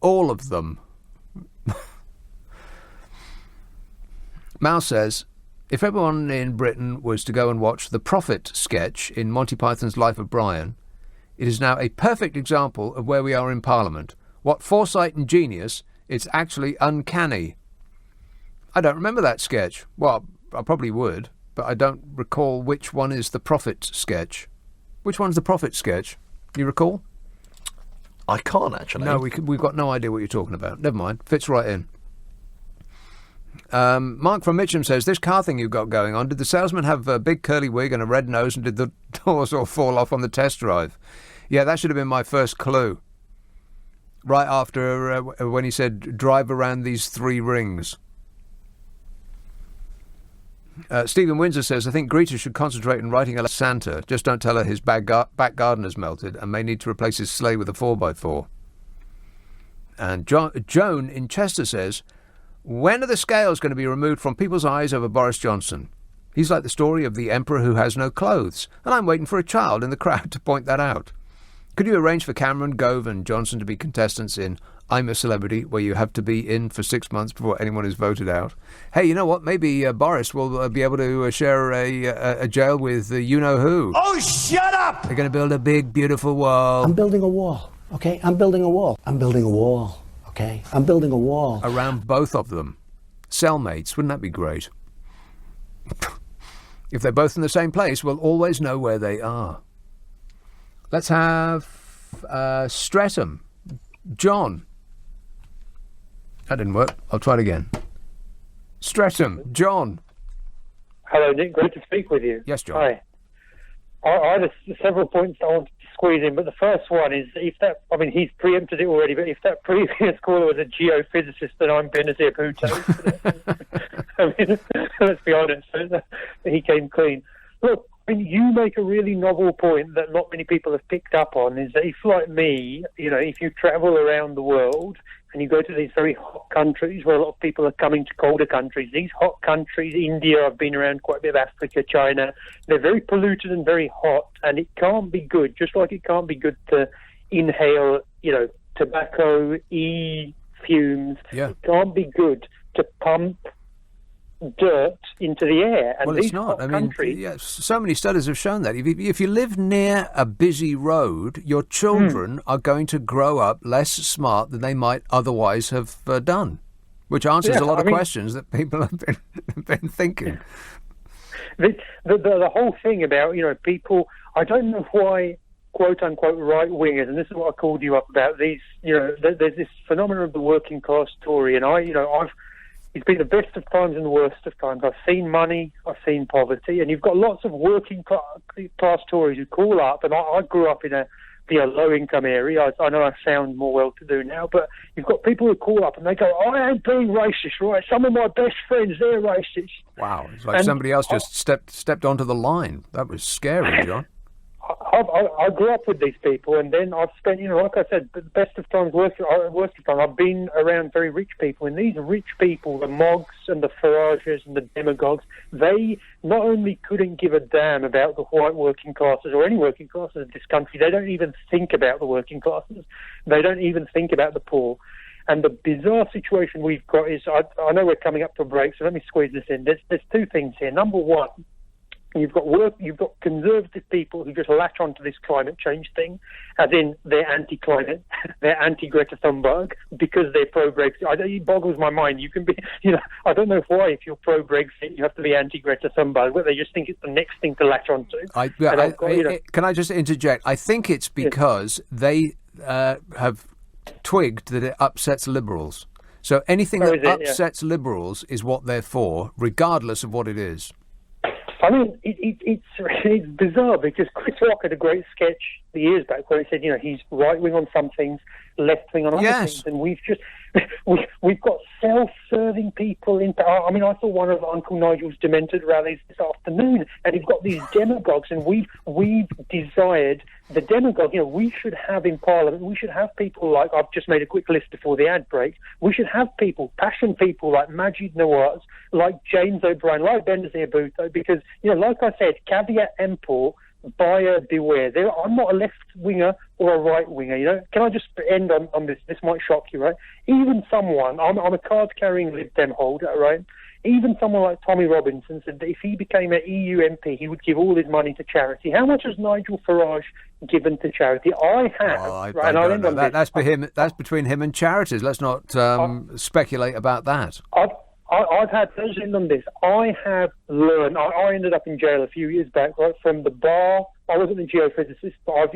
[SPEAKER 3] of them. Mal says, if everyone in Britain was to go and watch the Prophet sketch in Monty Python's Life of Brian, it is now a perfect example of where we are in Parliament. What foresight and genius, it's actually uncanny. I don't remember that sketch. Well, I probably would, but I don't recall which one is the Prophet sketch. Which one's the Prophet sketch? You recall?
[SPEAKER 4] I can't, actually.
[SPEAKER 3] No, we've got no idea what you're talking about. Never mind. Fits right in. Mark from Mitcham says, this car thing you've got going on, did the salesman have a big curly wig and a red nose, and did the doors all fall off on the test drive? Yeah, that should have been my first clue. Right after when he said, drive around these 3 rings. Stephen Windsor says, I think Greta should concentrate on writing a Santa. Just don't tell her his back garden has melted and may need to replace his sleigh with a 4x4. And Joan in Chester says, when are the scales going to be removed from people's eyes over Boris Johnson? He's like the story of the emperor who has no clothes, and I'm waiting for a child in the crowd to point that out. Could you arrange for Cameron, Gove and Johnson to be contestants in I'm a Celebrity, where you have to be in for 6 months before anyone is voted out? Hey, you know what? Maybe Boris will be able to share a jail with you-know-who.
[SPEAKER 13] Oh, shut up!
[SPEAKER 3] They're going to build a big, beautiful wall.
[SPEAKER 2] I'm building a wall, okay? I'm building a wall. I'm building a wall, okay? I'm building a wall.
[SPEAKER 3] Around both of them. Cellmates, wouldn't that be great? If they're both in the same place, we'll always know where they are. Let's have Streatham. John. That didn't work. I'll try it again. Streatham. John.
[SPEAKER 5] Hello, Nick. Great to speak with you.
[SPEAKER 3] Yes, John.
[SPEAKER 5] Hi. I have several points I want to squeeze in, but the first one is he's preempted it already, but if that previous caller was a geophysicist, then I'm Benazir Bhutto. Let's be honest. He came clean. Look, you make a really novel point that not many people have picked up on, is that if, like me, if you travel around the world and you go to these very hot countries where a lot of people are coming to colder countries, these hot countries, India, I've been around quite a bit of Africa, China, they're very polluted and very hot, and it can't be good, just like it can't be good to inhale, tobacco, fumes.
[SPEAKER 3] Yeah.
[SPEAKER 5] It can't be good to pump dirt into the air. And
[SPEAKER 3] well,
[SPEAKER 5] these
[SPEAKER 3] it's not.
[SPEAKER 5] hot countries,
[SPEAKER 3] So many studies have shown that. If you live near a busy road, your children are going to grow up less smart than they might otherwise have done, which answers a lot of questions that people have been thinking.
[SPEAKER 5] The whole thing about, people, I don't know why, quote-unquote right-wingers, and this is what I called you up about, these, there's this phenomenon of the working class Tory, and it's been the best of times and the worst of times. I've seen money, I've seen poverty, and you've got lots of working class Tories who call up, and I grew up in a low-income area. I know I sound more well-to-do now, but you've got people who call up and they go, I ain't being racist, right? Some of my best friends, they're racist.
[SPEAKER 3] Wow, it's like somebody else just stepped onto the line. That was scary, John.
[SPEAKER 5] I grew up with these people, and then I've spent, like I said, the best of times, worst of times, I've been around very rich people, and these rich people, the Moggs and the Farages and the demagogues, they not only couldn't give a damn about the white working classes or any working classes in this country, they don't even think about the working classes. They don't even think about the poor. And the bizarre situation we've got is, I know we're coming up to a break, so let me squeeze this in. There's two things here. Number one, you've got conservative people who just latch onto this climate change thing, as in they're anti-climate, they're anti-Greta Thunberg, because they're pro-Brexit. It boggles my mind. You can be, I don't know why, if you're pro-Brexit, you have to be anti-Greta Thunberg, but they just think it's the next thing to latch onto.
[SPEAKER 3] Can I just interject? I think it's because they have twigged that it upsets liberals. So anything that upsets liberals is what they're for, regardless of what it is.
[SPEAKER 5] I mean, it's bizarre because Chris Rock had a great sketch years back where he said, he's right wing on some things, left wing on other things, and we've got self-serving people into. I mean, I saw one of Uncle Nigel's demented rallies this afternoon, and he's got these demagogues, and we've desired the demagogue. We should have in Parliament. We should have people like, I've just made a quick list before the ad break. We should have passion people like Majid Nawaz, like James O'Brien, like Benazir Bhutto, because like I said, caveat emptor. Buyer beware. I'm not a left winger or a right winger. Can I just end on this? This might shock you, right? Even someone, I'm a card-carrying Lib Dem holder, right? Even someone like Tommy Robinson said that if he became an EU MP, he would give all his money to charity. How much has Nigel Farage given to charity? I have.
[SPEAKER 3] That's between him and charities. Let's not speculate about that.
[SPEAKER 5] I've had on this. I have learned. I ended up in jail a few years back, right, from the bar. I wasn't a geophysicist, but I've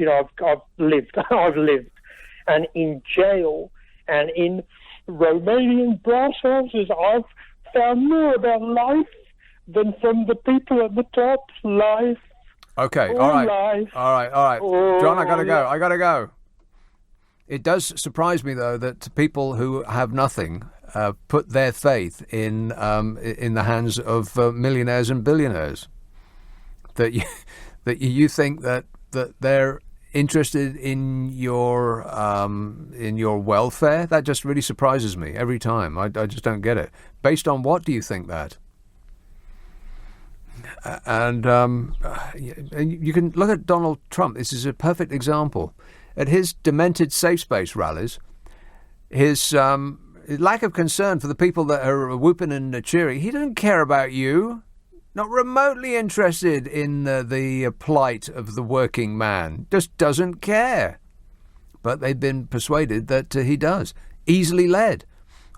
[SPEAKER 5] lived. I've lived, and in jail and in Romanian brass houses, I've found more about life than from the people at the top. Life.
[SPEAKER 3] Okay. All right. John, I gotta go. It does surprise me though that people who have nothing put their faith in the hands of millionaires and billionaires. That you think that they're interested in your welfare? That just really surprises me every time. I just don't get it. Based on what do you think that? And you can look at Donald Trump. This is a perfect example. At his demented safe space rallies, his lack of concern for the people that are whooping and cheering, he doesn't care about you. Not remotely interested in the plight of the working man. Just doesn't care. But they've been persuaded that he does. Easily led.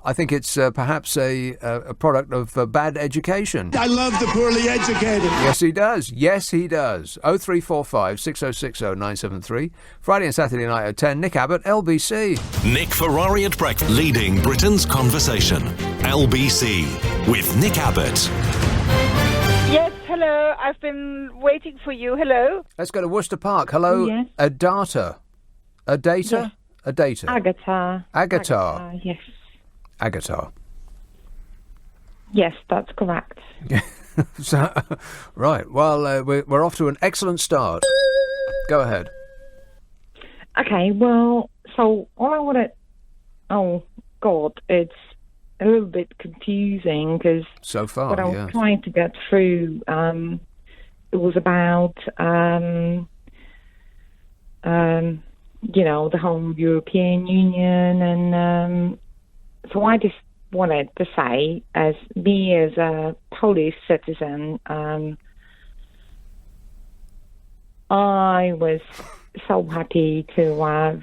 [SPEAKER 3] I think it's perhaps a product of bad education.
[SPEAKER 13] I love the poorly educated.
[SPEAKER 3] Yes, he does. Yes, he does. 0345 6060 973. Friday and Saturday night at 10. Nick Abbot, LBC.
[SPEAKER 1] Nick Ferrari at breakfast, leading Britain's conversation. LBC with Nick Abbott.
[SPEAKER 6] Yes, hello. I've been waiting for you. Hello.
[SPEAKER 3] Let's go to Worcester Park. Hello,
[SPEAKER 6] Yes.
[SPEAKER 3] Adata. Adata?
[SPEAKER 6] Yes.
[SPEAKER 3] Adata.
[SPEAKER 6] Agatha.
[SPEAKER 3] Agatar.
[SPEAKER 6] Yes.
[SPEAKER 3] Agatar.
[SPEAKER 6] Yes, that's correct.
[SPEAKER 3] So, right. Well, we're off to an excellent start. Go ahead.
[SPEAKER 6] Okay, well, so all I want to... Oh, God, it's a little bit confusing because
[SPEAKER 3] so far,
[SPEAKER 6] what I was trying to get through, it was about, the whole European Union. And so I just wanted to say, as me as a Polish citizen, I was so happy to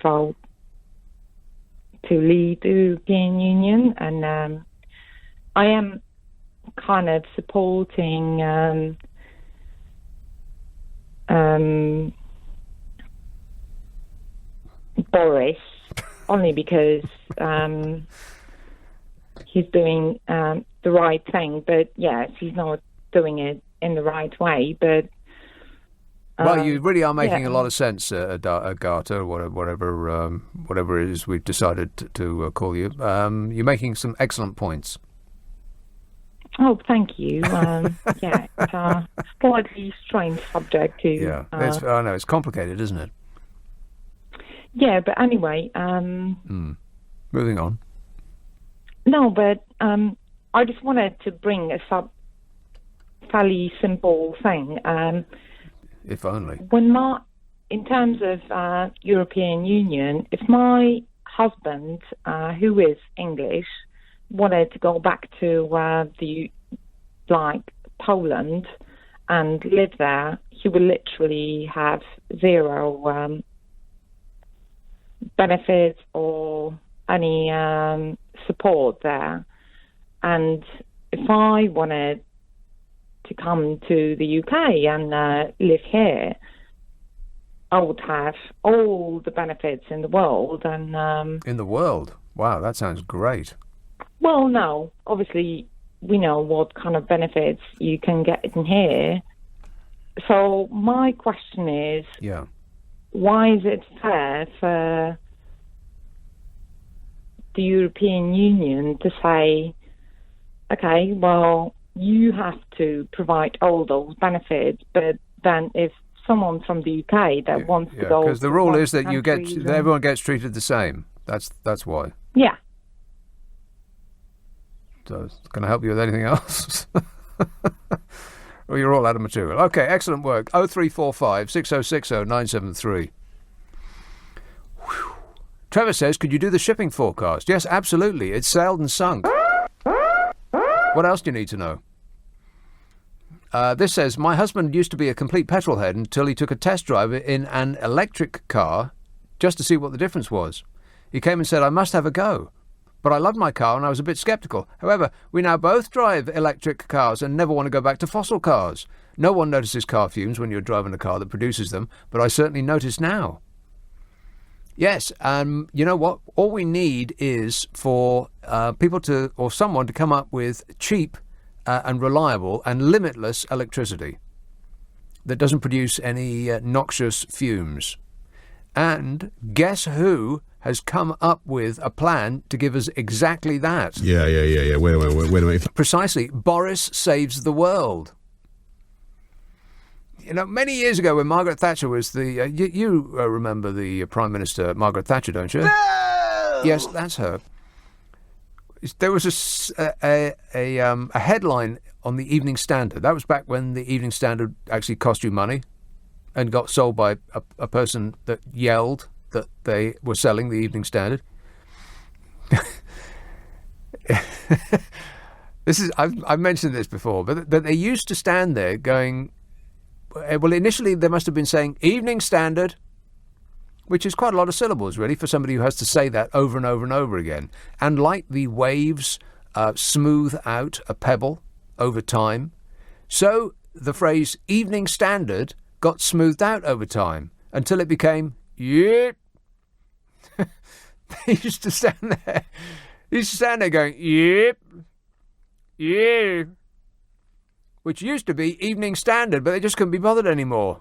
[SPEAKER 6] vote to leave the European Union, and I am kind of supporting Boris only because he's doing the right thing, but yes, he's not doing it in the right way, but
[SPEAKER 3] well, you really are making a lot of sense, Agatha, whatever it is we've decided to call you. You're making some excellent points.
[SPEAKER 6] Oh, thank you. Yeah, it's a slightly strange subject to...
[SPEAKER 3] Yeah, I know, it's complicated, isn't it?
[SPEAKER 6] Yeah, but anyway...
[SPEAKER 3] Moving on.
[SPEAKER 6] No, but I just wanted to bring a fairly simple thing.
[SPEAKER 3] If only.
[SPEAKER 6] In terms of European Union, if my husband, who is English, wanted to go back to Poland and live there, he would literally have zero benefits or any support there. And if I wanted to come to the UK and live here, I would have all the benefits in the world. And
[SPEAKER 3] in the world? Wow, that sounds great.
[SPEAKER 6] Well, no. Obviously, we know what kind of benefits you can get in here. So my question is, why is it fair for the European Union to say, okay, well, you have to provide all those benefits, but then if someone from the UK that wants to go...
[SPEAKER 3] Because the rule is that everyone gets treated the same. That's why.
[SPEAKER 6] Yeah.
[SPEAKER 3] So, can I help you with anything else? Well, you're all out of material. Okay, excellent work. 0345 6060 973. Whew. Trevor says, could you do the shipping forecast? Yes, absolutely. It's sailed and sunk. What else do you need to know? This says, my husband used to be a complete petrol head until he took a test drive in an electric car just to see what the difference was. He came and said, I must have a go. But I loved my car and I was a bit sceptical. However, we now both drive electric cars and never want to go back to fossil cars. No one notices car fumes when you're driving a car that produces them, but I certainly notice now. Yes, you know what? All we need is for people to, or someone to come up with cheap and reliable and limitless electricity that doesn't produce any noxious fumes. And guess who has come up with a plan to give us exactly that?
[SPEAKER 10] Yeah. Wait a minute.
[SPEAKER 3] Precisely. Boris saves the world. many years ago when Margaret Thatcher was the... you remember the Prime Minister, Margaret Thatcher, don't you? No! Yes, that's her. There was a headline on the Evening Standard. That was back when the Evening Standard actually cost you money and got sold by a person that yelled that they were selling the Evening Standard. I've mentioned this before, but they used to stand there going, well, initially they must have been saying Evening Standard, which is quite a lot of syllables, really, for somebody who has to say that over and over and over again. And like the waves smooth out a pebble over time, so the phrase Evening Standard got smoothed out over time until it became, yep. They used to stand there. He used to stand there going, yep, yeah, which used to be Evening Standard, but they just couldn't be bothered anymore.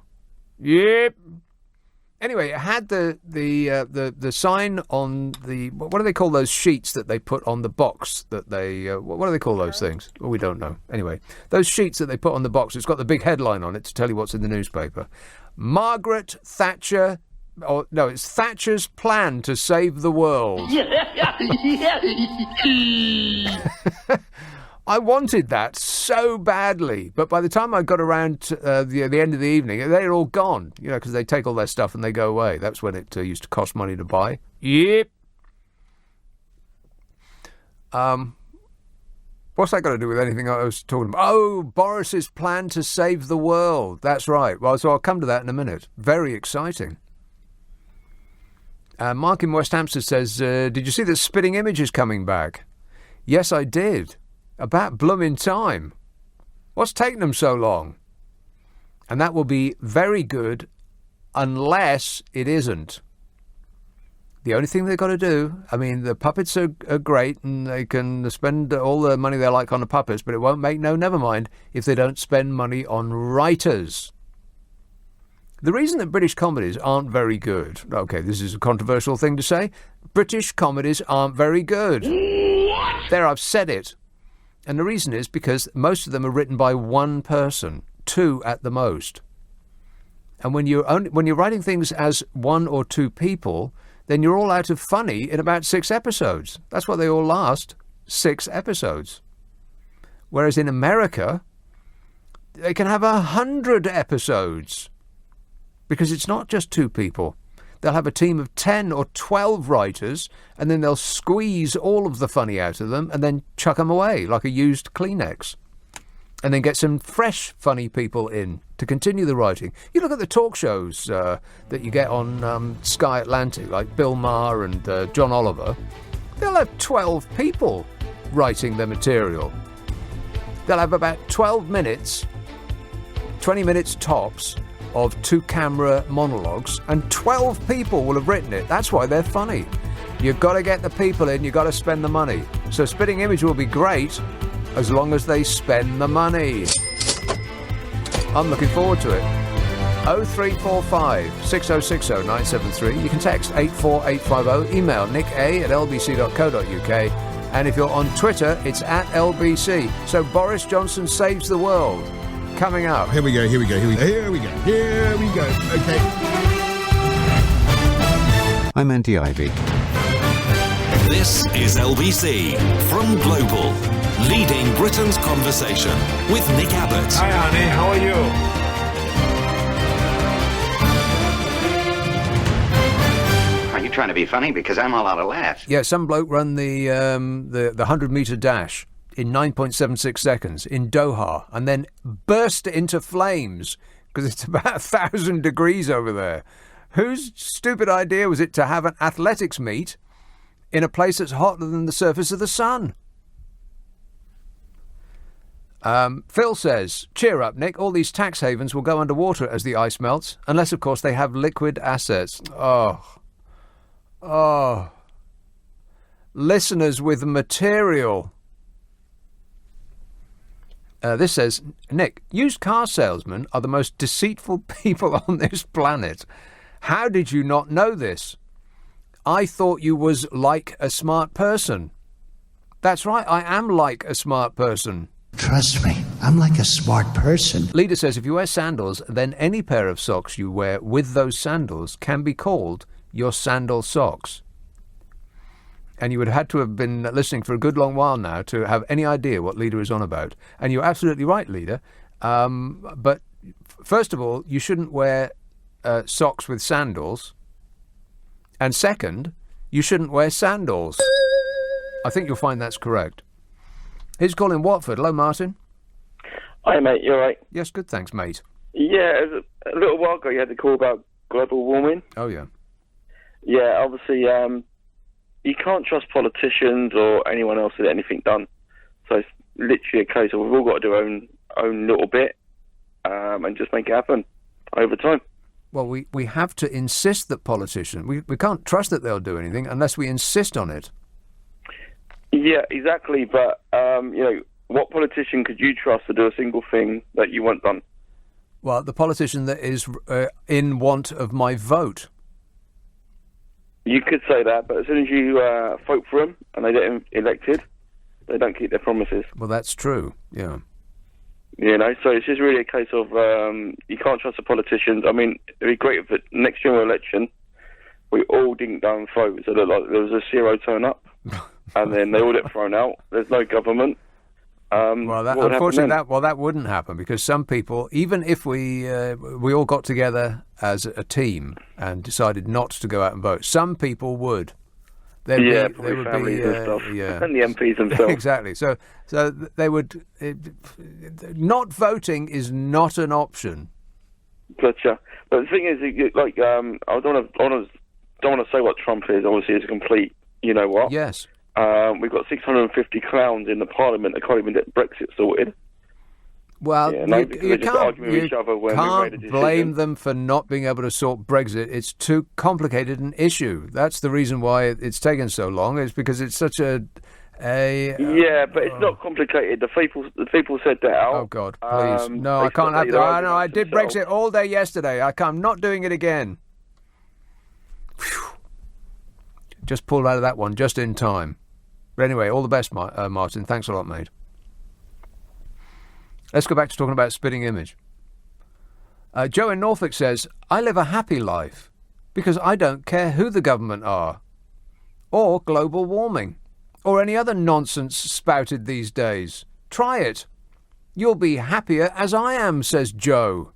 [SPEAKER 3] Yep. Anyway, it had the sign on the, what do they call those sheets that they put on the box that they, what do they call those things? Well, we don't know. Anyway, those sheets that they put on the box, it's got the big headline on it to tell you what's in the newspaper. Margaret Thatcher, or no, it's Thatcher's plan to save the world. I wanted that so badly, but by the time I got around to the end of the evening, they're all gone, because they take all their stuff and they go away. That's when it used to cost money to buy. Yep. What's that got to do with anything I was talking about? Oh, Boris's plan to save the world. That's right. Well, so I'll come to that in a minute. Very exciting. Mark in West Hampstead says, did you see that Spitting Image is coming back? Yes, I did. About blooming time. What's taken them so long? And that will be very good unless it isn't. The only thing they've got to do, I mean, the puppets are great and they can spend all the money they like on the puppets, but it won't make never mind if they don't spend money on writers. The reason that British comedies aren't very good, okay, this is a controversial thing to say, British comedies aren't very good. What? There, I've said it. And the reason is because most of them are written by one person, two at the most. And when you're writing things as one or two people, then you're all out of funny in about 6 episodes. That's why they all last 6 episodes. Whereas in America, they can have 100 episodes because it's not just 2 people. They'll have a team of 10 or 12 writers, and then they'll squeeze all of the funny out of them and then chuck them away like a used Kleenex. And then get some fresh, funny people in to continue the writing. You look at the talk shows that you get on Sky Atlantic, like Bill Maher and John Oliver. They'll have 12 people writing their material. They'll have about 12 minutes, 20 minutes tops, of 2-camera monologues, and 12 people will have written it. That's why they're funny. You've got to get the people in, you've got to spend the money. So Spitting Image will be great as long as they spend the money. I'm looking forward to it. 0345 6060 973. You can text 84850, email nick@lbc.co.uk, and if you're on Twitter, it's @LBC. So Boris Johnson saves the world. Coming up.
[SPEAKER 10] Here we go. Okay.
[SPEAKER 8] I'm Andy Ivy.
[SPEAKER 1] This is LBC from Global, leading Britain's conversation with Nick Abbot.
[SPEAKER 22] Hi, honey. How are you?
[SPEAKER 23] Are you trying to be funny? Because I'm all out of laughs.
[SPEAKER 3] Yeah, some bloke run the 100-metre dash in 9.76 seconds in Doha and then burst into flames because it's about 1,000 degrees over there. Whose stupid idea was it to have an athletics meet in a place that's hotter than the surface of the sun? Phil says, cheer up, Nick. All these tax havens will go underwater as the ice melts, unless, of course, they have liquid assets. Oh. Listeners with material. This says, Nick, used car salesmen are the most deceitful people on this planet. How did you not know this? I thought you was like a smart person. That's right, I am like a smart person.
[SPEAKER 2] Trust me, I'm like a smart person.
[SPEAKER 3] Leader says if you wear sandals, then any pair of socks you wear with those sandals can be called your sandal socks. And you would have had to have been listening for a good long while now to have any idea what Leader is on about. And you're absolutely right, Leader. But first of all, you shouldn't wear socks with sandals. And second, you shouldn't wear sandals. I think you'll find that's correct. Here's calling Watford. Hello, Martin.
[SPEAKER 7] Hi, mate. You all right?
[SPEAKER 3] Yes, good, thanks, mate.
[SPEAKER 7] Yeah, a little while ago you had the call about global warming.
[SPEAKER 3] Oh, yeah.
[SPEAKER 7] Yeah, obviously, you can't trust politicians or anyone else to get anything done. So it's literally a case of we've all got to do our own little bit and just make it happen over time.
[SPEAKER 3] Well, we have to insist that politicians... We can't trust that they'll do anything unless we insist on it.
[SPEAKER 7] Yeah, exactly. But, what politician could you trust to do a single thing that you want done?
[SPEAKER 3] Well, the politician that is in want of my vote.
[SPEAKER 7] You could say that, but as soon as you vote for them and they get elected, they don't keep their promises.
[SPEAKER 3] Well, that's true, yeah.
[SPEAKER 7] So it's just really a case of you can't trust the politicians. I mean, it'd be great if the next general election we all didn't go and vote, so that there was a zero turn up, and then they all get thrown out. There's no government.
[SPEAKER 3] Unfortunately, that wouldn't happen because some people, even if we all got together as a team and decided not to go out and vote, some people would.
[SPEAKER 7] Probably families and stuff, and the MPs themselves.
[SPEAKER 3] Exactly. So they would. Not voting is not an option.
[SPEAKER 7] Gotcha. But the thing is, I don't want to say what Trump is. Obviously, it's a complete. You know what?
[SPEAKER 3] Yes.
[SPEAKER 7] We've got 650 clowns in the Parliament that can't even get Brexit sorted.
[SPEAKER 3] Well, you can't
[SPEAKER 7] decision.
[SPEAKER 3] blame them for not being able to sort Brexit. It's too complicated an issue. That's the reason why it's taken so long. It's because it's such a
[SPEAKER 7] yeah, but it's not complicated. The people said that out.
[SPEAKER 3] Oh God, please! No, I can't have that. I did Brexit all day yesterday. I'm not doing it again. Whew. Just pulled out of that one just in time. But anyway, all the best, Martin. Thanks a lot, mate. Let's go back to talking about spitting image. Joe in Norfolk says, I live a happy life because I don't care who the government are, or global warming, or any other nonsense spouted these days. Try it. You'll be happier as I am, says Joe.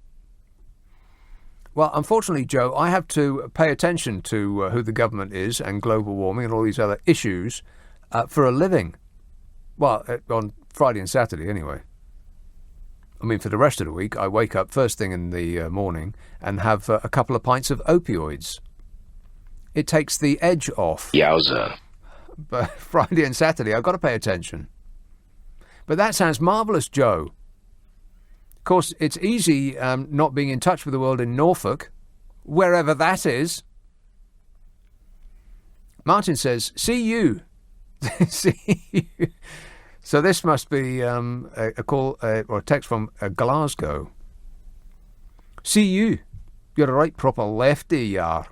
[SPEAKER 3] Well, unfortunately, Joe, I have to pay attention to who the government is and global warming and all these other issues for a living. Well, on Friday and Saturday, anyway. I mean, for the rest of the week, I wake up first thing in the morning and have a couple of pints of opioids. It takes the edge off.
[SPEAKER 19] Yowza.
[SPEAKER 3] But Friday and Saturday, I've got to pay attention. But that sounds marvellous, Joe. Of course, it's easy not being in touch with the world in Norfolk, wherever that is. Martin says, see you. See you. So this must be a call or a text from Glasgow. See you. You're a right proper lefty, you are.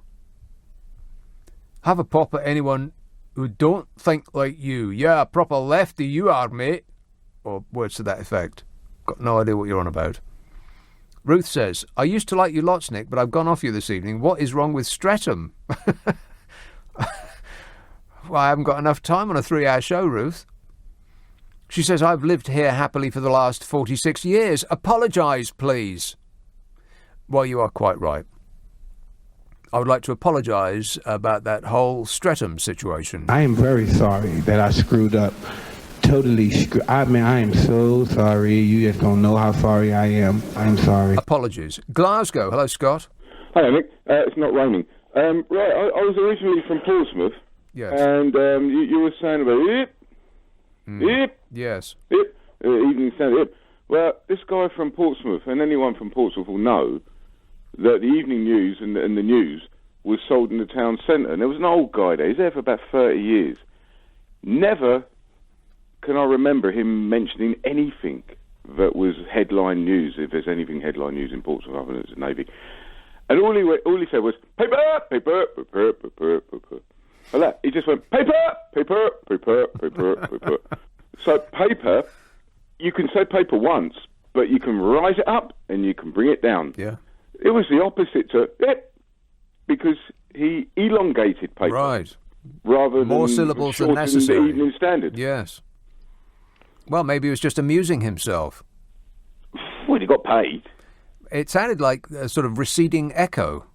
[SPEAKER 3] Have a pop at anyone who don't think like you. Yeah, a proper lefty you are, mate. Or words to that effect. Got no idea what you're on about. Ruth says, I used to like you lots, Nick, but I've gone off you this evening. What is wrong with Streatham? Well, I haven't got enough time on a 3-hour show, Ruth. She says, I've lived here happily for the last 46 years. Apologise, please. Well, you are quite right. I would like to apologise about that whole Streatham situation.
[SPEAKER 9] I am very sorry that I screwed up. Totally I mean, I am so sorry. You just don't know how sorry I am. I'm sorry.
[SPEAKER 3] Apologies. Glasgow. Hello, Scott.
[SPEAKER 22] Hi, Nick. It's not raining. Right, I was originally from Portsmouth.
[SPEAKER 3] Yes.
[SPEAKER 22] And you were saying about hip.
[SPEAKER 3] Yes.
[SPEAKER 22] Hip. Evening Standard, hip. Well, this guy from Portsmouth, and anyone from Portsmouth will know that the evening news and the news was sold in the town centre. And there was an old guy there. He's there for about 30 years. Never can I remember him mentioning anything that was headline news, if there's anything headline news in Portsmouth other than it's the Navy. And all he said was, paper, paper, paper, paper, paper. Like that. He just went, paper, paper, paper, paper, paper. So paper you can say paper once, but you can rise it up and you can bring it down.
[SPEAKER 3] Yeah.
[SPEAKER 22] It was the opposite to it, because he elongated paper.
[SPEAKER 3] Right.
[SPEAKER 22] Rather than
[SPEAKER 3] more syllables than necessary.
[SPEAKER 22] The Evening Standard.
[SPEAKER 3] Yes. Well, maybe he was just amusing himself.
[SPEAKER 22] Well, he got paid.
[SPEAKER 3] It sounded like a sort of receding echo.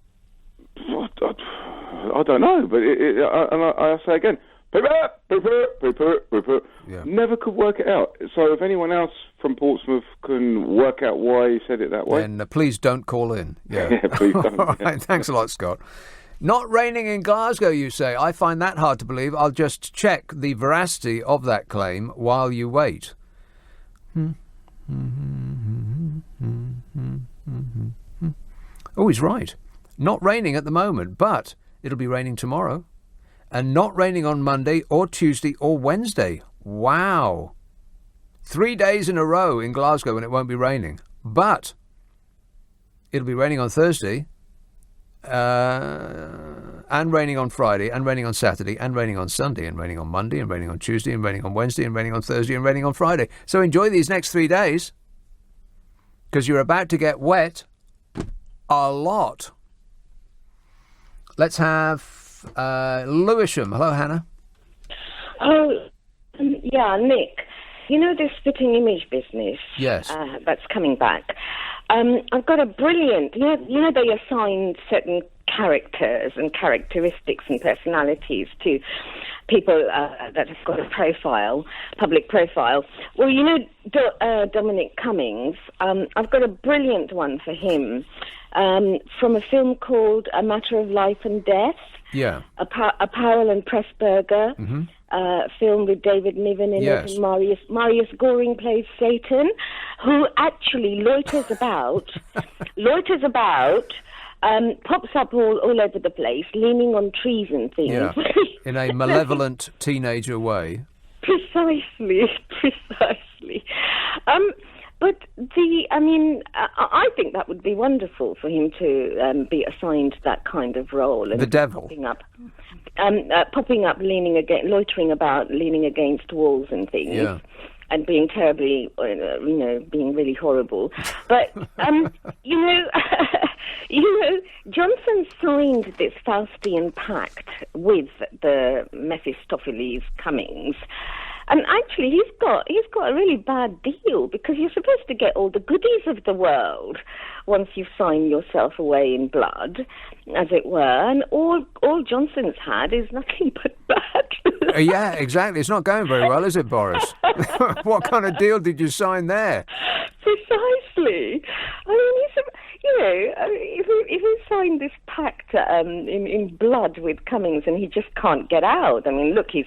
[SPEAKER 22] I don't know, but I say again, paper.
[SPEAKER 3] Yeah.
[SPEAKER 22] Never could work it out. So if anyone else from Portsmouth can work out why he said it that way,
[SPEAKER 3] then please don't call in. Yeah,
[SPEAKER 22] yeah, please don't.
[SPEAKER 3] All right, thanks a lot, Scott. Not raining in Glasgow, you say. I find that hard to believe. I'll just check the veracity of that claim while you wait. Oh, he's right. Not raining at the moment, but it'll be raining tomorrow. And not raining on Monday or Tuesday or Wednesday. Wow. 3 days in a row in Glasgow and it won't be raining. But it'll be raining on Thursday, and raining on Friday, and raining on Saturday, and raining on Sunday, and raining on Monday, and raining on Tuesday, and raining on Wednesday, and raining on Thursday, and raining on Friday. So enjoy these next 3 days, because you're about to get wet a lot. Let's have Lewisham. Hello, Hannah.
[SPEAKER 11] Oh, yeah, Nick. You know this spitting image business?
[SPEAKER 3] Yes.
[SPEAKER 11] That's coming back. I've got a brilliant, you know they assign certain characters and characteristics and personalities to people that have got a profile, public profile. Well, you know Dominic Cummings, I've got a brilliant one for him from a film called A Matter of Life and Death.
[SPEAKER 3] Yeah.
[SPEAKER 11] A Powell and Pressburger film with David Niven in it, and Marius Goring plays Satan, who actually loiters about, pops up all over the place, leaning on trees and things.
[SPEAKER 3] Yeah. In a malevolent teenager way.
[SPEAKER 11] Precisely. But I think that would be wonderful for him to be assigned that kind of role. And
[SPEAKER 3] the devil.
[SPEAKER 11] Popping up, loitering about, leaning against walls and things.
[SPEAKER 3] Yeah.
[SPEAKER 11] And being terribly, being really horrible. But, Johnson signed this Faustian pact with the Mephistopheles Cummings. And actually, he's got a really bad deal, because you're supposed to get all the goodies of the world once you've signed yourself away in blood, as it were. And all Johnson's had is nothing but bad.
[SPEAKER 3] Yeah, exactly. It's not going very well, is it, Boris? What kind of deal did you sign there?
[SPEAKER 11] Precisely. I mean, if he signed this pact in blood with Cummings and he just can't get out, I mean, look, his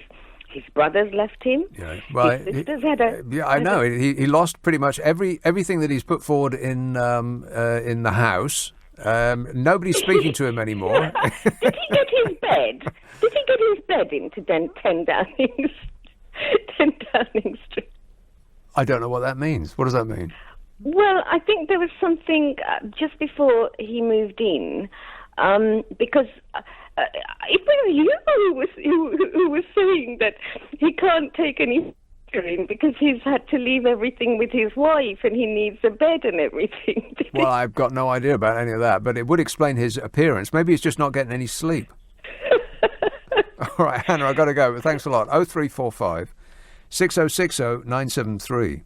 [SPEAKER 11] brothers left him.
[SPEAKER 3] Yeah, well,
[SPEAKER 11] his sisters had a...
[SPEAKER 3] Yeah, I know. He lost pretty much everything that he's put forward in the House. Nobody's speaking to him anymore.
[SPEAKER 11] Did he get his bed? Did he get his bed into 10 Downing Street?
[SPEAKER 3] I don't know what that means. What does that mean?
[SPEAKER 11] Well, I think there was something just before he moved in, because... it was you who was saying that he can't take any in because he's had to leave everything with his wife and he needs a bed and everything.
[SPEAKER 3] Well, I've got no idea about any of that, but it would explain his appearance. Maybe he's just not getting any sleep. All right, Hannah, I've got to go, but thanks a lot. 0345 6060 973.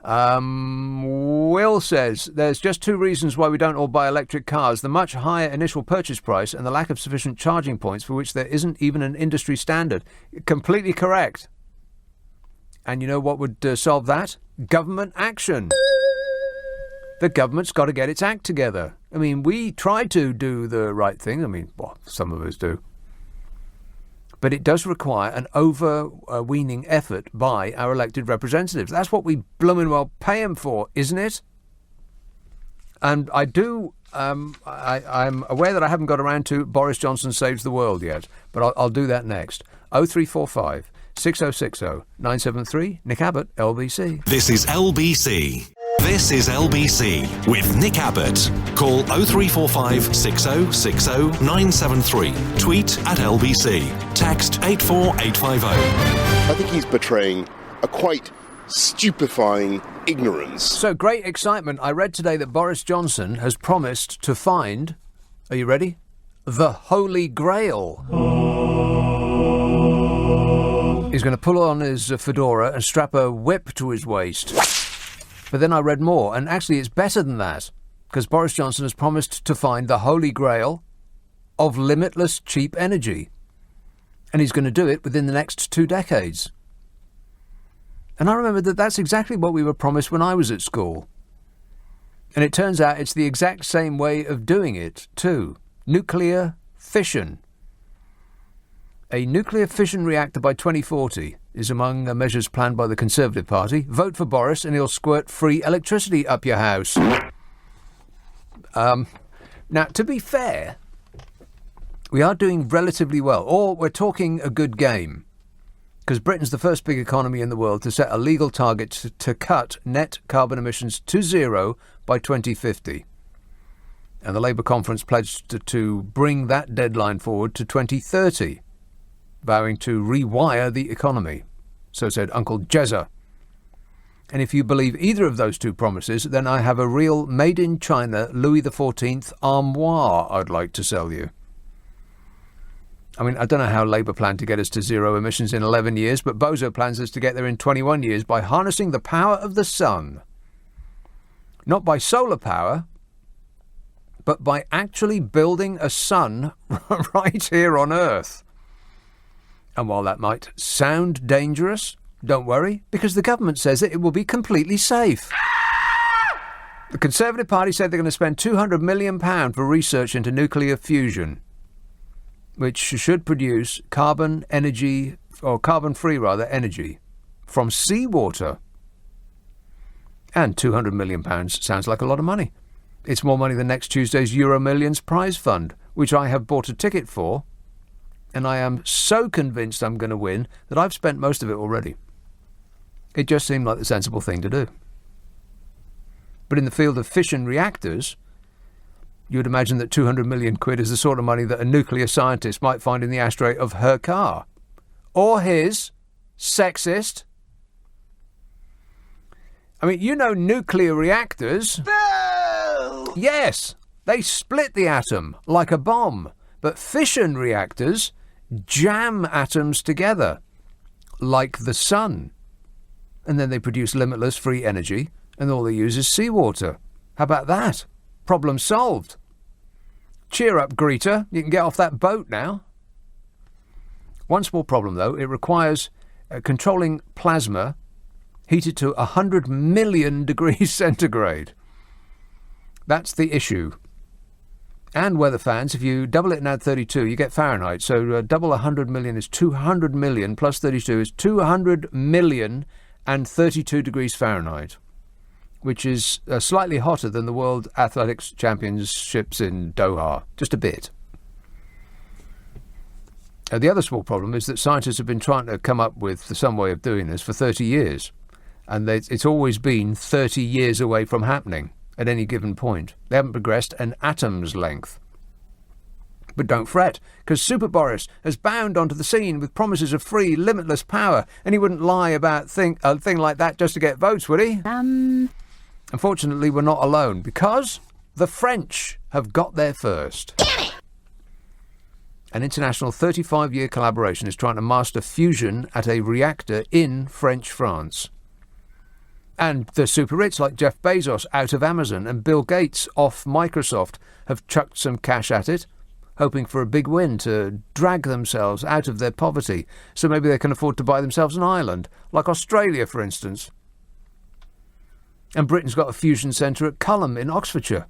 [SPEAKER 3] Will says there's just two reasons why we don't all buy electric cars: the much higher initial purchase price and the lack of sufficient charging points, for which there isn't even an industry standard. Completely correct. And you know what would solve that? Government action. The government's got to get its act together. I mean, we try to do the right thing. I mean, well, some of us do. But it does require an overweening effort by our elected representatives. That's what we blooming well pay them for, isn't it? And I do, I'm aware that I haven't got around to Boris Johnson Saves the World yet, but I'll do that next. 0345 6060 973. Nick Abbott, LBC.
[SPEAKER 1] This is LBC. This is LBC with Nick Abbott. Call 0345 6060 973. Tweet at LBC. Text 84850.
[SPEAKER 12] I think he's betraying a quite stupefying ignorance.
[SPEAKER 3] So, great excitement. I read today that Boris Johnson has promised to find, are you ready? The Holy Grail. He's going to pull on his fedora and strap a whip to his waist. But then I read more, and actually it's better than that, because Boris Johnson has promised to find the Holy Grail of limitless cheap energy. And he's going to do it within the next 2 decades. And I remember that that's exactly what we were promised when I was at school. And it turns out it's the exact same way of doing it, too. Nuclear fission. A nuclear fission reactor by 2040 is among the measures planned by the Conservative Party. Vote for Boris and he'll squirt free electricity up your house. Now, to be fair, we are doing relatively well, or we're talking a good game, because Britain's the first big economy in the world to set a legal target to cut net carbon emissions to zero by 2050. And the Labour conference pledged to bring that deadline forward to 2030, vowing to rewire the economy. So said Uncle Jezza. And if you believe either of those two promises, then I have a real made-in-China Louis XIV armoire I'd like to sell you. I mean, I don't know how Labour planned to get us to zero emissions in 11 years, but Bozo plans us to get there in 21 years by harnessing the power of the sun. Not by solar power, but by actually building a sun right here on Earth. And while that might sound dangerous, don't worry, because the government says that it will be completely safe. The Conservative Party said they're going to spend £200 million for research into nuclear fusion, which should produce carbon-free energy from seawater. And £200 million sounds like a lot of money. It's more money than next Tuesday's Euro Millions prize fund, which I have bought a ticket for, and I am so convinced I'm going to win that I've spent most of it already. It just seemed like the sensible thing to do. But in the field of fission reactors, you would imagine that 200 million quid is the sort of money that a nuclear scientist might find in the ashtray of her car. Or his. Sexist. I mean, you know nuclear reactors. Boo! Yes, they split the atom like a bomb. But fission reactors jam atoms together like the sun. And then they produce limitless free energy, and all they use is seawater. How about that? Problem solved. Cheer up, Greta. You can get off that boat now. One small problem, though. It requires controlling plasma heated to 100 million degrees centigrade. That's the issue. And weather fans, if you double it and add 32, you get Fahrenheit. So double 100 million is 200 million, plus 32 is 200 million and 32 degrees Fahrenheit, which is slightly hotter than the World Athletics Championships in Doha. Just a bit. The other small problem is that scientists have been trying to come up with some way of doing this for 30 years. And it's always been 30 years away from happening at any given point. They haven't progressed an atom's length. But don't fret, because Super Boris has bound onto the scene with promises of free, limitless power, and he wouldn't lie about a thing like that just to get votes, would he? Unfortunately, we're not alone, because the French have got there first. An international 35-year collaboration is trying to master fusion at a reactor in French France. And the super rich like Jeff Bezos out of Amazon and Bill Gates off Microsoft have chucked some cash at it, hoping for a big win to drag themselves out of their poverty, so maybe they can afford to buy themselves an island, like Australia, for instance. And Britain's got a fusion centre at Culham in Oxfordshire.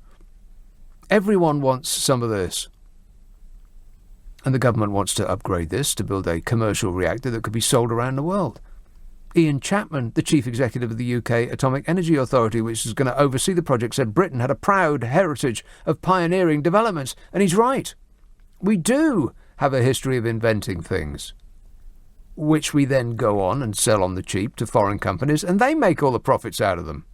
[SPEAKER 3] Everyone wants some of this. And the government wants to upgrade this to build a commercial reactor that could be sold around the world. Ian Chapman, the chief executive of the UK Atomic Energy Authority, which is going to oversee the project, said Britain had a proud heritage of pioneering developments. And he's right. We do have a history of inventing things, which we then go on and sell on the cheap to foreign companies, and they make all the profits out of them.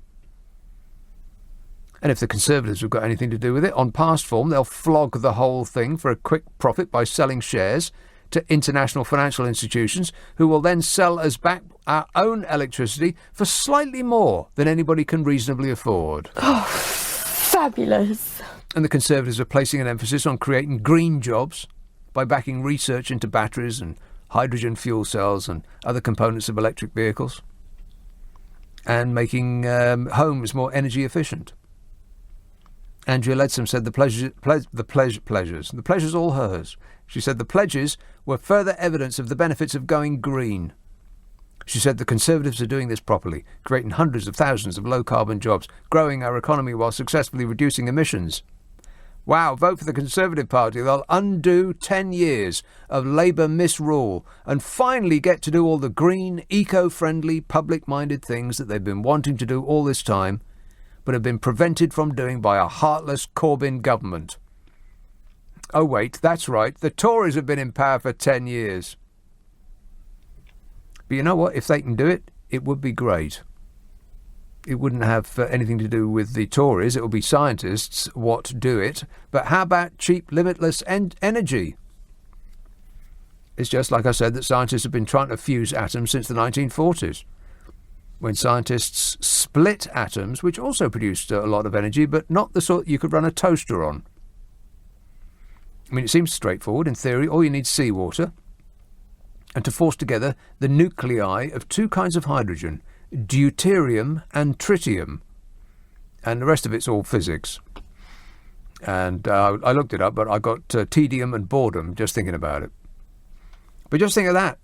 [SPEAKER 3] And if the Conservatives have got anything to do with it, on past form, they'll flog the whole thing for a quick profit by selling shares to international financial institutions who will then sell us back our own electricity for slightly more than anybody can reasonably afford.
[SPEAKER 14] Oh, fabulous.
[SPEAKER 3] And the Conservatives are placing an emphasis on creating green jobs by backing research into batteries and hydrogen fuel cells and other components of electric vehicles, and making homes more energy efficient. Andrea Leadsom said the pleasure's all hers. She said the pledges were further evidence of the benefits of going green. She said the Conservatives are doing this properly, creating hundreds of thousands of low-carbon jobs, growing our economy while successfully reducing emissions. Wow, vote for the Conservative Party. They'll undo 10 years of Labour misrule and finally get to do all the green, eco-friendly, public-minded things that they've been wanting to do all this time, but have been prevented from doing by a heartless Corbyn government. Oh, wait, that's right. The Tories have been in power for 10 years. But you know what? If they can do it, it would be great. It wouldn't have anything to do with the Tories. It will be scientists what do it. But how about cheap, limitless energy? It's just like I said that scientists have been trying to fuse atoms since the 1940s, when scientists split atoms, which also produced a lot of energy, but not the sort you could run a toaster on. I mean, it seems straightforward. In theory, all you need is seawater, and to force together the nuclei of two kinds of hydrogen, deuterium and tritium, and the rest of it's all physics. And I looked it up, but I got tedium and boredom just thinking about it. But just think of that.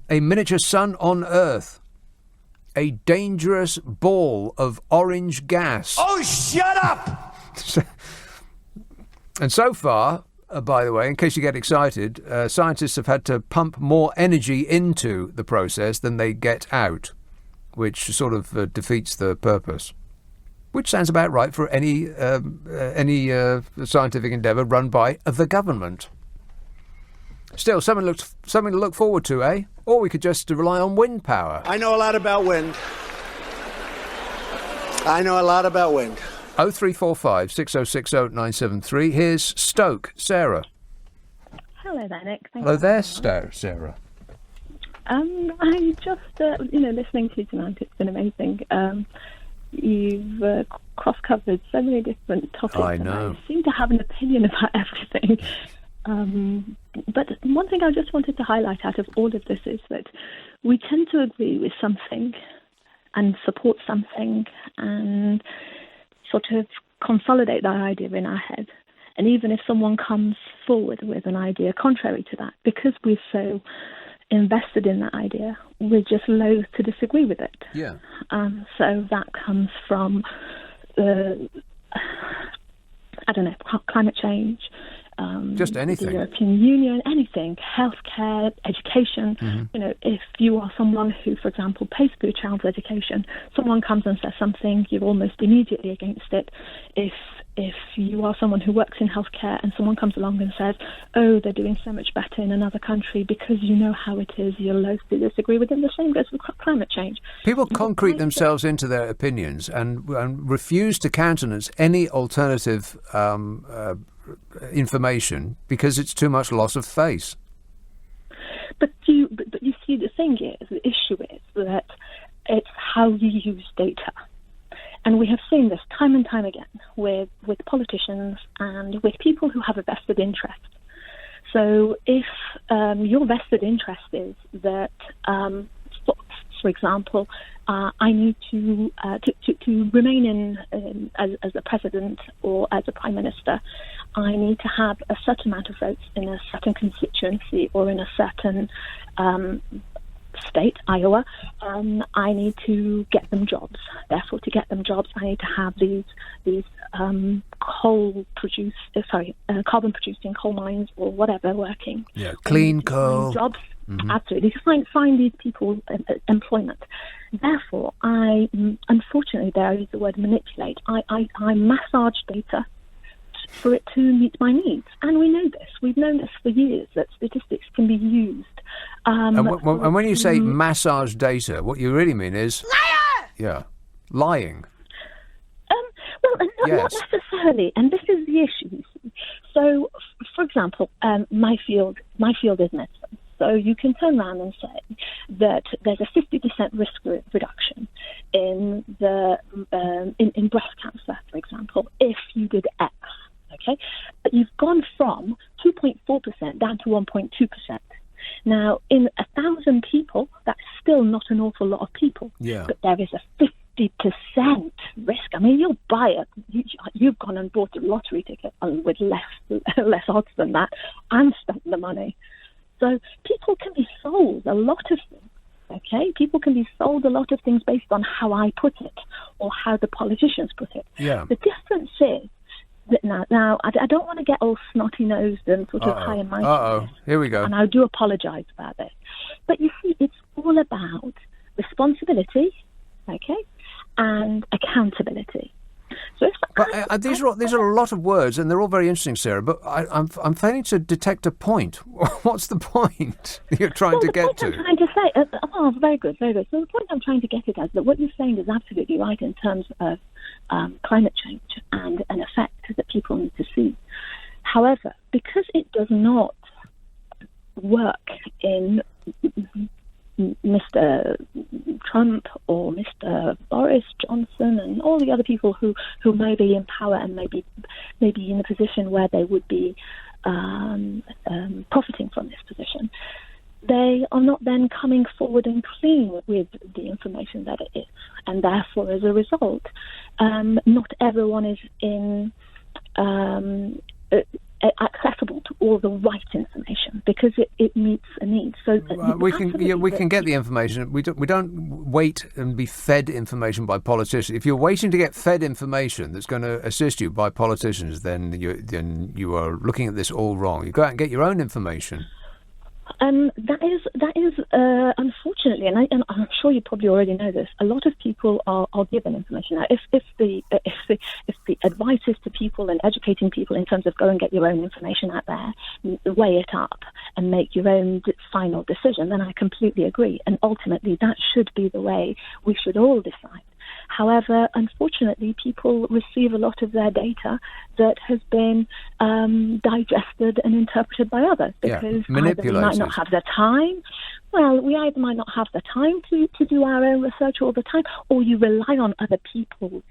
[SPEAKER 3] A miniature sun on Earth. A dangerous ball of orange gas.
[SPEAKER 13] Oh, shut up!
[SPEAKER 3] And so far, by the way, in case you get excited, scientists have had to pump more energy into the process than they get out, which sort of defeats the purpose. Which sounds about right for any scientific endeavour run by the government. Still, something to look forward to, eh? Or we could just rely on wind power.
[SPEAKER 2] I know a lot about wind.
[SPEAKER 3] 0345 6060 973. Here's Stoke. Sarah.
[SPEAKER 12] Hello there, Nick.
[SPEAKER 3] Hello there, Sarah.
[SPEAKER 12] I just, listening to you tonight, it's been amazing. You've cross-covered so many different topics.
[SPEAKER 3] I know.
[SPEAKER 12] And I seem to have an opinion about everything. But one thing I just wanted to highlight out of all of this is that we tend to agree with something and support something and sort of consolidate that idea in our head. And even if someone comes forward with an idea contrary to that, because we're so invested in that idea, we're just loath to disagree with it.
[SPEAKER 3] Yeah.
[SPEAKER 12] So that comes from, climate change,
[SPEAKER 3] just anything.
[SPEAKER 12] The European Union, anything, healthcare, education.
[SPEAKER 3] Mm-hmm.
[SPEAKER 12] If you are someone who, for example, pays for your child's education, someone comes and says something, you're almost immediately against it. If you are someone who works in healthcare and someone comes along and says, oh, they're doing so much better in another country, because you know how it is, you're loath to disagree with them. The same goes with climate change.
[SPEAKER 3] People concrete themselves into their opinions and refuse to countenance any alternative information because it's too much loss of face.
[SPEAKER 12] But you see, the issue is that it's how you use data. And we have seen this time and time again with politicians and with people who have a vested interest. So if your vested interest is that, for example, I need to remain as a president or as a prime minister, I need to have a certain amount of votes in a certain constituency or in a certain state, Iowa, I need to get them jobs. Therefore, to get them jobs, I need to have these carbon-producing coal mines or whatever working.
[SPEAKER 3] Yeah, clean coal.
[SPEAKER 12] Jobs,
[SPEAKER 3] mm-hmm.
[SPEAKER 12] Absolutely. To find these people employment. Therefore, unfortunately, there I use the word manipulate. I massage data for it to meet my needs. And we know this. We've known this for years, that statistics can be used.
[SPEAKER 3] And when you say massage data, what you really mean is...
[SPEAKER 12] Liar!
[SPEAKER 3] Yeah, lying.
[SPEAKER 12] Not necessarily, and this is the issue. So, for example, my field is medicine. So you can turn around and say that there's a 50% risk reduction in in breast cancer, for example, if you did X. Okay, but you've gone from 2.4% down to 1.2%. Now, in 1,000 people, that's still not an awful lot of people.
[SPEAKER 3] Yeah.
[SPEAKER 12] But there is a 50% risk. I mean, you'll buy it. You've gone and bought a lottery ticket with less odds than that and spent the money. So people can be sold a lot of things. Okay, people can be sold a lot of things based on how I put it or how the politicians put it.
[SPEAKER 3] Yeah.
[SPEAKER 12] The difference is that now I don't want to get all snotty-nosed and sort of high and mighty.
[SPEAKER 3] Here we go.
[SPEAKER 12] And I do apologise about this. But you see, it's all about responsibility, okay, and accountability. So
[SPEAKER 3] these are a lot of words, and they're all very interesting, Sarah. But I'm failing to detect a point. What's the point you're trying to get to?
[SPEAKER 12] I'm trying to say, very good, very good. So the point I'm trying to get at is that what you're saying is absolutely right in terms of climate change and an effect that people need to see. However, because it does not work in Mr. Trump or Mr. Boris Johnson and all the other people who may be in power and maybe in a position where they would be profiting from this position, they are not then coming forward and clean with the information that it is. And therefore, as a result, not everyone is accessible to all the right information because it meets a need. So
[SPEAKER 3] we can get the information. We don't wait and be fed information by politicians. If you're waiting to get fed information that's going to assist you by politicians, then you are looking at this all wrong. You go out and get your own information.
[SPEAKER 12] That is unfortunately, and I'm sure you probably already know this. A lot of people are given information. Now, if the advice is to people and educating people in terms of go and get your own information out there, weigh it up, and make your own final decision, then I completely agree. And ultimately, that should be the way we should all decide. However, unfortunately, people receive a lot of their data that has been digested and interpreted by others because either we might not have the time. Well, we either might not have the time to do our own research all the time, or you rely on other people's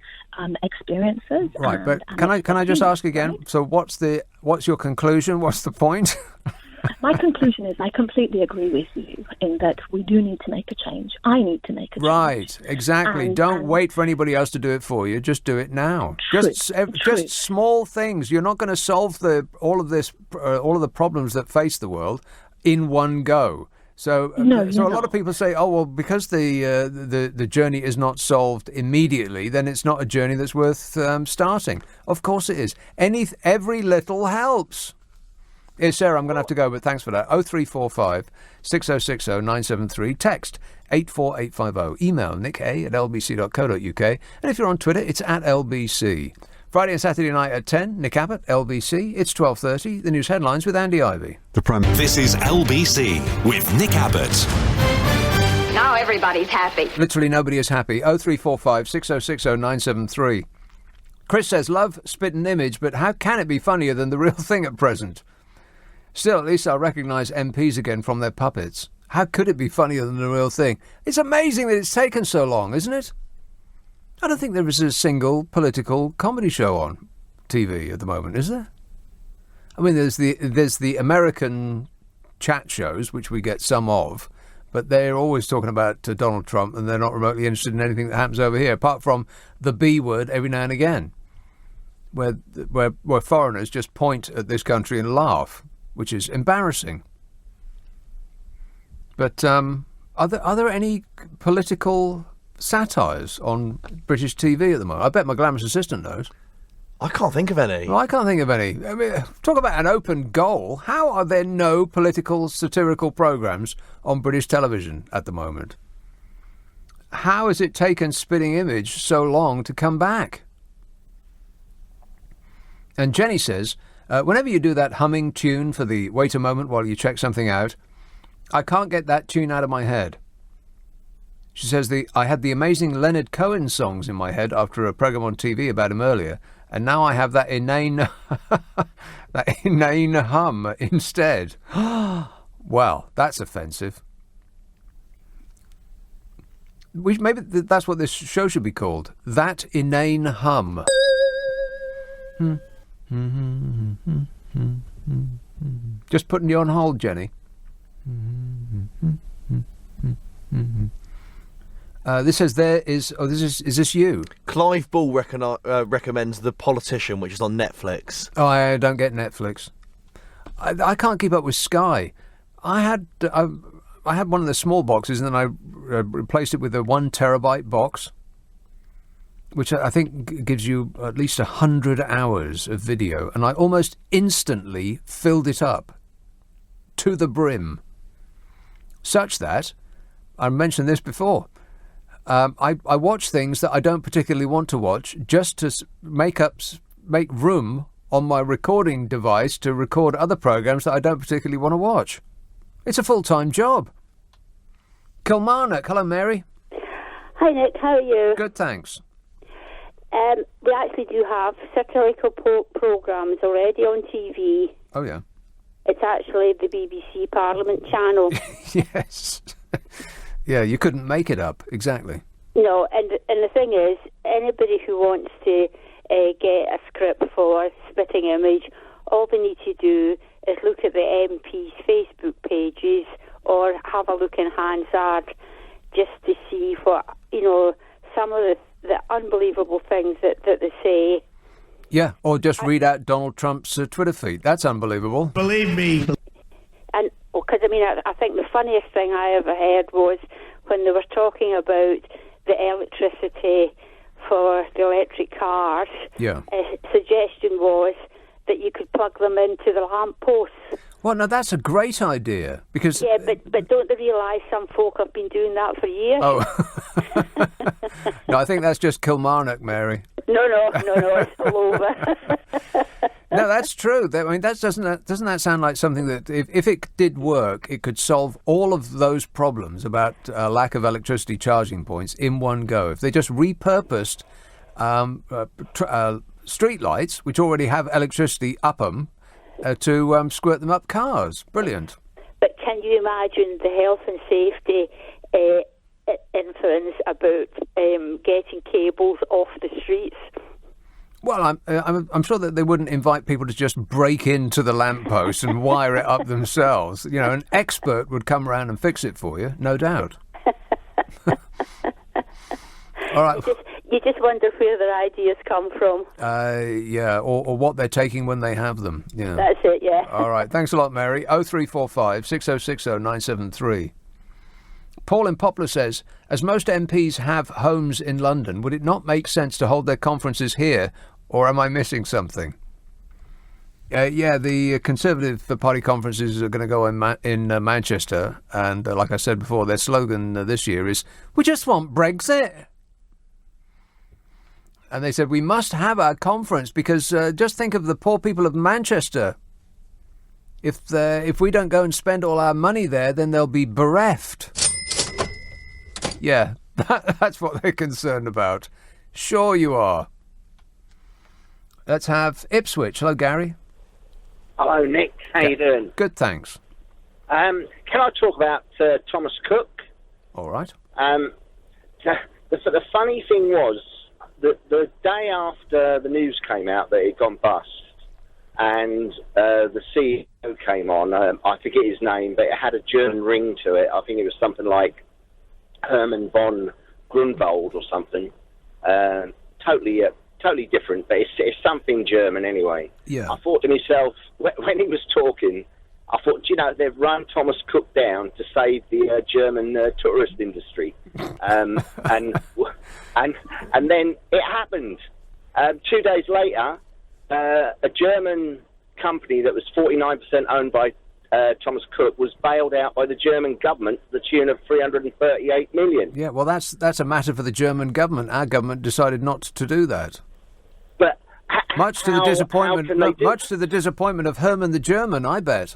[SPEAKER 12] experiences.
[SPEAKER 3] Right, but can I just ask again? So, what's your conclusion? What's the point?
[SPEAKER 12] My conclusion is I completely agree with you in that we do need to make a change. I need to make a change.
[SPEAKER 3] Right, exactly. Don't wait for anybody else to do it for you. Just do it now. Just small things. You're not going to solve all of the problems that face the world in one go. So a lot of people say, oh, well, because the journey is not solved immediately, then it's not a journey that's worth starting. Of course it is. Every little helps. Sarah, I'm going to have to go, but thanks for that. 0345 6060 973. Text 84850. Email nick@lbc.co.uk. And if you're on Twitter, it's @LBC. Friday and Saturday night at 10, Nick Abbot, LBC. It's 12:30. The news headlines with Andy Ivey.
[SPEAKER 1] This is LBC with Nick Abbot.
[SPEAKER 11] Now everybody's happy.
[SPEAKER 3] Literally nobody is happy. 0345 6060 973. Chris says, love, spit and image, but how can it be funnier than the real thing at present? Still, at least I'll recognise MPs again from their puppets. How could it be funnier than the real thing? It's amazing that it's taken so long, isn't it? I don't think there is a single political comedy show on TV at the moment, is there? I mean, there's the American chat shows, which we get some of, but they're always talking about Donald Trump, and they're not remotely interested in anything that happens over here, apart from the B word every now and again, where foreigners just point at this country and laugh, which is embarrassing. But are there any political satires on British TV at the moment? I bet my glamorous assistant knows.
[SPEAKER 15] I can't think of any.
[SPEAKER 3] Well, I can't think of any. I mean, talk about an open goal. How are there no political satirical programmes on British television at the moment? How has it taken Spitting Image so long to come back? And Jenny says, whenever you do that humming tune for the wait a moment while you check something out, I can't get that tune out of my head. She says, I had the amazing Leonard Cohen songs in my head after a programme on TV about him earlier, and now I have that inane hum instead. Well, that's offensive. Maybe that's what this show should be called. That Inane Hum. Just putting you on hold, Jenny. This says there is... Oh, is this you?
[SPEAKER 15] Clive Ball recommends The Politician, which is on Netflix.
[SPEAKER 3] Oh, I don't get Netflix. I can't keep up with Sky. I had one of the small boxes, and then I replaced it with a 1 terabyte box, which I think gives you at least 100 hours of video, and I almost instantly filled it up to the brim, such that, I mentioned this before, I watch things that I don't particularly want to watch just to make room on my recording device to record other programs that I don't particularly want to watch. It's a full-time job. Kilmarnock, hello Mary.
[SPEAKER 16] Hi Nick, how are you?
[SPEAKER 3] Good, thanks.
[SPEAKER 16] We actually do have satirical programmes already on TV.
[SPEAKER 3] Oh yeah.
[SPEAKER 16] It's actually the BBC Parliament channel.
[SPEAKER 3] Yes. Yeah, you couldn't make it up, exactly.
[SPEAKER 16] No, and the thing is, anybody who wants to get a script for Spitting Image, all they need to do is look at the MP's Facebook pages or have a look in Hansard just to see what, some of the unbelievable things that they say.
[SPEAKER 3] Yeah, or just read out Donald Trump's Twitter feed. That's unbelievable.
[SPEAKER 2] Believe me.
[SPEAKER 16] And because I think the funniest thing I ever heard was when they were talking about the electricity for the electric cars.
[SPEAKER 3] Yeah.
[SPEAKER 16] Suggestion was that you could plug them into the lamp posts.
[SPEAKER 3] Well, now that's a great idea because
[SPEAKER 16] but don't they realise some folk have been doing that for years?
[SPEAKER 3] Oh, no, I think that's just Kilmarnock, Mary.
[SPEAKER 16] No, it's all over.
[SPEAKER 3] No, that's true. I mean, doesn't that sound like something that if it did work, it could solve all of those problems about lack of electricity charging points in one go. If they just repurposed street lights, which already have electricity up them, to squirt them up cars. Brilliant.
[SPEAKER 16] But can you imagine the health and safety influence about getting cables off the streets?
[SPEAKER 3] Well, I'm sure that they wouldn't invite people to just break into the lamppost and wire it up themselves. An expert would come around and fix it for you, no doubt. All right.
[SPEAKER 16] You just wonder where their ideas come from.
[SPEAKER 3] Yeah, or what they're taking when they have them. Yeah.
[SPEAKER 16] That's it, yeah.
[SPEAKER 3] All right. Thanks a lot, Mary. 0345 6060 973. Paul in Poplar says, as most MPs have homes in London, would it not make sense to hold their conferences here, or am I missing something? Yeah, the Conservative Party conferences are going to go in Manchester, and like I said before, their slogan this year is, we just want Brexit. And they said, we must have our conference because just think of the poor people of Manchester. If we don't go and spend all our money there, then they'll be bereft. Yeah, that's what they're concerned about. Sure you are. Let's have Ipswich. Hello, Gary.
[SPEAKER 17] Hello, Nick. How you doing?
[SPEAKER 3] Good, thanks.
[SPEAKER 17] Can I talk about Thomas Cook?
[SPEAKER 3] All right.
[SPEAKER 17] The funny thing was that the day after the news came out that he'd gone bust, and the CEO came on, I forget his name, but it had a German ring to it. I think it was something like Hermann von Grunwald or something. Totally different, but it's something German anyway.
[SPEAKER 3] Yeah.
[SPEAKER 17] I thought to myself, when he was talking, I thought, they've run Thomas Cook down to save the German tourist industry. And then it happened. 2 days later, a German company that was 49% owned by Thomas Cook was bailed out by the German government to the tune of 338 million.
[SPEAKER 3] Yeah, well, that's a matter for the German government. Our government decided not to do that.
[SPEAKER 17] But
[SPEAKER 3] much to the disappointment of Herman the German, I bet.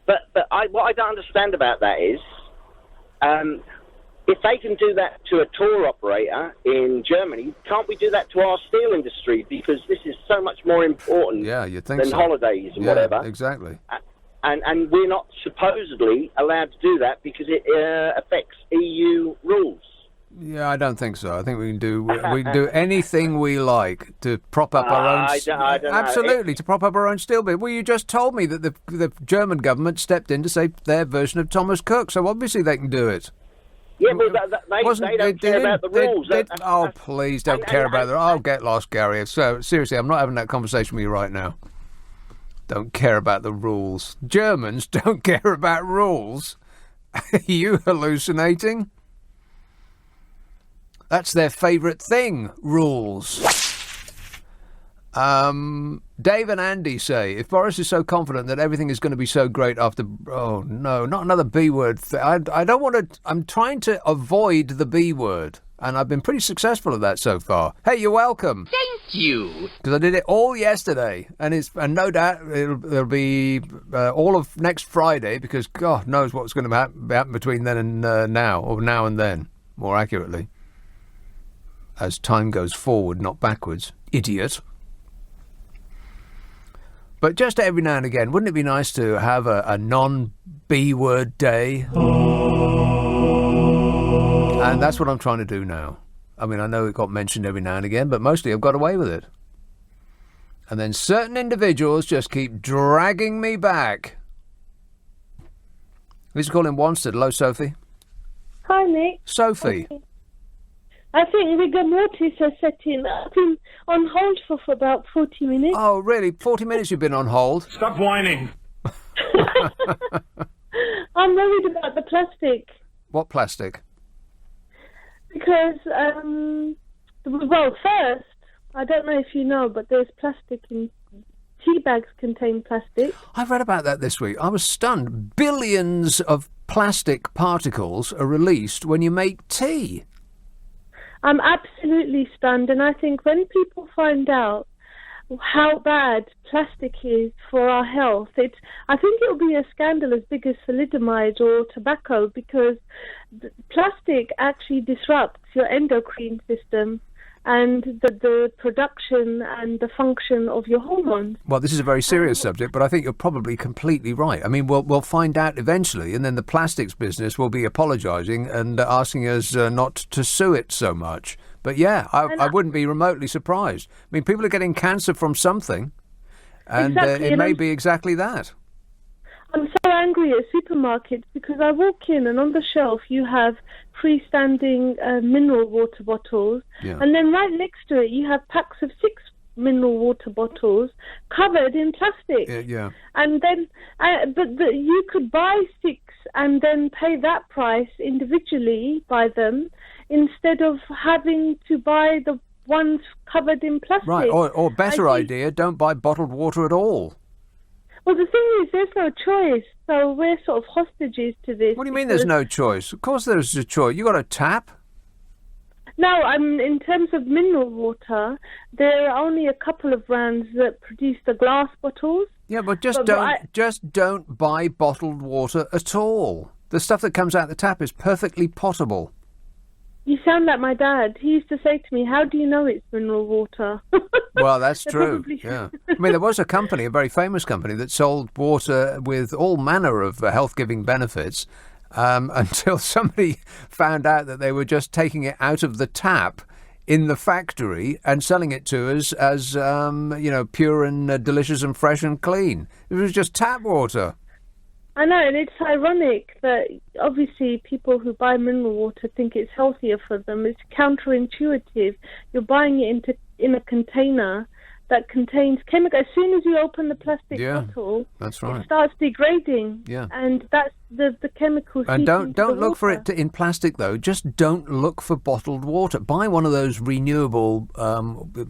[SPEAKER 17] But what I don't understand about that is, if they can do that to a tour operator in Germany, can't we do that to our steel industry? Because this is so much more important
[SPEAKER 3] you'd think
[SPEAKER 17] than holidays and whatever.
[SPEAKER 3] Exactly.
[SPEAKER 17] and we're not supposedly allowed to do that because it affects EU rules.
[SPEAKER 3] Yeah, I don't think so. I think we can do anything we like to prop up our own.
[SPEAKER 17] I don't know.
[SPEAKER 3] Absolutely, to prop up our own steel bit. Well, you just told me that the German government stepped in to save their version of Thomas Cook, so obviously they can do it.
[SPEAKER 17] Yeah, but they don't care about the rules.
[SPEAKER 3] Please don't care about the rules. I'll get lost, Gary. So seriously, I'm not having that conversation with you right now. Don't care about the rules. Germans don't care about rules. Are you hallucinating? That's their favourite thing, rules. Dave and Andy say, if Boris is so confident that everything is going to be so great after... Oh, no, not another B word. I don't want to... I'm trying to avoid the B word, and I've been pretty successful at that so far. Hey, you're welcome.
[SPEAKER 19] Thank you.
[SPEAKER 3] Because I did it all yesterday, and no doubt it'll be all of next Friday, because God knows what's going to happen between then and now, or now and then, more accurately. As time goes forward, not backwards. Idiot. But just every now and again, wouldn't it be nice to have a non-B word day? And that's what I'm trying to do now. I mean, I know it got mentioned every now and again, but mostly I've got away with it. And then certain individuals just keep dragging me back. Let's call him Wanstead. Hello, Sophie.
[SPEAKER 18] Hi, Nick.
[SPEAKER 3] Sophie.
[SPEAKER 18] Okay. I think rigor mortis has set in. I've been on hold for about 40 minutes.
[SPEAKER 3] Oh, really? 40 minutes you've been on hold?
[SPEAKER 13] Stop whining.
[SPEAKER 18] I'm worried about the plastic.
[SPEAKER 3] What plastic?
[SPEAKER 18] Because, well, first, I don't know if you know, but there's plastic in... Tea bags contain plastic.
[SPEAKER 3] I read about that this week. I was stunned. Billions of plastic particles are released when you make tea.
[SPEAKER 18] I'm absolutely stunned, and I think when people find out how bad plastic is for our health, I think it'll be a scandal as big as thalidomide or tobacco, because plastic actually disrupts your endocrine system and the production and the function of your hormones.
[SPEAKER 3] Well, this is a very serious subject, but I think you're probably completely right. I mean, we'll find out eventually, and then the plastics business will be apologising and asking us not to sue it so much. But yeah, I wouldn't be remotely surprised. I mean, people are getting cancer from something, and
[SPEAKER 18] exactly,
[SPEAKER 3] it may be exactly that.
[SPEAKER 18] I'm so angry at supermarkets because I walk in and on the shelf you have freestanding mineral water bottles, and then right next to it you have packs of 6 mineral water bottles covered in plastic. And then, you could buy 6 and then pay that price individually by them instead of having to buy the ones covered in plastic.
[SPEAKER 3] Right, or better idea, don't buy bottled water at all.
[SPEAKER 18] Well, the thing is, there's no choice, so we're sort of hostages to this.
[SPEAKER 3] What do you mean there's no choice? Of course there's a choice. You got a tap?
[SPEAKER 18] No, in terms of mineral water, there are only a couple of brands that produce the glass bottles.
[SPEAKER 3] Yeah, but just don't buy bottled water at all. The stuff that comes out the tap is perfectly potable.
[SPEAKER 18] You sound like my dad. He used to say to me, "How do you know it's mineral water?"
[SPEAKER 3] Well, that's true. Yeah. I mean, there was a company, a very famous company, that sold water with all manner of health-giving benefits until somebody found out that they were just taking it out of the tap in the factory and selling it to us as, pure and delicious and fresh and clean. It was just tap water.
[SPEAKER 18] I know, and it's ironic that obviously people who buy mineral water think it's healthier for them. It's counterintuitive. You're buying it in a container that contains chemical. As soon as you open the plastic bottle,
[SPEAKER 3] that's right,
[SPEAKER 18] it starts degrading.
[SPEAKER 3] Yeah,
[SPEAKER 18] and that's the chemicals.
[SPEAKER 3] And don't look for it in plastic though. Just don't look for bottled water. Buy one of those renewable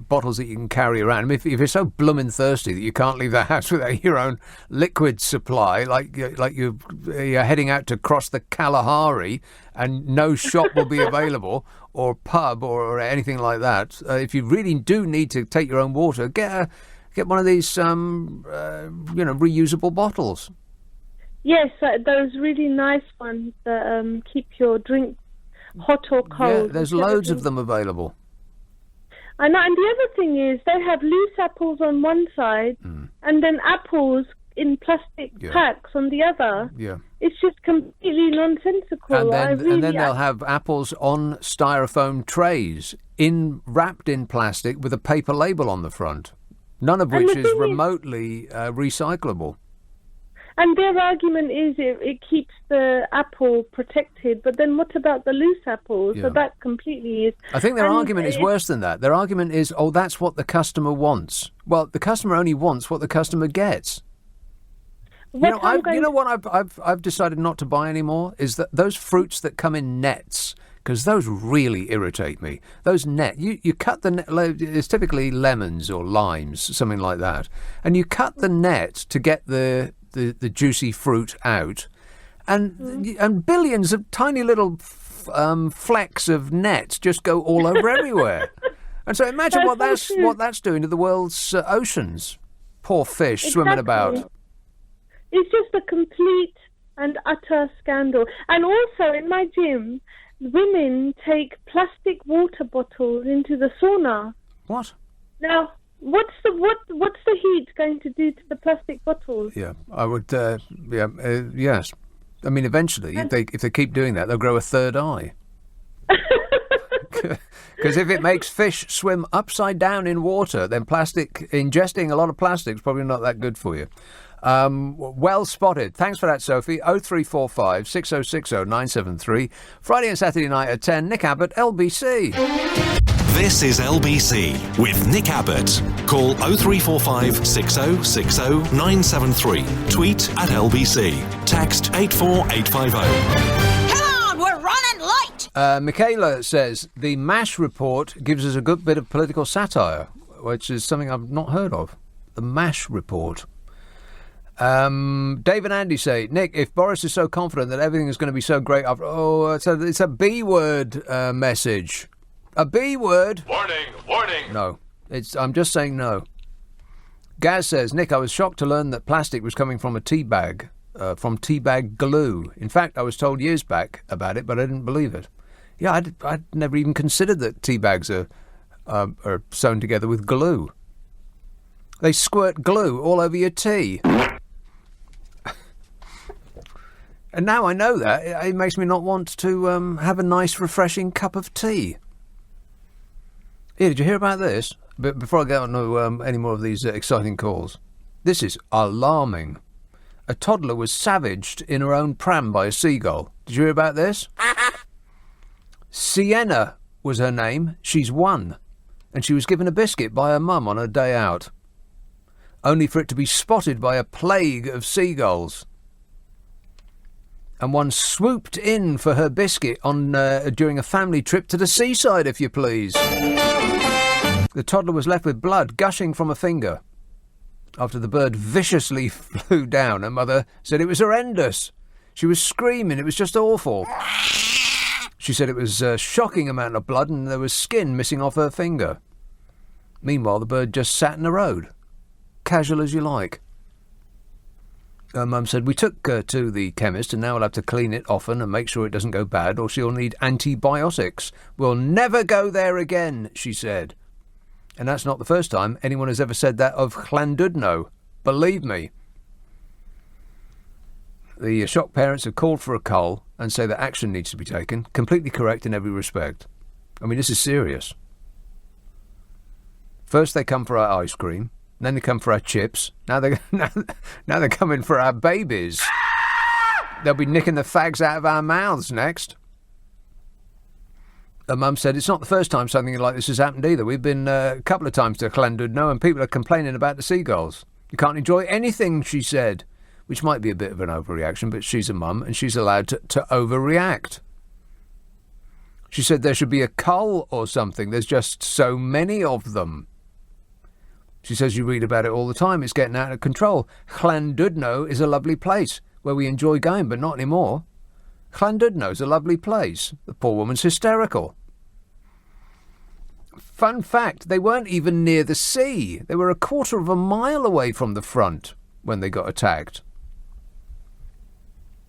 [SPEAKER 3] bottles that you can carry around. I mean, if you're so blooming thirsty that you can't leave the house without your own liquid supply, like you're heading out to cross the Kalahari and no shop will be available, or pub or anything like that. If you really do need to take your own water, get one of these reusable bottles.
[SPEAKER 18] Yes, those really nice ones that keep your drink hot or cold.
[SPEAKER 3] Yeah, there's loads of them available.
[SPEAKER 18] I know, and the other thing is they have loose apples on one side and then apples in plastic packs on the other.
[SPEAKER 3] Yeah.
[SPEAKER 18] It's just completely nonsensical.
[SPEAKER 3] And then they'll have apples on styrofoam trays, wrapped in plastic with a paper label on the front, none of which is remotely recyclable.
[SPEAKER 18] And their argument is it keeps the apple protected, but then what about the loose apples?
[SPEAKER 3] Yeah.
[SPEAKER 18] So that completely is...
[SPEAKER 3] I think their argument is worse than that. Their argument is, that's what the customer wants. Well, the customer only wants what the customer gets. You know what I've decided not to buy anymore is that those fruits that come in nets, because those really irritate me. Those you cut the net, it's typically lemons or limes, something like that, and you cut the net to get the juicy fruit out, and billions of tiny little flecks of net just go all over everywhere. And so imagine what that's doing to the world's oceans. Poor fish swimming about.
[SPEAKER 18] It's just a complete and utter scandal. And also in my gym, women take plastic water bottles into the sauna.
[SPEAKER 3] What?
[SPEAKER 18] Now, what's the heat going to do to the plastic bottles?
[SPEAKER 3] Yeah, I would. Yes. I mean, eventually, if they keep doing that, they'll grow a third eye. Because if it makes fish swim upside down in water, then ingesting a lot of plastic is probably not that good for you. Well spotted. Thanks for that, Sophie. 0345 6060 973. Friday and Saturday night at 10. Nick Abbot, LBC.
[SPEAKER 1] This is LBC with Nick Abbott. Call 0345 6060 973. Tweet at LBC. Text 84850.
[SPEAKER 4] Come on, we're running late!
[SPEAKER 3] Michaela says, the MASH report gives us a good bit of political satire, which is something I've not heard of. The MASH report. Dave and Andy say, Nick, if Boris is so confident that everything is going to be so great after... it's a B-word message. A B-word. Warning. No. I'm just saying no. Gaz says, Nick, I was shocked to learn that plastic was coming from a tea bag, from tea bag glue. In fact, I was told years back about it, but I didn't believe it. Yeah, I'd never even considered that tea bags are sewn together with glue. They squirt glue all over your tea. And now I know that, it makes me not want to have a nice, refreshing cup of tea. Here, did you hear about this? But before I get on to any more of these exciting calls, this is alarming. A toddler was savaged in her own pram by a seagull. Did you hear about this? Sienna was her name. She's 1. And she was given a biscuit by her mum on her day out, only for it to be spotted by a plague of seagulls. And one swooped in for her biscuit during a family trip to the seaside, if you please. The toddler was left with blood gushing from a finger after the bird viciously flew down. Her mother said it was horrendous. She was screaming. It was just awful. She said it was a shocking amount of blood and there was skin missing off her finger. Meanwhile, the bird just sat in the road. Casual as you like. Her mum said, we took her to the chemist and now we'll have to clean it often and make sure it doesn't go bad or she'll need antibiotics. We'll never go there again, she said. And that's not the first time anyone has ever said that of Llandudno. Believe me. The shocked parents have called for a cull and say that action needs to be taken. Completely correct in every respect. I mean, this is serious. First they come for our ice cream. Then they come for our chips. Now they're coming for our babies. They'll be nicking the fags out of our mouths next. Her mum said it's not the first time something like this has happened either. We've been a couple of times to Llandudno and people are complaining about the seagulls. You can't enjoy anything, she said, which might be a bit of an overreaction, but she's a mum and she's allowed to overreact. She said there should be a cull or something. There's just so many of them. She says you read about it all the time. It's getting out of control. Llandudno is a lovely place where we enjoy going, but not anymore. Llandudno's a lovely place. The poor woman's hysterical. Fun fact, they weren't even near the sea. They were a quarter of a mile away from the front when they got attacked.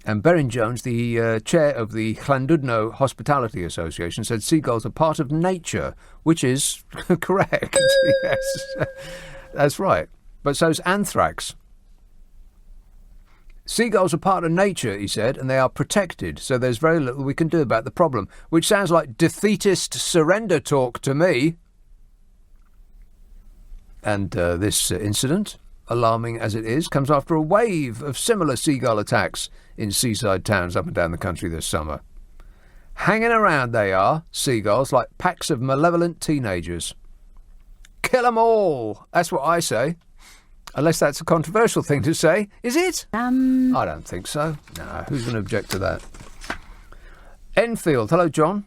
[SPEAKER 3] And Berrin Jones, the chair of the Llandudno Hospitality Association, said seagulls are part of nature, which is correct. Yes, that's right. But so's anthrax. Seagulls are part of nature, he said, and they are protected, so there's very little we can do about the problem, which sounds like defeatist surrender talk to me. And this incident, alarming as it is, comes after a wave of similar seagull attacks in seaside towns up and down the country this summer. Hanging around they are, seagulls, like packs of malevolent teenagers. Kill 'em all, that's what I say. Unless that's a controversial thing to say. Is it? I don't think so. No, who's going to object to that? Enfield. Hello, John.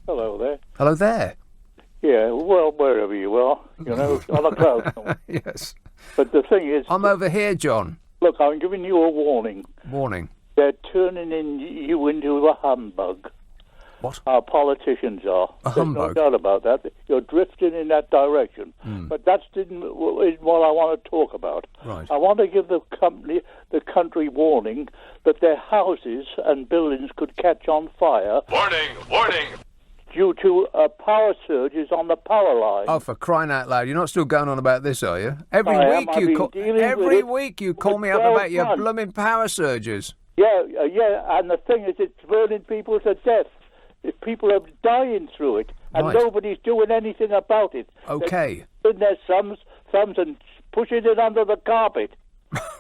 [SPEAKER 4] Hello there.
[SPEAKER 3] Hello there.
[SPEAKER 4] Yeah, well, wherever you are, on a coast.
[SPEAKER 3] Yes.
[SPEAKER 4] But the thing is...
[SPEAKER 3] I'm over here, John.
[SPEAKER 4] Look, I'm giving you a warning.
[SPEAKER 3] Warning.
[SPEAKER 4] They're turning you into a humbug.
[SPEAKER 3] What?
[SPEAKER 4] Our politicians are.
[SPEAKER 3] A
[SPEAKER 4] There's
[SPEAKER 3] humbug?
[SPEAKER 4] no doubt about that. You're drifting in that direction. But that's what I want to talk about.
[SPEAKER 3] Right.
[SPEAKER 4] I want to give the country warning that their houses and buildings could catch on fire.
[SPEAKER 19] Warning! Warning!
[SPEAKER 4] Due to power surges on the power line.
[SPEAKER 3] Oh, for crying out loud. You're not still going on about this, are you? Every week you call me up about your blooming power surges.
[SPEAKER 4] Yeah, and the thing is, it's burning people to death. If people are dying through it, and nobody's doing anything about it.
[SPEAKER 3] Okay.
[SPEAKER 4] They're putting their thumbs and pushing it under the carpet.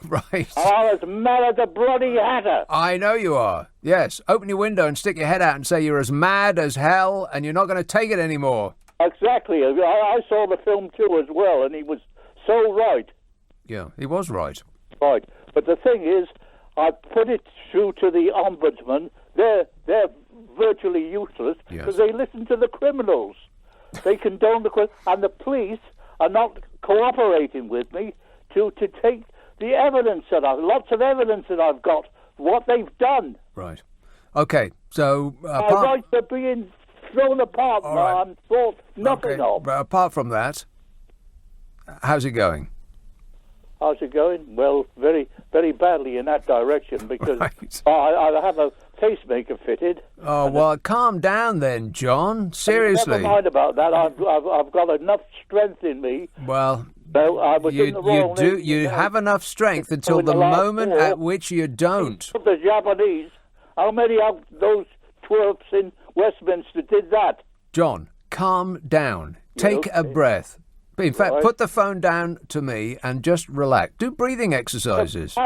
[SPEAKER 3] Right.
[SPEAKER 4] I'm as mad as a bloody hatter.
[SPEAKER 3] I know you are. Yes. Open your window and stick your head out and say you're as mad as hell and you're not going to take it anymore.
[SPEAKER 4] Exactly. I saw the film too as well, and he was so right.
[SPEAKER 3] Yeah, he was right.
[SPEAKER 4] Right. But the thing is, I put it through to the ombudsman. They're virtually useless because they listen to the criminals. They condone the criminals, and the police are not cooperating with me to take the evidence lots of evidence that I've got, what they've done.
[SPEAKER 3] Right. Okay, so...
[SPEAKER 4] My rights are being thrown apart now and thought nothing of.
[SPEAKER 3] But apart from that, how's it going?
[SPEAKER 4] How's it going? Well, very, very badly in that direction because I have a pacemaker fitted.
[SPEAKER 3] Oh, well, calm down then, John. Seriously.
[SPEAKER 4] Never mind about that. I've got enough strength in me.
[SPEAKER 3] Well,
[SPEAKER 4] so I was in the Royal Navy.
[SPEAKER 3] You have enough strength until the moment at which you don't.
[SPEAKER 4] The Japanese, how many of those twerps in Westminster did that?
[SPEAKER 3] John, calm down. Take a breath. In fact, put the phone down to me and just relax. Do breathing exercises.
[SPEAKER 4] I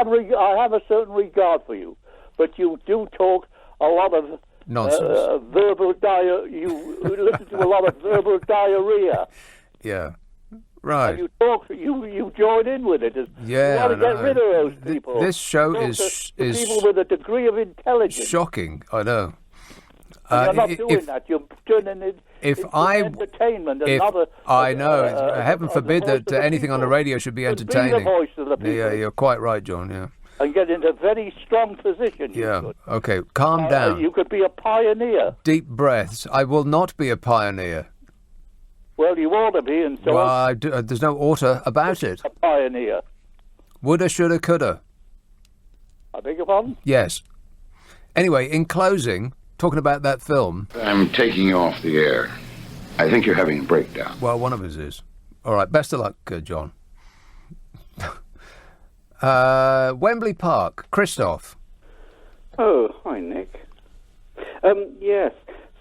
[SPEAKER 4] have a certain regard for you, but you do talk a lot of
[SPEAKER 3] nonsense.
[SPEAKER 4] Verbal diarrhea. You listen to a lot of verbal diarrhea.
[SPEAKER 3] Yeah, right.
[SPEAKER 4] And you talk. You join in with it.
[SPEAKER 3] Yeah,
[SPEAKER 4] you want to get rid of those people.
[SPEAKER 3] This show is
[SPEAKER 4] people with a degree of intelligence.
[SPEAKER 3] Shocking. I know.
[SPEAKER 4] You're not doing that. You're turning it. Entertainment.
[SPEAKER 3] I know. Heaven forbid that anything on the radio should be entertaining.
[SPEAKER 4] Be the voice of the people.
[SPEAKER 3] Yeah, you're quite right, John. Yeah.
[SPEAKER 4] And get into a very strong position.
[SPEAKER 3] Yeah. Okay. Calm down.
[SPEAKER 4] You could be a pioneer.
[SPEAKER 3] Deep breaths. I will not be a pioneer.
[SPEAKER 4] Well, you ought to be, and so.
[SPEAKER 3] Well, there's no oughta about it.
[SPEAKER 4] A pioneer.
[SPEAKER 3] Woulda, shoulda, coulda.
[SPEAKER 4] I beg your pardon?
[SPEAKER 3] Yes. Anyway, in closing, talking about that film.
[SPEAKER 20] I'm taking you off the air. I think you're having a breakdown.
[SPEAKER 3] Well, one of us is. All right. Best of luck, John. Wembley Park, Christoph.
[SPEAKER 21] Oh, hi, Nick. Yes,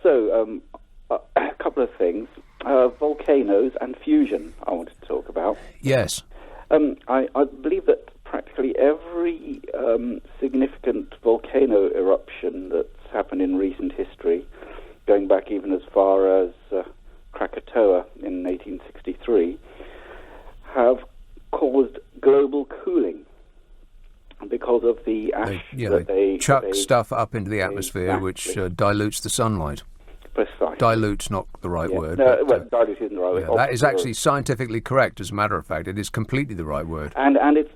[SPEAKER 21] so a couple of things. Volcanoes and fusion I wanted to talk about.
[SPEAKER 3] Yes.
[SPEAKER 21] I believe that practically every significant volcano eruption that's happened in recent history, going back even as far as Krakatoa in 1863, have caused global cooling because of the ash
[SPEAKER 3] they chuck stuff up into the atmosphere which dilutes the sunlight.
[SPEAKER 21] Precisely.
[SPEAKER 3] Dilute's not the right word.
[SPEAKER 21] No, dilute isn't the right word.
[SPEAKER 3] That is actually scientifically correct, as a matter of fact. It is completely the right word.
[SPEAKER 21] And it's...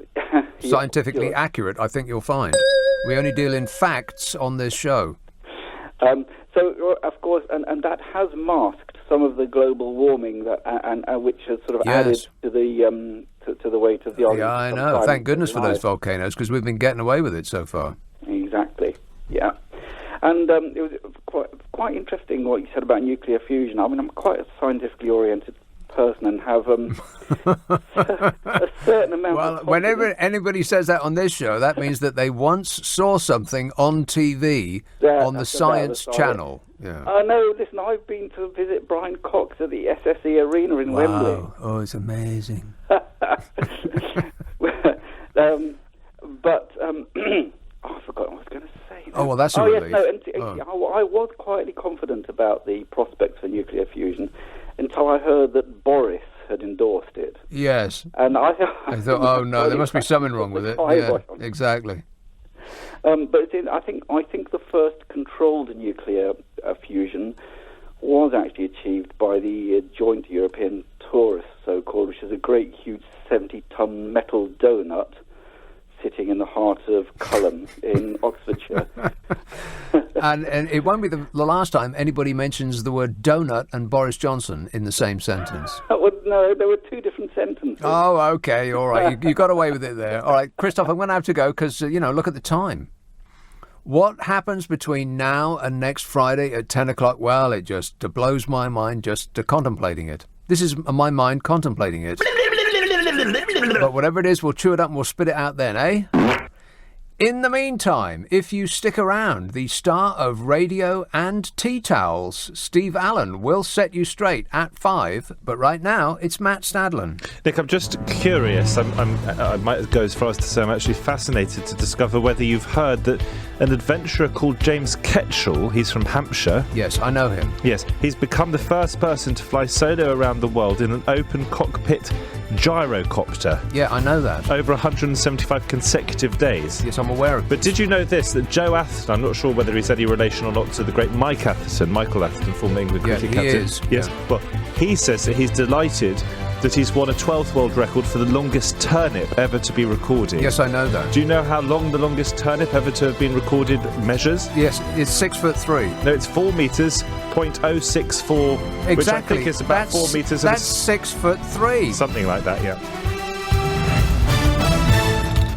[SPEAKER 3] scientifically accurate, I think you'll find. We only deal in facts on this show.
[SPEAKER 21] So, of course, and that has masked some of the global warming that, and which has sort of added to the weight of the argument.
[SPEAKER 3] Yeah, I know. Thank goodness for those volcanoes, because we've been getting away with it so far.
[SPEAKER 21] Exactly. Yeah. And it was quite interesting what you said about nuclear fusion. I mean, I'm quite a scientifically oriented person and have a certain amount of confidence.
[SPEAKER 3] Whenever anybody says that on this show, that means that they once saw something on TV on the Science Channel. Yeah.
[SPEAKER 21] No, listen, I've been to visit Brian Cox at the SSE Arena in Wembley.
[SPEAKER 3] Oh, it's amazing.
[SPEAKER 21] I forgot what I was going to say.
[SPEAKER 3] Oh, well, that's a relief.
[SPEAKER 21] Yes, I was quietly confident about the prospects for nuclear fusion until I heard that Boris had endorsed it.
[SPEAKER 3] Yes.
[SPEAKER 21] And I
[SPEAKER 3] thought, oh no, there must be something wrong with it. Yeah, exactly.
[SPEAKER 21] But I think the first controlled nuclear fusion was actually achieved by the Joint European Torus, so-called, which is a great, huge 70-ton metal donut sitting in the heart of Culham in Oxfordshire.
[SPEAKER 3] and it won't be the last time anybody mentions the word donut and Boris Johnson in the same sentence.
[SPEAKER 21] No, there were two different sentences.
[SPEAKER 3] Oh, okay, all right. You got away with it there. All right, Christoph, I'm going to have to go because, look at the time. What happens between now and next Friday at 10 o'clock? Well, it just blows my mind just contemplating it. This is my mind contemplating it. But whatever it is, we'll chew it up and we'll spit it out then, eh? In the meantime, if you stick around, the star of radio and tea towels, Steve Allen, will set you straight at 5. But right now, it's Matt Stadlen.
[SPEAKER 5] Nick, I'm just curious. I might go as far as to say I'm actually fascinated to discover whether you've heard that an adventurer called James Ketchell, he's from Hampshire.
[SPEAKER 3] Yes, I know him.
[SPEAKER 5] Yes, he's become the first person to fly solo around the world in an open cockpit gyrocopter.
[SPEAKER 3] Yeah, I know that.
[SPEAKER 5] Over 175 consecutive days.
[SPEAKER 3] Yes, I'm aware of it.
[SPEAKER 5] But did you know this, that Joe Atherton, I'm not sure whether he's any relation or not to the great Michael Atherton, former England cricket captain.
[SPEAKER 3] He is.
[SPEAKER 5] Yes, well, he says that he's delighted that he's won a 12th world record for the longest turnip ever to be recorded.
[SPEAKER 3] Yes, I know that.
[SPEAKER 5] Do you know how long the longest turnip ever to have been recorded measures?
[SPEAKER 3] Yes, it's 6'3".
[SPEAKER 5] No, it's 4 metres, 0.064,
[SPEAKER 3] exactly.
[SPEAKER 5] which I think is about 4 metres.
[SPEAKER 3] That's 6'3".
[SPEAKER 5] Something like that, yeah.